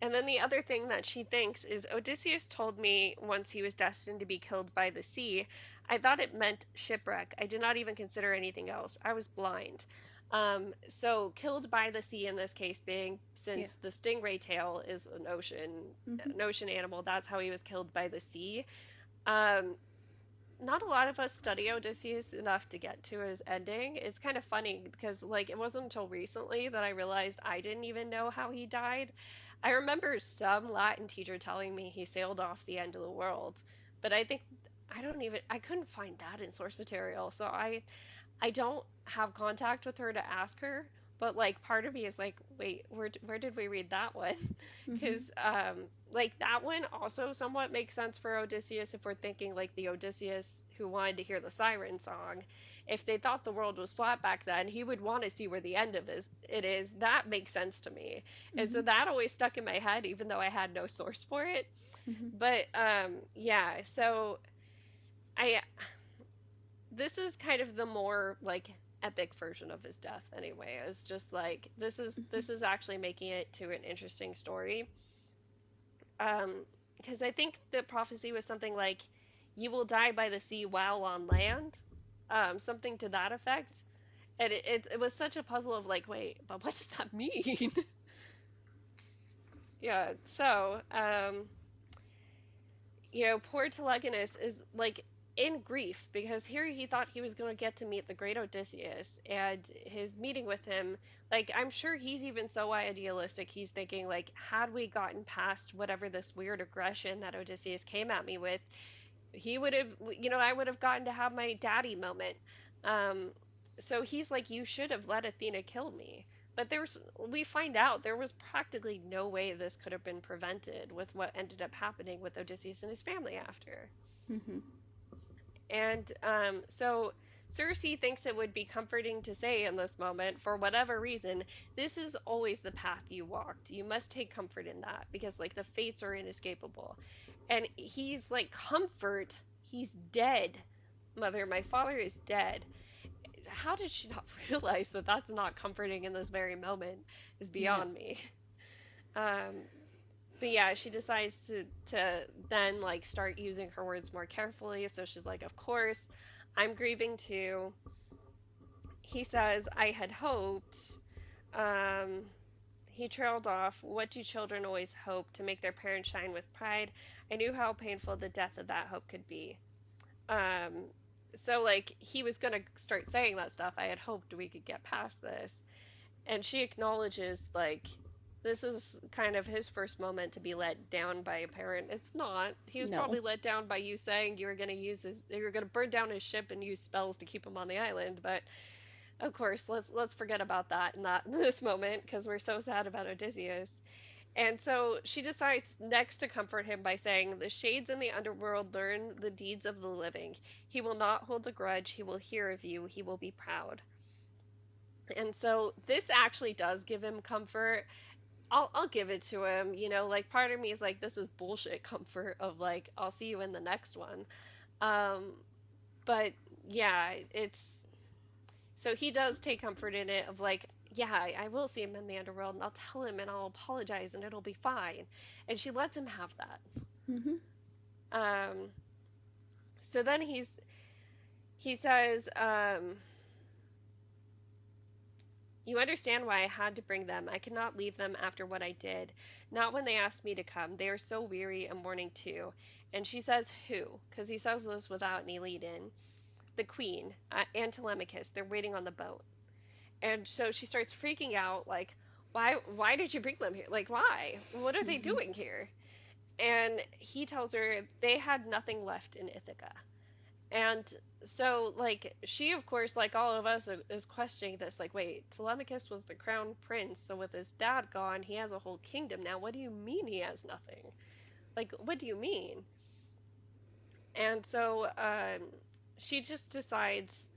And then the other thing that she thinks is Odysseus told me once he was destined to be killed by the sea. I thought it meant shipwreck. I did not even consider anything else. I was blind. So killed by the sea in this case being, Yeah. since the stingray tail is Mm-hmm. an ocean animal, that's how he was killed by the sea. Um, Not a lot of us study Odysseus enough to get to his ending. It's kind of funny because like it wasn't until recently that I realized I didn't even know how he died. I remember some Latin teacher telling me he sailed off the end of the world, but I couldn't find that in source material. So I don't have contact with her to ask her, but like part of me is like, wait, where did we read that one? Mm-hmm. Because like that one also somewhat makes sense for Odysseus if we're thinking like the Odysseus who wanted to hear the siren song. If they thought the world was flat back then, he would want to see where the end of it is. That makes sense to me, and Mm-hmm. so that always stuck in my head, even though I had no source for it. Mm-hmm. But yeah, so I this is kind of the more like epic version of his death anyway. It's just like Mm-hmm. this is actually making it to an interesting story. Um because I think the prophecy was something like you will die by the sea while on land. Something to that effect. And it was such a puzzle of like, wait, but what does that mean? Yeah, so poor Telegonus is like in grief because here he thought he was going to get to meet the great Odysseus, and his meeting with him, like, I'm sure he's even so idealistic, he's thinking, like, had we gotten past whatever this weird aggression that Odysseus came at me with, he would have, I would have gotten to have my daddy moment. Um, so he's like, you should have let Athena kill me. But we find out there was practically no way this could have been prevented with what ended up happening with Odysseus and his family after. Mm-hmm. And so Circe thinks it would be comforting to say in this moment, for whatever reason, this is always the path you walked. You must take comfort in that because, like, the fates are inescapable. And he's like, comfort? He's dead. Mother, my father is dead. How did she not realize that that's not comforting in this very moment is Yeah. beyond me. Um, but yeah, she decides to then like start using her words more carefully. So she's like, "Of course, I'm grieving too." He says, "I had hoped." Um, he trailed off. What do children always hope? To make their parents shine with pride. I knew how painful the death of that hope could be. Um, So like he was gonna start saying that stuff. I had hoped we could get past this. And she acknowledges like this is kind of his first moment to be let down by a parent. It's not. He was No. probably let down by you saying you were gonna burn down his ship and use spells to keep him on the island. But of course, let's forget about that in that this moment because we're so sad about Odysseus. And so she decides next to comfort him by saying, "The shades in the underworld learn the deeds of the living. He will not hold a grudge. He will hear of you. He will be proud." And so this actually does give him comfort. I'll give it to him. Like part of me is like, this is bullshit comfort of like, I'll see you in the next one. Um, but yeah, it's so he does take comfort in it of like, yeah, I will see him in the underworld and I'll tell him and I'll apologize and it'll be fine. And she lets him have that. Hmm. Um, so then he says, "You understand why I had to bring them. I could not leave them after what I did. Not when they asked me to come. They are so weary and mourning too." And she says, "Who?" Because he says this without any lead in. "The queen and Telemachus. They're waiting on the boat." And so she starts freaking out, like, why did you bring them here? Like, why? What are they Hmm. doing here? And he tells her they had nothing left in Ithaca. And so, like, she, of course, like all of us, is questioning this. Like, wait, Telemachus was the crown prince, so with his dad gone, he has a whole kingdom now. What do you mean he has nothing? Like, what do you mean? And so, she just decides,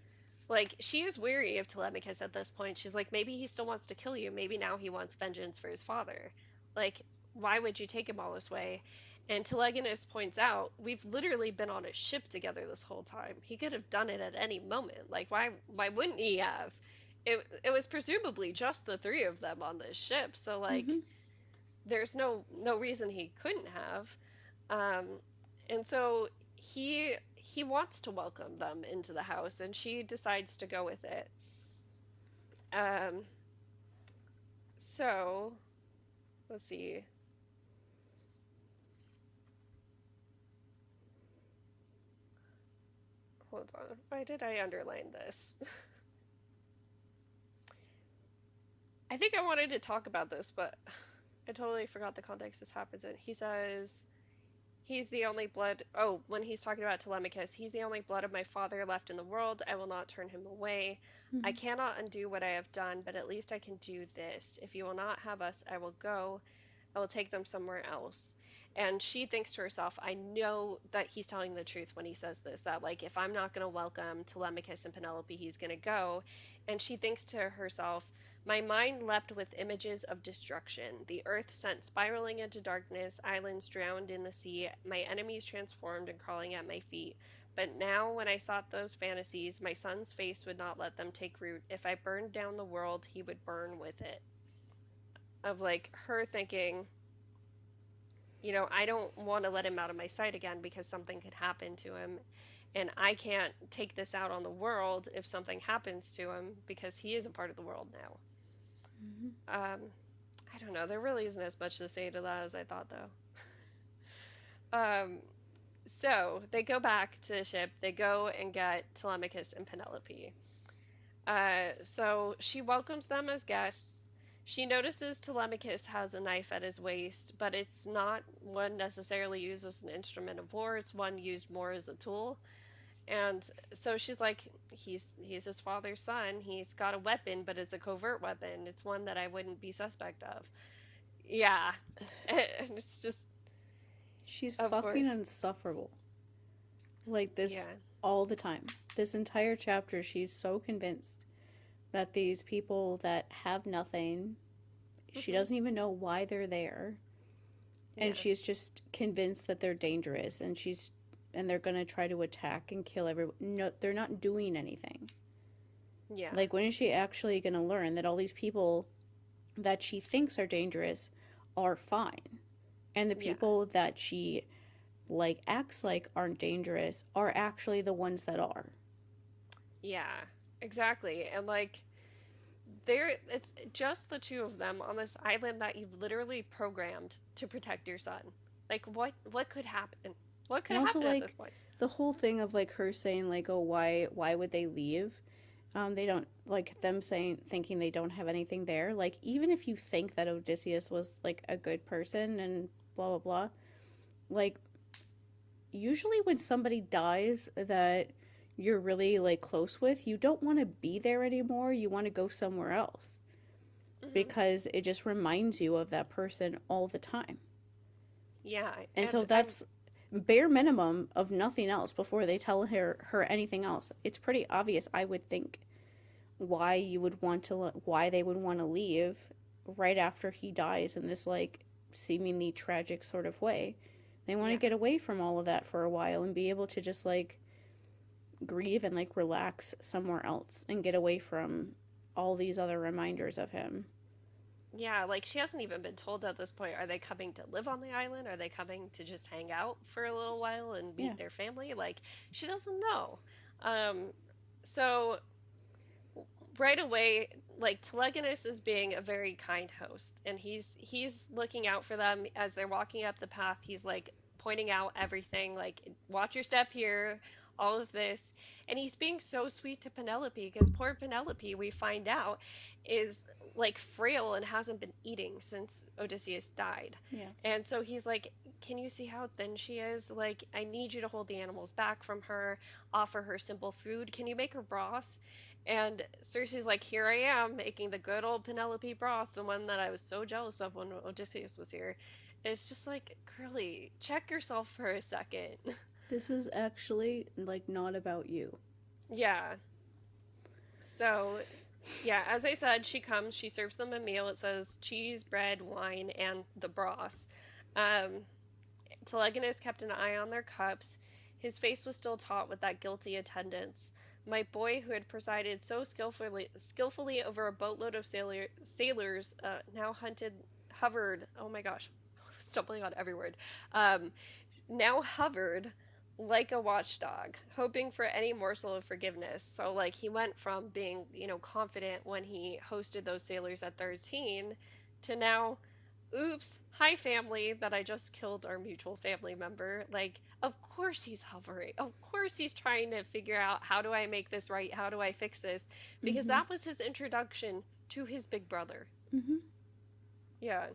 like, she is weary of Telemachus at this point. She's like, maybe he still wants to kill you. Maybe now he wants vengeance for his father. Like, why would you take him all this way? And Telegonus points out, we've literally been on a ship together this whole time. He could have done it at any moment. Like, why wouldn't he have? It was presumably just the three of them on this ship. So like, Hmm. there's no reason he couldn't have. Um, and so he wants to welcome them into the house, and she decides to go with it. Um, so let's see. Hold on. Why did I underline this? I think I wanted to talk about this, but I totally forgot the context this happens in. He says he's the only blood. Oh, when he's talking about Telemachus, he's the only blood of my father left in the world. I will not turn him away. I Hmm. cannot undo what I have done, but at least I can do this. If you will not have us, I will go. I will take them somewhere else. And she thinks to herself, I know that he's telling the truth when he says this, that, like, if I'm not going to welcome Telemachus and Penelope, he's going to go. And she thinks to herself, my mind leapt with images of destruction. The earth sent spiraling into darkness, islands drowned in the sea, my enemies transformed and crawling at my feet. But now, when I sought those fantasies, my son's face would not let them take root. If I burned down the world, he would burn with it. Of like her thinking, I don't want to let him out of my sight again because something could happen to him. And I can't take this out on the world if something happens to him because he is a part of the world Hmm. now. I don't know. There really isn't as much to say to that as I thought, though. So they go back to the ship. They go and get Telemachus and Penelope. So she welcomes them as guests. She notices Telemachus has a knife at his waist, but it's not one necessarily used as an instrument of war. It's one used more as a tool. And so she's like, he's his father's son. He's got a weapon, but it's a covert weapon. It's one that I wouldn't be suspect of. Yeah, and it's just, She's of fucking course, insufferable. Like this yeah, all the time. This entire chapter, she's so convinced that these people that have nothing, she hmm, doesn't even know why they're there. And yeah, she's just convinced that they're dangerous and they're going to try to attack and kill everyone. No, they're not doing anything. yeah, Like, when is she actually going to learn that all these people that she thinks are dangerous are fine? And the yeah, people that she, like, acts like aren't dangerous are actually the ones that are. yeah, exactly. And like, it's just the two of them on this island that you've literally programmed to protect your son. Like what could happen? What And could also, happen at this like, point? the whole thing of like her saying like, oh, why would they leave? They don't like them saying thinking they don't have anything there. Like even if you think that Odysseus was like a good person and blah blah blah, like usually when somebody dies that you're really like close with, you don't want to be there anymore. You want to go somewhere else Hmm. because it just reminds you of that person all the time. Yeah, And so and I'm that's bare minimum of nothing else before they tell her anything else. It's pretty obvious, I would think, why you would want to why they would want to leave right after he dies in this like seemingly tragic sort of way. They want to yeah. get away from all of that for a while and be able to just like grieve and like relax somewhere else and get away from all these other reminders of him. Yeah, like she hasn't even been told at this point, are they coming to live on the island? Are they coming to just hang out for a little while and Yeah. meet their family? Like she doesn't know. Um, so right away, like Telegonus is being a very kind host, and he's looking out for them as they're walking up the path. He's like pointing out everything, like watch your step here, all of this, and he's being so sweet to Penelope because poor Penelope, we find out, is like frail and hasn't been eating since Odysseus died, Yeah. and so he's like. Can you see how thin she is? Like, I need you to hold the animals back from her, offer her simple food. Can you make her broth? And Circe's like, here I am making the good old Penelope broth, the one that I was so jealous of when Odysseus was here. And it's just like, girly, check yourself for a second. This is actually like not about you. Yeah. So, yeah, as I said, she comes, she serves them a meal. It says cheese, bread, wine, and the broth. Um, Telegonus kept an eye on their cups. His face was still taut with that guilty attendance. My boy, who had presided so skillfully over a boatload of sailors, now hovered. Oh my gosh, stumbling on every word. Um, now hovered like a watchdog, hoping for any morsel of forgiveness. So, like, he went from being, confident when he hosted those sailors at 13 to now, oops, hi family, that I just killed our mutual family member. Like, of course he's hovering. Of course he's trying to figure out how do I make this right? How do I fix this? Because Mm-hmm. that was his introduction to his big brother. Mm-hmm. Yeah.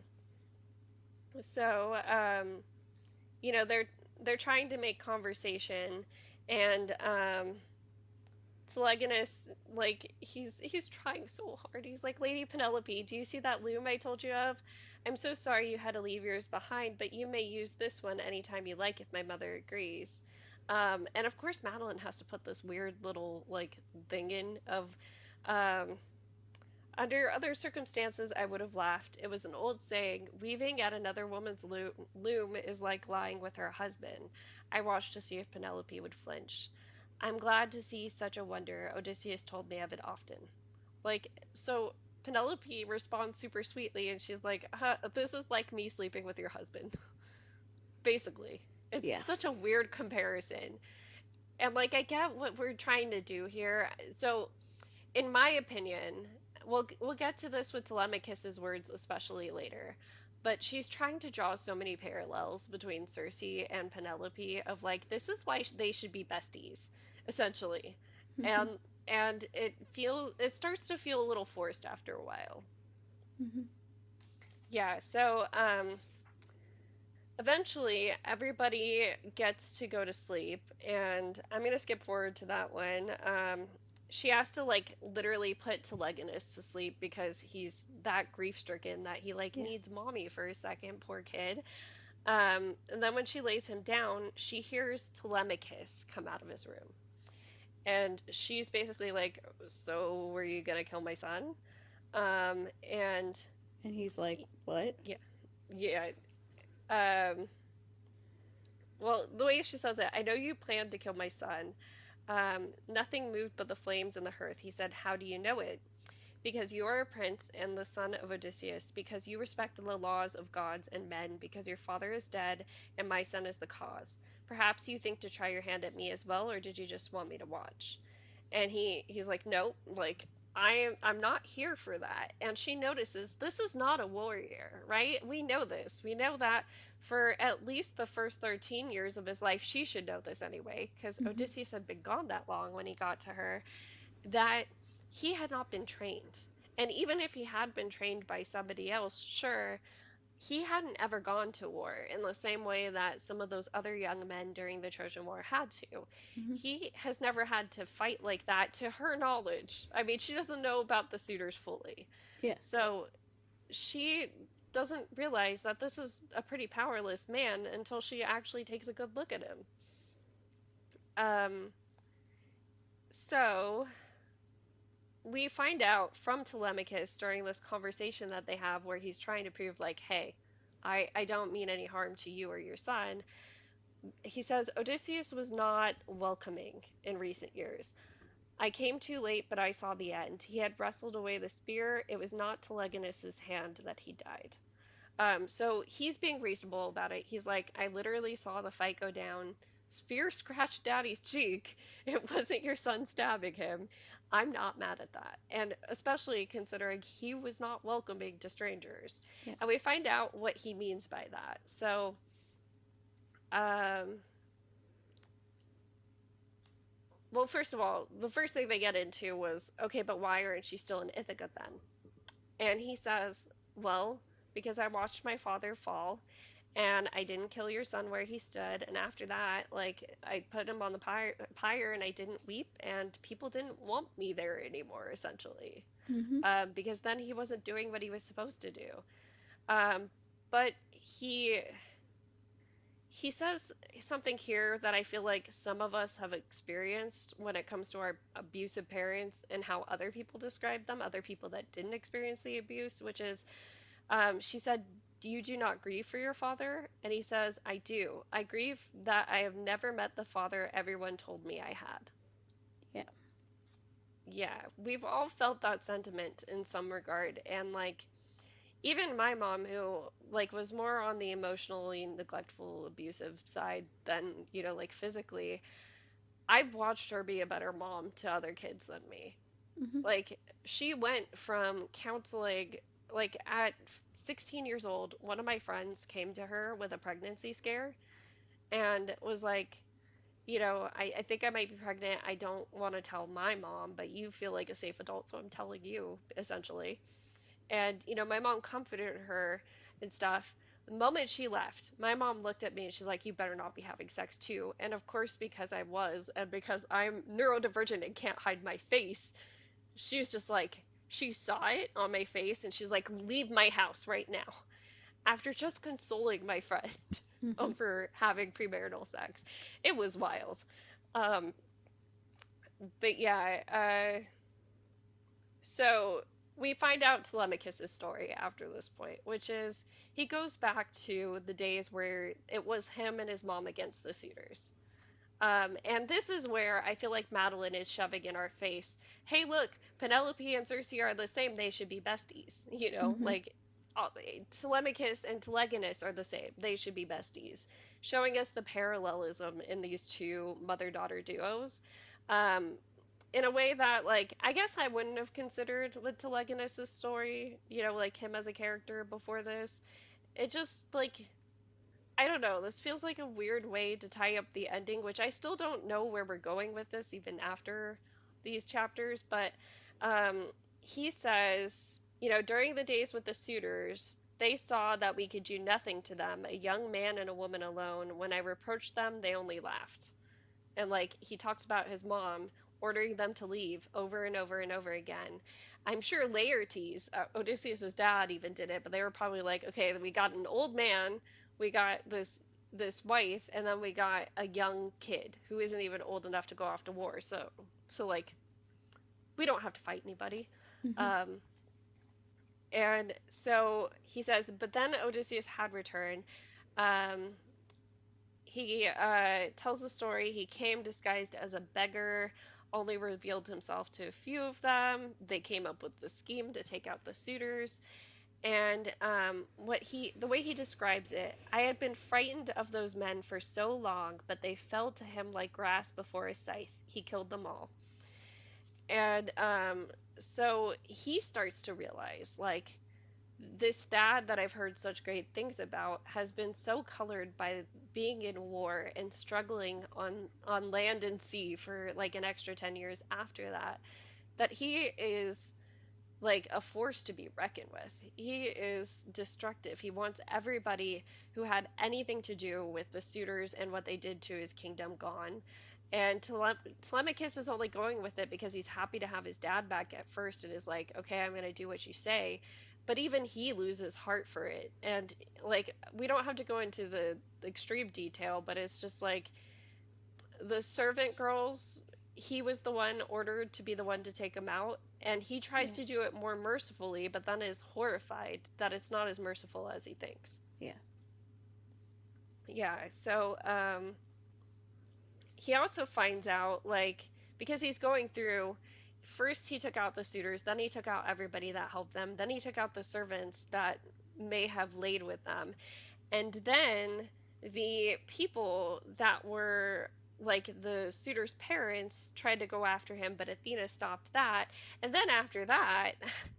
So, they're trying to make conversation, and Telegonus, like he's trying so hard. He's like, Lady Penelope, do you see that loom I told you of? I'm so sorry you had to leave yours behind, but you may use this one anytime you like if my mother agrees. And of course Madeline has to put this weird little like thing in of um, under other circumstances, I would have laughed. It was an old saying, weaving at another woman's loom is like lying with her husband. I watched to see if Penelope would flinch. I'm glad to see such a wonder. Odysseus told me of it often. Like, so Penelope responds super sweetly, and she's like, this is like me sleeping with your husband, basically. It's Yeah. such a weird comparison. And, like, I get what we're trying to do here. So, in my opinion, we'll get to this with Telemachus's words, especially later. But she's trying to draw so many parallels between Circe and Penelope of like this is why they should be besties, essentially, Mm-hmm. and it starts to feel a little forced after a while. Mm-hmm. Yeah. So eventually everybody gets to go to sleep, and I'm gonna skip forward to that one. She has to like literally put Telegonus to sleep because he's that grief stricken that he like Yeah. needs mommy for a second, poor kid. And then when she lays him down, she hears Telemachus come out of his room, and she's basically like, "So were you gonna kill my son?" And And he's like, what? yeah, yeah. Um, well, the way she says it, I know you planned to kill my son. Nothing moved but the flames and the hearth. He said, how do you know it? Because you are a prince and the son of Odysseus, because you respect the laws of gods and men, because your father is dead and my son is the cause. Perhaps you think to try your hand at me as well, or did you just want me to watch? And he's like, nope, like I'm not here for that. And she notices this is not a warrior, right? We know this. We know that for at least the first 13 years of his life, she should know this anyway, because Mm-hmm. Odysseus had been gone that long when he got to her, that he had not been trained. And even if he had been trained by somebody else, sure, he hadn't ever gone to war in the same way that some of those other young men during the Trojan War had to. Mm-hmm. He has never had to fight like that to her knowledge. I mean, she doesn't know about the suitors fully. Yeah. So she doesn't realize that this is a pretty powerless man until she actually takes a good look at him. Um, so we find out from Telemachus during this conversation that they have where he's trying to prove, like, hey, I don't mean any harm to you or your son. He says, Odysseus was not welcoming in recent years. I came too late, but I saw the end. He had wrestled away the spear. It was not Telegonus's hand that he died. So he's being reasonable about it. He's like, I literally saw the fight go down. Spear scratched daddy's cheek. It wasn't your son stabbing him. I'm not mad at that. And especially considering he was not welcoming to strangers. Yeah. And we find out what he means by that. So, um, well, first of all, the first thing they get into was, okay, but why aren't you still in Ithaca then? And he says, well, because I watched my father fall and I didn't kill your son where he stood. And after that, like, I put him on the pyre and I didn't weep, and people didn't want me there anymore, essentially, Mm-hmm. because then he wasn't doing what he was supposed to do. Um, but he says something here that I feel like some of us have experienced when it comes to our abusive parents and how other people describe them, other people that didn't experience the abuse, which is, she said, you do not grieve for your father? And he says, I do. I grieve that I have never met the father everyone told me I had. Yeah. Yeah, we've all felt that sentiment in some regard. And like, even my mom, who like was more on the emotionally neglectful, abusive side than, like physically, I've watched her be a better mom to other kids than me. Mm-hmm. Like, she went from counseling, like, at 16 years old, one of my friends came to her with a pregnancy scare and was like, I think I might be pregnant. I don't want to tell my mom, but you feel like a safe adult, so I'm telling you, essentially. And, my mom comforted her and stuff. The moment she left, my mom looked at me and she's like, you better not be having sex too. And of course, because I was, and because I'm neurodivergent and can't hide my face, she was just like, she saw it on my face and she's like, leave my house right now. After just consoling my friend Mm-hmm. over having premarital sex. It was wild. Um, but yeah, so we find out Telemachus' story after this point, which is he goes back to the days where it was him and his mom against the suitors. And this is where I feel like Madeline is shoving in our face, hey, look, Penelope and Circe are the same. They should be besties. Mm-hmm. Like Telemachus and Telegonus are the same. They should be besties. Showing us the parallelism in these two mother daughter duos. Um, in a way that, like, I guess I wouldn't have considered with Telegonus' story, like him as a character before this. It just, like, I don't know. This feels like a weird way to tie up the ending, which I still don't know where we're going with this even after these chapters. But um, he says, during the days with the suitors, they saw that we could do nothing to them, a young man and a woman alone. When I reproached them, they only laughed. And like he talks about his mom ordering them to leave over and over and over again. I'm sure Laertes, Odysseus's dad, even did it, but they were probably like, okay, we got an old man, we got this wife, and then we got a young kid who isn't even old enough to go off to war. So like we don't have to fight anybody. Mm-hmm. Um, and so he says, but then Odysseus had returned. Um, he tells the story. He came disguised as a beggar, only revealed himself to a few of them. They came up with the scheme to take out the suitors. And the way he describes it, I had been frightened of those men for so long, but they fell to him like grass before a scythe. He killed them all. And so he starts to realize, like, this dad that I've heard such great things about has been so colored by being in war and struggling on land and sea for like an extra 10 years after that, that he is like a force to be reckoned with. He is destructive. He wants everybody who had anything to do with the suitors and what they did to his kingdom gone. And Telemachus is only going with it because he's happy to have his dad back at first and is like, okay, I'm going to do what you say. But even he loses heart for it. And like, we don't have to go into the extreme detail, but it's just like the servant girls, he was the one ordered to be the one to take him out, and he tries Yeah. to do it more mercifully, but then is horrified that it's not as merciful as he thinks. Yeah. Yeah, so he also finds out, like, because he's going through, first he took out the suitors, then he took out everybody that helped them, then he took out the servants that may have laid with them. And then the people that were like the suitor's parents tried to go after him, but Athena stopped that. And then after that,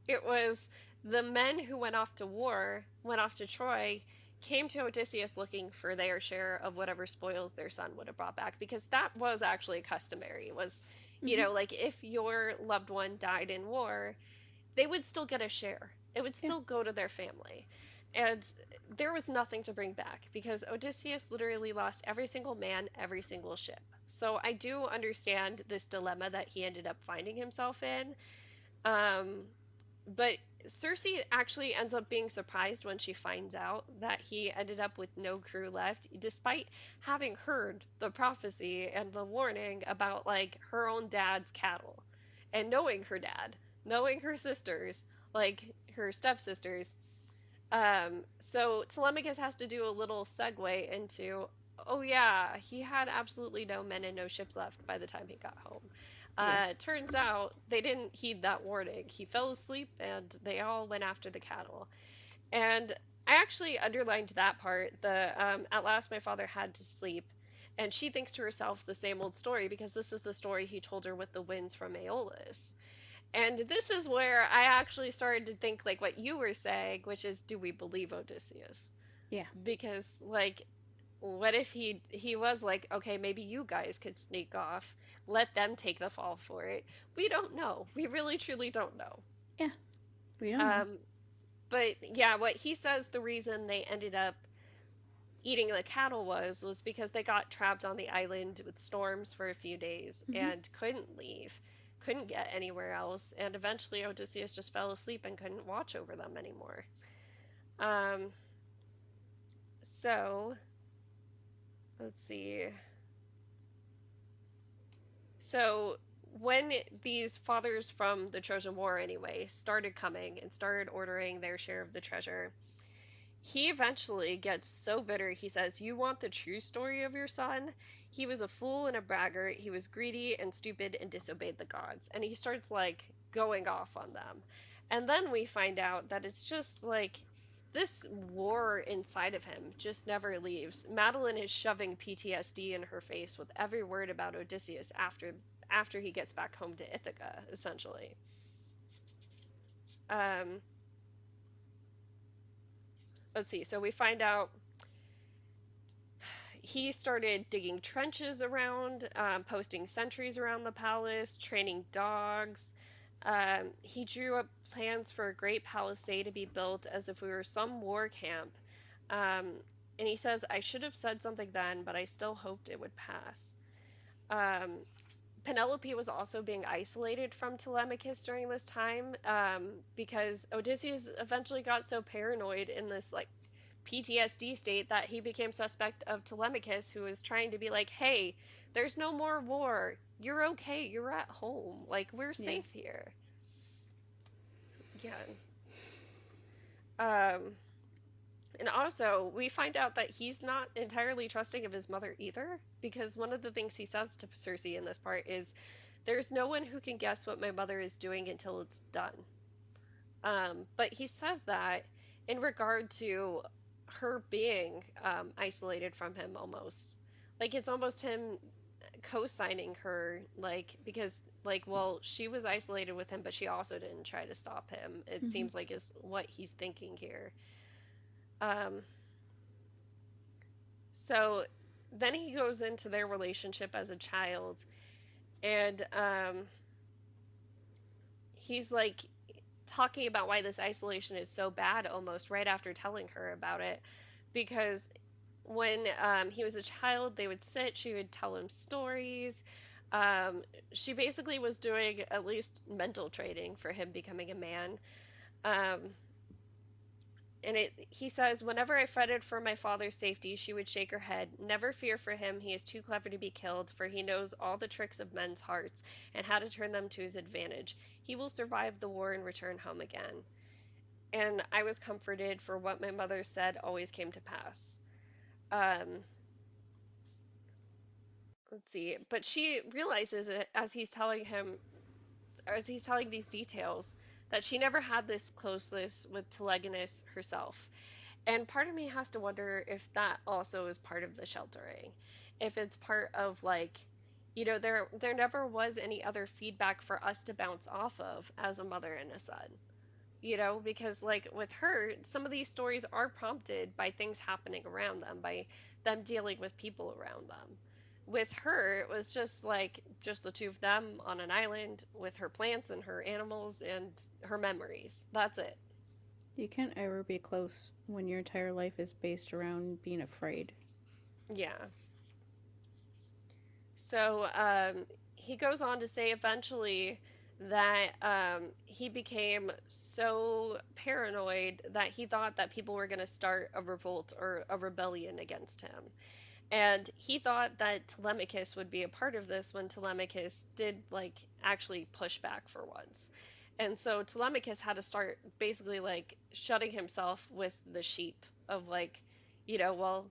it was the men who went off to war, went off to Troy, came to Odysseus looking for their share of whatever spoils their son would have brought back, because that was actually customary. Was, Mm-hmm. like if your loved one died in war, they would still get a share. It would Yeah. still go to their family. And there was nothing to bring back because Odysseus literally lost every single man, every single ship. So I do understand this dilemma that he ended up finding himself in. Um, but Circe actually ends up being surprised when she finds out that he ended up with no crew left, despite having heard the prophecy and the warning about like her own dad's cattle and knowing her dad, knowing her sisters, like her stepsisters. So Telemachus has to do a little segue into, oh yeah, he had absolutely no men and no ships left by the time he got home. Yeah. Turns out they didn't heed that warning. He fell asleep and they all went after the cattle. And I actually underlined that part. The at last my father had to sleep, and she thinks to herself the same old story because this is the story he told her with the winds from Aeolus. And this is where I actually started to think like what you were saying, which is, do we believe Odysseus? Yeah. Because like, what if he was like, okay, maybe you guys could sneak off, let them take the fall for it. We don't know. We really truly don't know. Yeah. We don't know. Um, but yeah, what he says the reason they ended up eating the cattle was because they got trapped on the island with storms for a few days Mm-hmm. and couldn't leave, couldn't get anywhere else, and eventually Odysseus just fell asleep and couldn't watch over them anymore. Um, so let's see. So when these fathers from the Trojan War anyway started coming and started ordering their share of the treasure, he eventually gets so bitter, he says, you want the true story of your son? He was a fool and a braggart. He was greedy and stupid and disobeyed the gods. And he starts, like, going off on them. And then we find out that it's just, like, this war inside of him just never leaves. Madeline is shoving PTSD in her face with every word about Odysseus after he gets back home to Ithaca, essentially. Um, let's see. So we find out he started digging trenches around, posting sentries around the palace, training dogs. He drew up plans for a great palisade to be built as if we were some war camp. Um, and he says, I should have said something then, but I still hoped it would pass. Um, Penelope was also being isolated from Telemachus during this time, because Odysseus eventually got so paranoid in this like PTSD state that he became suspect of Telemachus, who was trying to be like, hey, there's no more war. You're okay. You're at home. Like, we're Yeah. safe here. Yeah. Um, and also, we find out that he's not entirely trusting of his mother either, because one of the things he says to Circe in this part is, there's no one who can guess what my mother is doing until it's done. But he says that in regard to her being isolated from him almost. Like, it's almost him co signing her, like, because Like, well, she was isolated with him, but she also didn't try to stop him. It Mm-hmm. seems like is what he's thinking here. Um, so then he goes into their relationship as a child, and he's like talking about why this isolation is so bad almost right after telling her about it. Because when he was a child, they would sit, she would tell him stories. Um, she basically was doing at least mental training for him becoming a man. Um, he says, whenever I fretted for my father's safety, she would shake her head. Never fear for him. He is too clever to be killed, for he knows all the tricks of men's hearts and how to turn them to his advantage. He will survive the war and return home again. And I was comforted, for what my mother said always came to pass. Um, let's see. But she realizes it as he's telling him, as he's telling these details, that she never had this closeness with Telegonus herself. And part of me has to wonder if that also is part of the sheltering. If it's part of like, there never was any other feedback for us to bounce off of as a mother and a son. Because like with her, some of these stories are prompted by things happening around them, by them dealing with people around them. With her, it was just like just the two of them on an island with her plants and her animals and her memories. That's it. You can't ever be close when your entire life is based around being afraid. Yeah. So he goes on to say eventually that he became so paranoid that he thought that people were going to start a revolt or a rebellion against him. And he thought that Telemachus would be a part of this when Telemachus did like actually push back for once. And so Telemachus had to start basically like shutting himself with the sheep of like, well,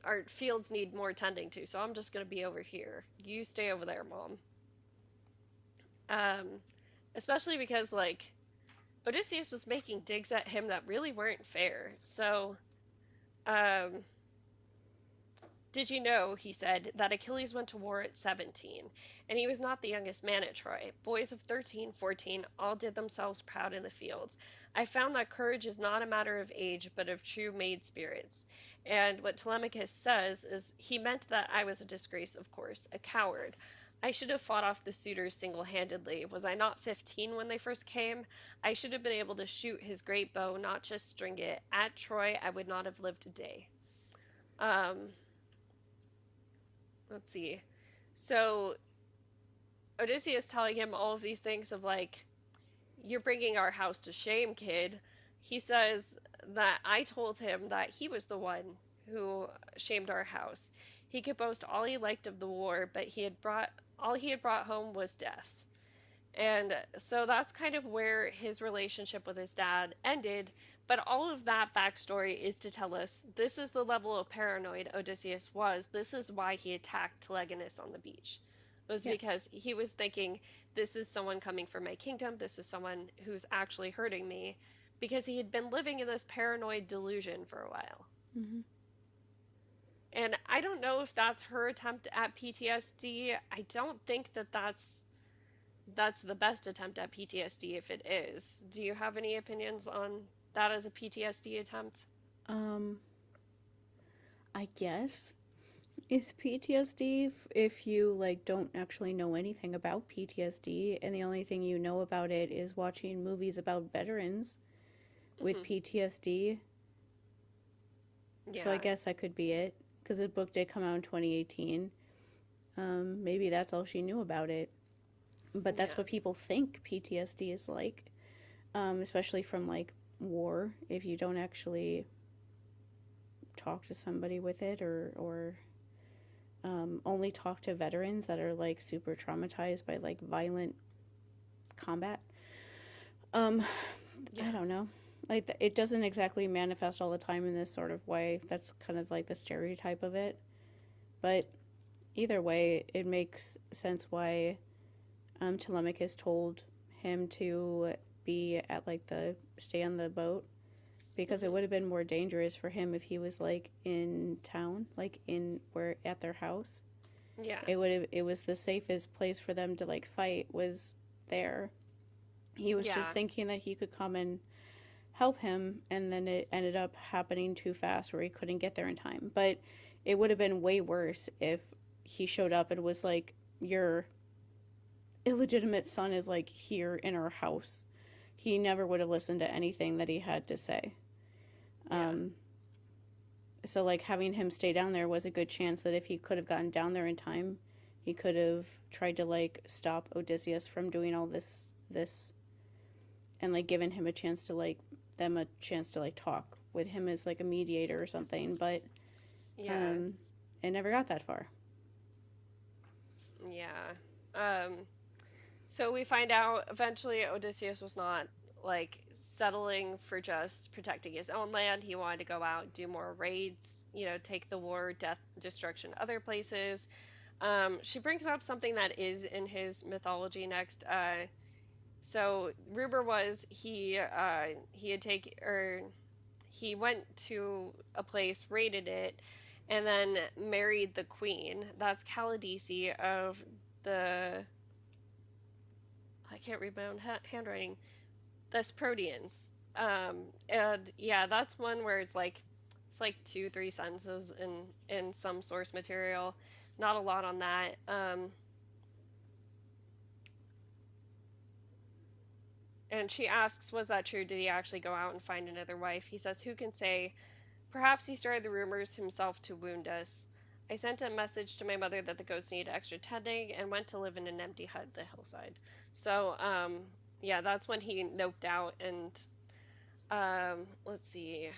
our fields need more tending to, so I'm just going to be over here. You stay over there, mom. Um, especially because like Odysseus was making digs at him that really weren't fair. So, um, did you know, he said, that Achilles went to war at 17, and he was not the youngest man at Troy. Boys of 13, 14 all did themselves proud in the fields. I found that courage is not a matter of age, but of true maid spirits. And what Telemachus says is he meant that I was a disgrace, of course, a coward. I should have fought off the suitors single-handedly. Was I not 15 when they first came? I should have been able to shoot his great bow, not just string it. At Troy, I would not have lived a day. Um, let's see. So Odysseus telling him all of these things of like, you're bringing our house to shame, kid. He says that I told him that he was the one who shamed our house. He could boast all he liked of the war, but all he had brought home was death. And so that's kind of where his relationship with his dad ended. But all of that backstory is to tell us this is the level of paranoid Odysseus was. This is why he attacked Telegonus on the beach. It was Yeah. because he was thinking, this is someone coming for my kingdom. This is someone who's actually hurting me. Because he had been living in this paranoid delusion for a while. Mm-hmm. And I don't know if that's her attempt at PTSD. I don't think that that's the best attempt at PTSD if it is. Do you have any opinions on that as a PTSD attempt? Um, I guess it's PTSD if you like don't actually know anything about PTSD and the only thing you know about it is watching movies about veterans with Hmm. PTSD. So I Yeah, guess that could be it because the book did come out in 2018. Maybe that's all she knew about it. But that's yeah, what people think PTSD is like, especially from like war. If you don't actually talk to somebody with it or only talk to veterans that are like super traumatized by like violent combat. Um, I yeah, don't know. Like it doesn't exactly manifest all the time in this sort of way. That's kind of like the stereotype of it. But either way, it makes sense why Telemachus told him to be at like the stay on the boat because it hmm, would have been more dangerous for him if he was like in town, like in where at their house. Yeah. It was the safest place for them to like fight was there. He was just Yeah. thinking that he could come and help him, and then it ended up happening too fast where he couldn't get there in time. But it would have been way worse if he showed up and was like, your illegitimate son is like here in our house. He never would have listened to anything that he had to say. Yeah. Um, so like having him stay down there was a good chance that if he could have gotten down there in time, he could have tried to like stop Odysseus from doing all this and like given him a chance to like them a chance to like talk with him as like a mediator or something. But Yeah. um, it never got that far. Yeah. So we find out eventually Odysseus was not like settling for just protecting his own land. He wanted to go out, do more raids, take the war, death, destruction other places. She brings up something that is in his mythology next. So rumor was he had taken or he went to a place, raided it, and then married the queen. That's Calidisi of the I can't read my own handwriting. That's Proteans. And yeah, that's one where it's like two, three sentences in some source material. Not a lot on that. And she asks, "Was that true? Did he actually go out and find another wife?" He says, "Who can say? Perhaps he started the rumors himself to wound us. I sent a message to my mother that the goats needed extra tending and went to live in an empty hut at the hillside." So, yeah, that's when he noped out and let's see.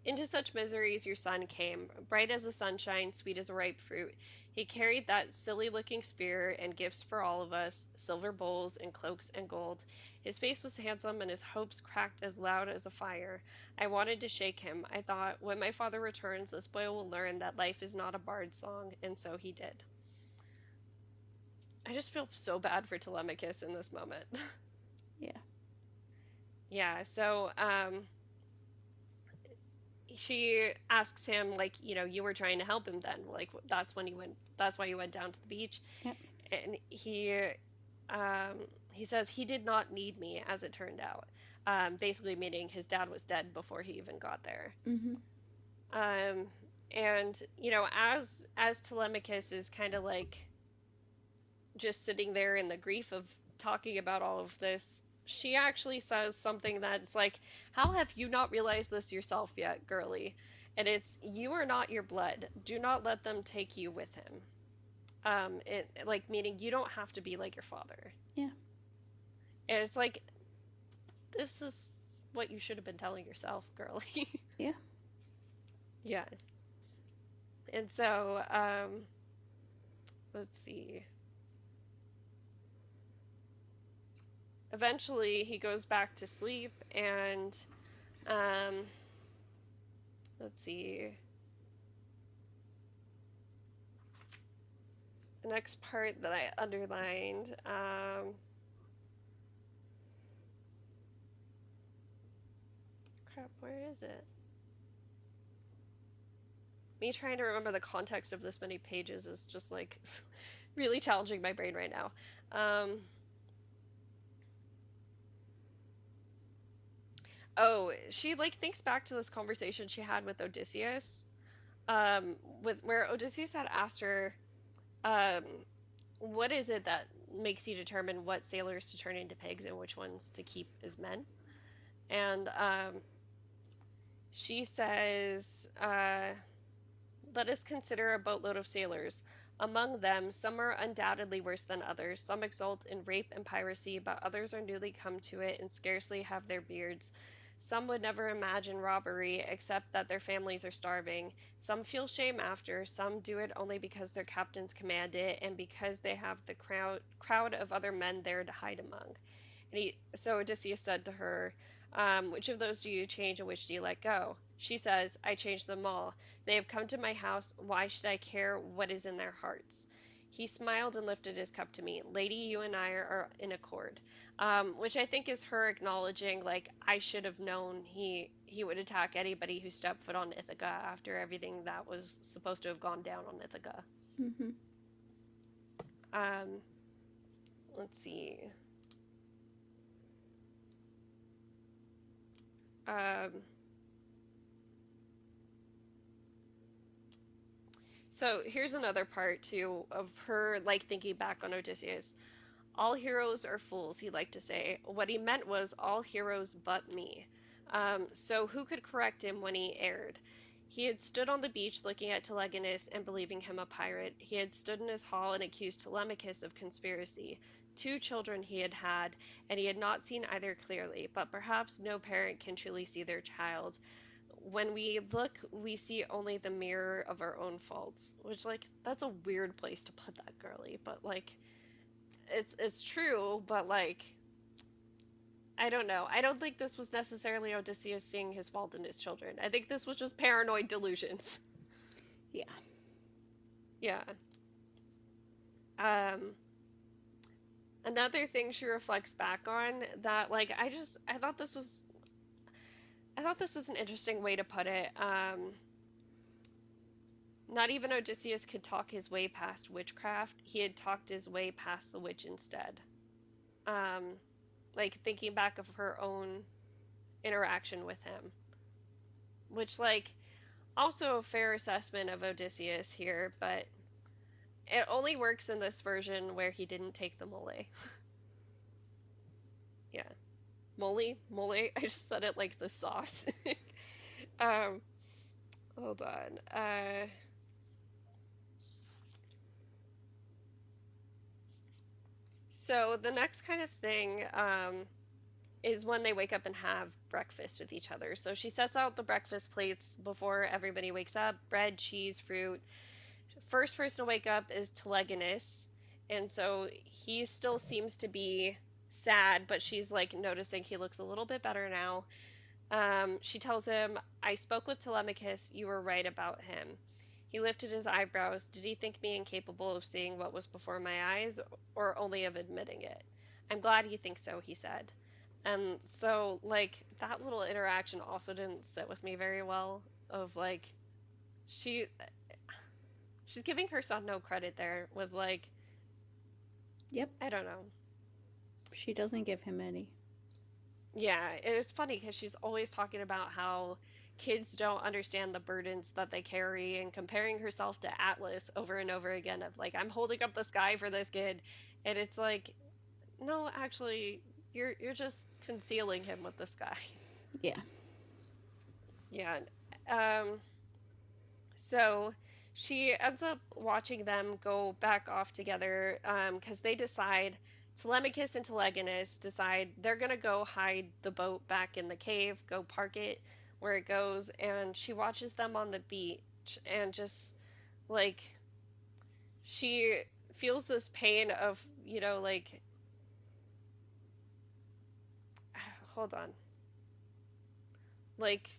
Into such miseries your son came, bright as the sunshine, sweet as a ripe fruit. He carried that silly looking spear and gifts for all of us, silver bowls and cloaks and gold. His face was handsome and his hopes cracked as loud as a fire. I wanted to shake him. I thought, when my father returns, this boy will learn that life is not a bard's song, and so he did. I just feel so bad for Telemachus in this moment. Yeah. Yeah, so she asks him like, you were trying to help him then, like that's why you went down to the beach. Yep. And um he says he did not need me, as it turned out, basically meaning his dad was dead before he even got there. Mm-hmm. um and as Telemachus is kind of like just sitting there in the grief of talking about all of this, she actually says something that's like, "How have you not realized this yourself yet, girlie?" And it's, "You are not your blood. Do not let them take you with him." It like meaning you don't have to be like your father. Yeah. And it's like, this is what you should have been telling yourself, girlie. Yeah. Yeah. And so, let's see. Eventually, he goes back to sleep, and um, let's see. The next part that I underlined. Crap, where is it? Me trying to remember the context of this many pages is just like really challenging my brain right now. Oh, she like thinks back to this conversation she had with Odysseus, with where Odysseus had asked her, um, "What is it that makes you determine what sailors to turn into pigs and which ones to keep as men?" And she says, "Let us consider a boatload of sailors. Among them, some are undoubtedly worse than others. Some exult in rape and piracy, but others are newly come to it and scarcely have their beards. Some would never imagine robbery, except that their families are starving. Some feel shame after, some do it only because their captains command it, and because they have the crowd of other men there to hide among." So Odysseus said to her, "Which of those do you change and which do you let go?" She says, "I change them all. They have come to my house. Why should I care what is in their hearts?" He smiled and lifted his cup to me. "Lady, you and I are in accord." Which I think is her acknowledging, like, I should have known he would attack anybody who stepped foot on Ithaca after everything that was supposed to have gone down on Ithaca. Mm-hmm. Um, let's see. Um, so here's another part too of her like thinking back on Odysseus. All heroes are fools, he liked to say. What he meant was all heroes but me. So who could correct him when he erred? He had stood on the beach looking at Telegonus and believing him a pirate. He had stood in his hall and accused Telemachus of conspiracy. Two children he had had, and he had not seen either clearly, but perhaps no parent can truly see their child. When we look, we see only the mirror of our own faults, which, like, that's a weird place to put that, girly, but, like, it's true, but like I don't know. I don't think this was necessarily Odysseus seeing his fault in his children. I think this was just paranoid delusions. Yeah. Yeah. Um Another thing she reflects back on that like I thought this was an interesting way to put it. Not even Odysseus could talk his way past witchcraft. He had talked his way past the witch instead. Um like thinking back of her own interaction with him, which like also a fair assessment of Odysseus here, but it only works in this version where he didn't take the mole. Yeah, mole. I just said it like the sauce. um, hold on. So the next kind of thing is when they wake up and have breakfast with each other. So she sets out the breakfast plates before everybody wakes up: bread, cheese, fruit. First person to wake up is Telegonus, and so he still seems to be sad, but she's like noticing he looks a little bit better now. She tells him, I spoke with Telemachus, you were right about him. He lifted his eyebrows. Did he think me incapable of seeing what was before my eyes, or only of admitting it? I'm glad he thinks so, he said. And so, like, that little interaction also didn't sit with me very well. Of like, she she's giving her son no credit there with like Yep. I don't know. She doesn't give him any. Yeah, it was funny because she's always talking about how kids don't understand the burdens that they carry and comparing herself to Atlas over and over again of like I'm holding up the sky for this kid, and it's like no, actually you're just concealing him with the sky. Yeah. Yeah. Um So she ends up watching them go back off together because they decide, Telemachus and Telegonus decide they're going to go hide the boat back in the cave, go park it where it goes, and she watches them on the beach and just like she feels this pain of, like, hold on, like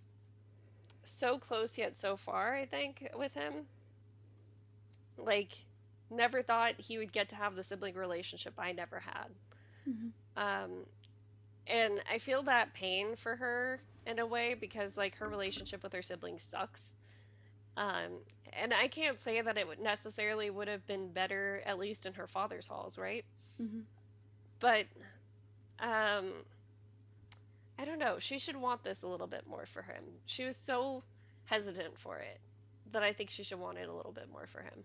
so close yet so far, I think, with him. Like, never thought he would get to have the sibling relationship I never had. Hmm. Um, and I feel that pain for her in a way because, like, her relationship with her siblings sucks. Um, and I can't say that it would necessarily would have been better, at least in her father's halls, right? Hmm. But um, I don't know. She should want this a little bit more for him. She was so hesitant for it that I think she should want it a little bit more for him.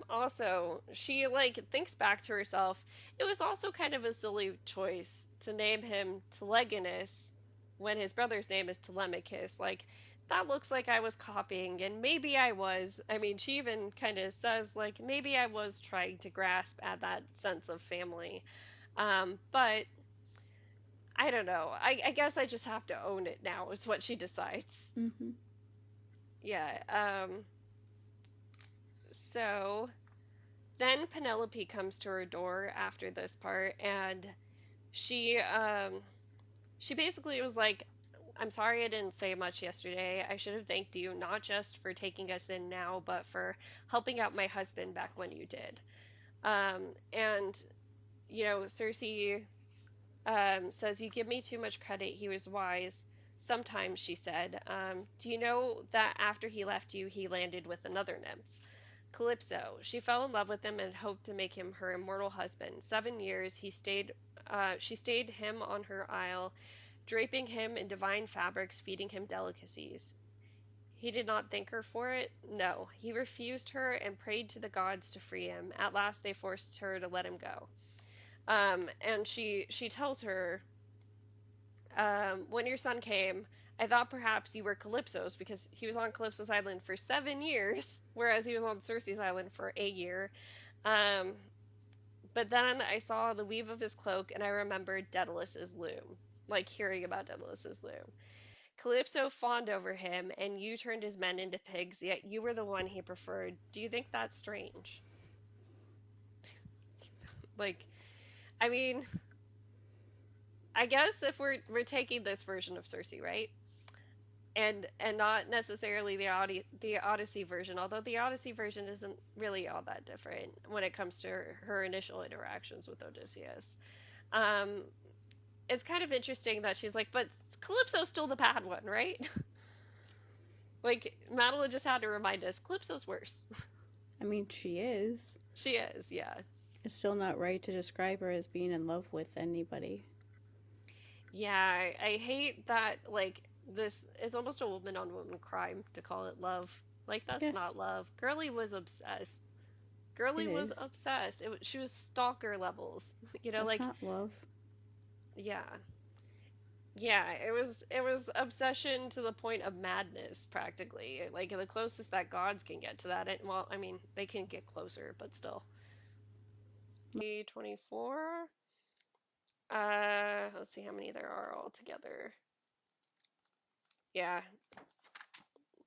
Also, she like thinks back to herself. It was also kind of a silly choice to name him Telegonus when his brother's name is Telemachus. Like, that looks like I was copying, and maybe I was. I mean, she even kind of says, like, maybe I was trying to grasp at that sense of family. But I don't know. I guess I just have to own it now, is what she decides. Hmm. Yeah. So then Penelope comes to her door after this part, and she she basically was like, I'm sorry I didn't say much yesterday. I should have thanked you not just for taking us in now, but for helping out my husband back when you did. And Circe says, you give me too much credit. He was wise. Sometimes, she said. Do you know that after he left you, he landed with another nymph? Calypso. She fell in love with him and hoped to make him her immortal husband. 7 years she stayed him on her isle, draping him in divine fabrics, feeding him delicacies. He did not thank her for it. No, he refused her and prayed to the gods to free him. At last, they forced her to let him go. And she tells her, when your son came, I thought perhaps you were Calypso's because he was on Calypso's island for 7 years, whereas he was on Circe's island for a year. Um, but then I saw the weave of his cloak and I remembered Daedalus's loom, like hearing about Daedalus's loom. Calypso fawned over him, and you turned his men into pigs, yet you were the one he preferred. Do you think that's strange? Like, I mean, I guess if we're taking this version of Circe, right? And not necessarily the Odyssey version, although the Odyssey version isn't really all that different when it comes to her initial interactions with Odysseus. Um, it's kind of interesting that she's like, but Calypso's still the bad one, right? Like Madeline just had to remind us, Calypso's worse. I mean, she is. She is, yeah. It's still not right to describe her as being in love with anybody. Yeah, I hate that, like, this is almost a woman on woman crime to call it love. Like, that's Yeah, not love. Girlie was obsessed. it Girlie was is. obsessed. She was stalker levels. That's Like, not love. yeah. Yeah, it was obsession to the point of madness, practically. Like, the closest that gods can get to that. And, well, I mean, they can get closer, but still. 24. Let's see how many there are all together. Yeah,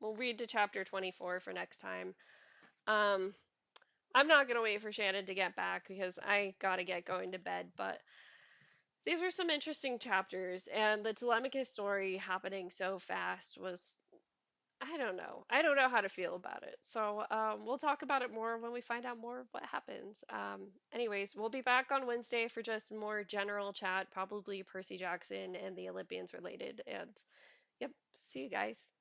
we'll read to chapter 24 for next time. Um, I'm not gonna wait for Shannon to get back because I gotta get going to bed. But these were some interesting chapters, and the Telemachus story happening so fast was. I don't know. I don't know how to feel about it. So we'll talk about it more when we find out more of what happens. Anyways, we'll be back on Wednesday for just more general chat, probably Percy Jackson and the Olympians related. And yep, see you guys.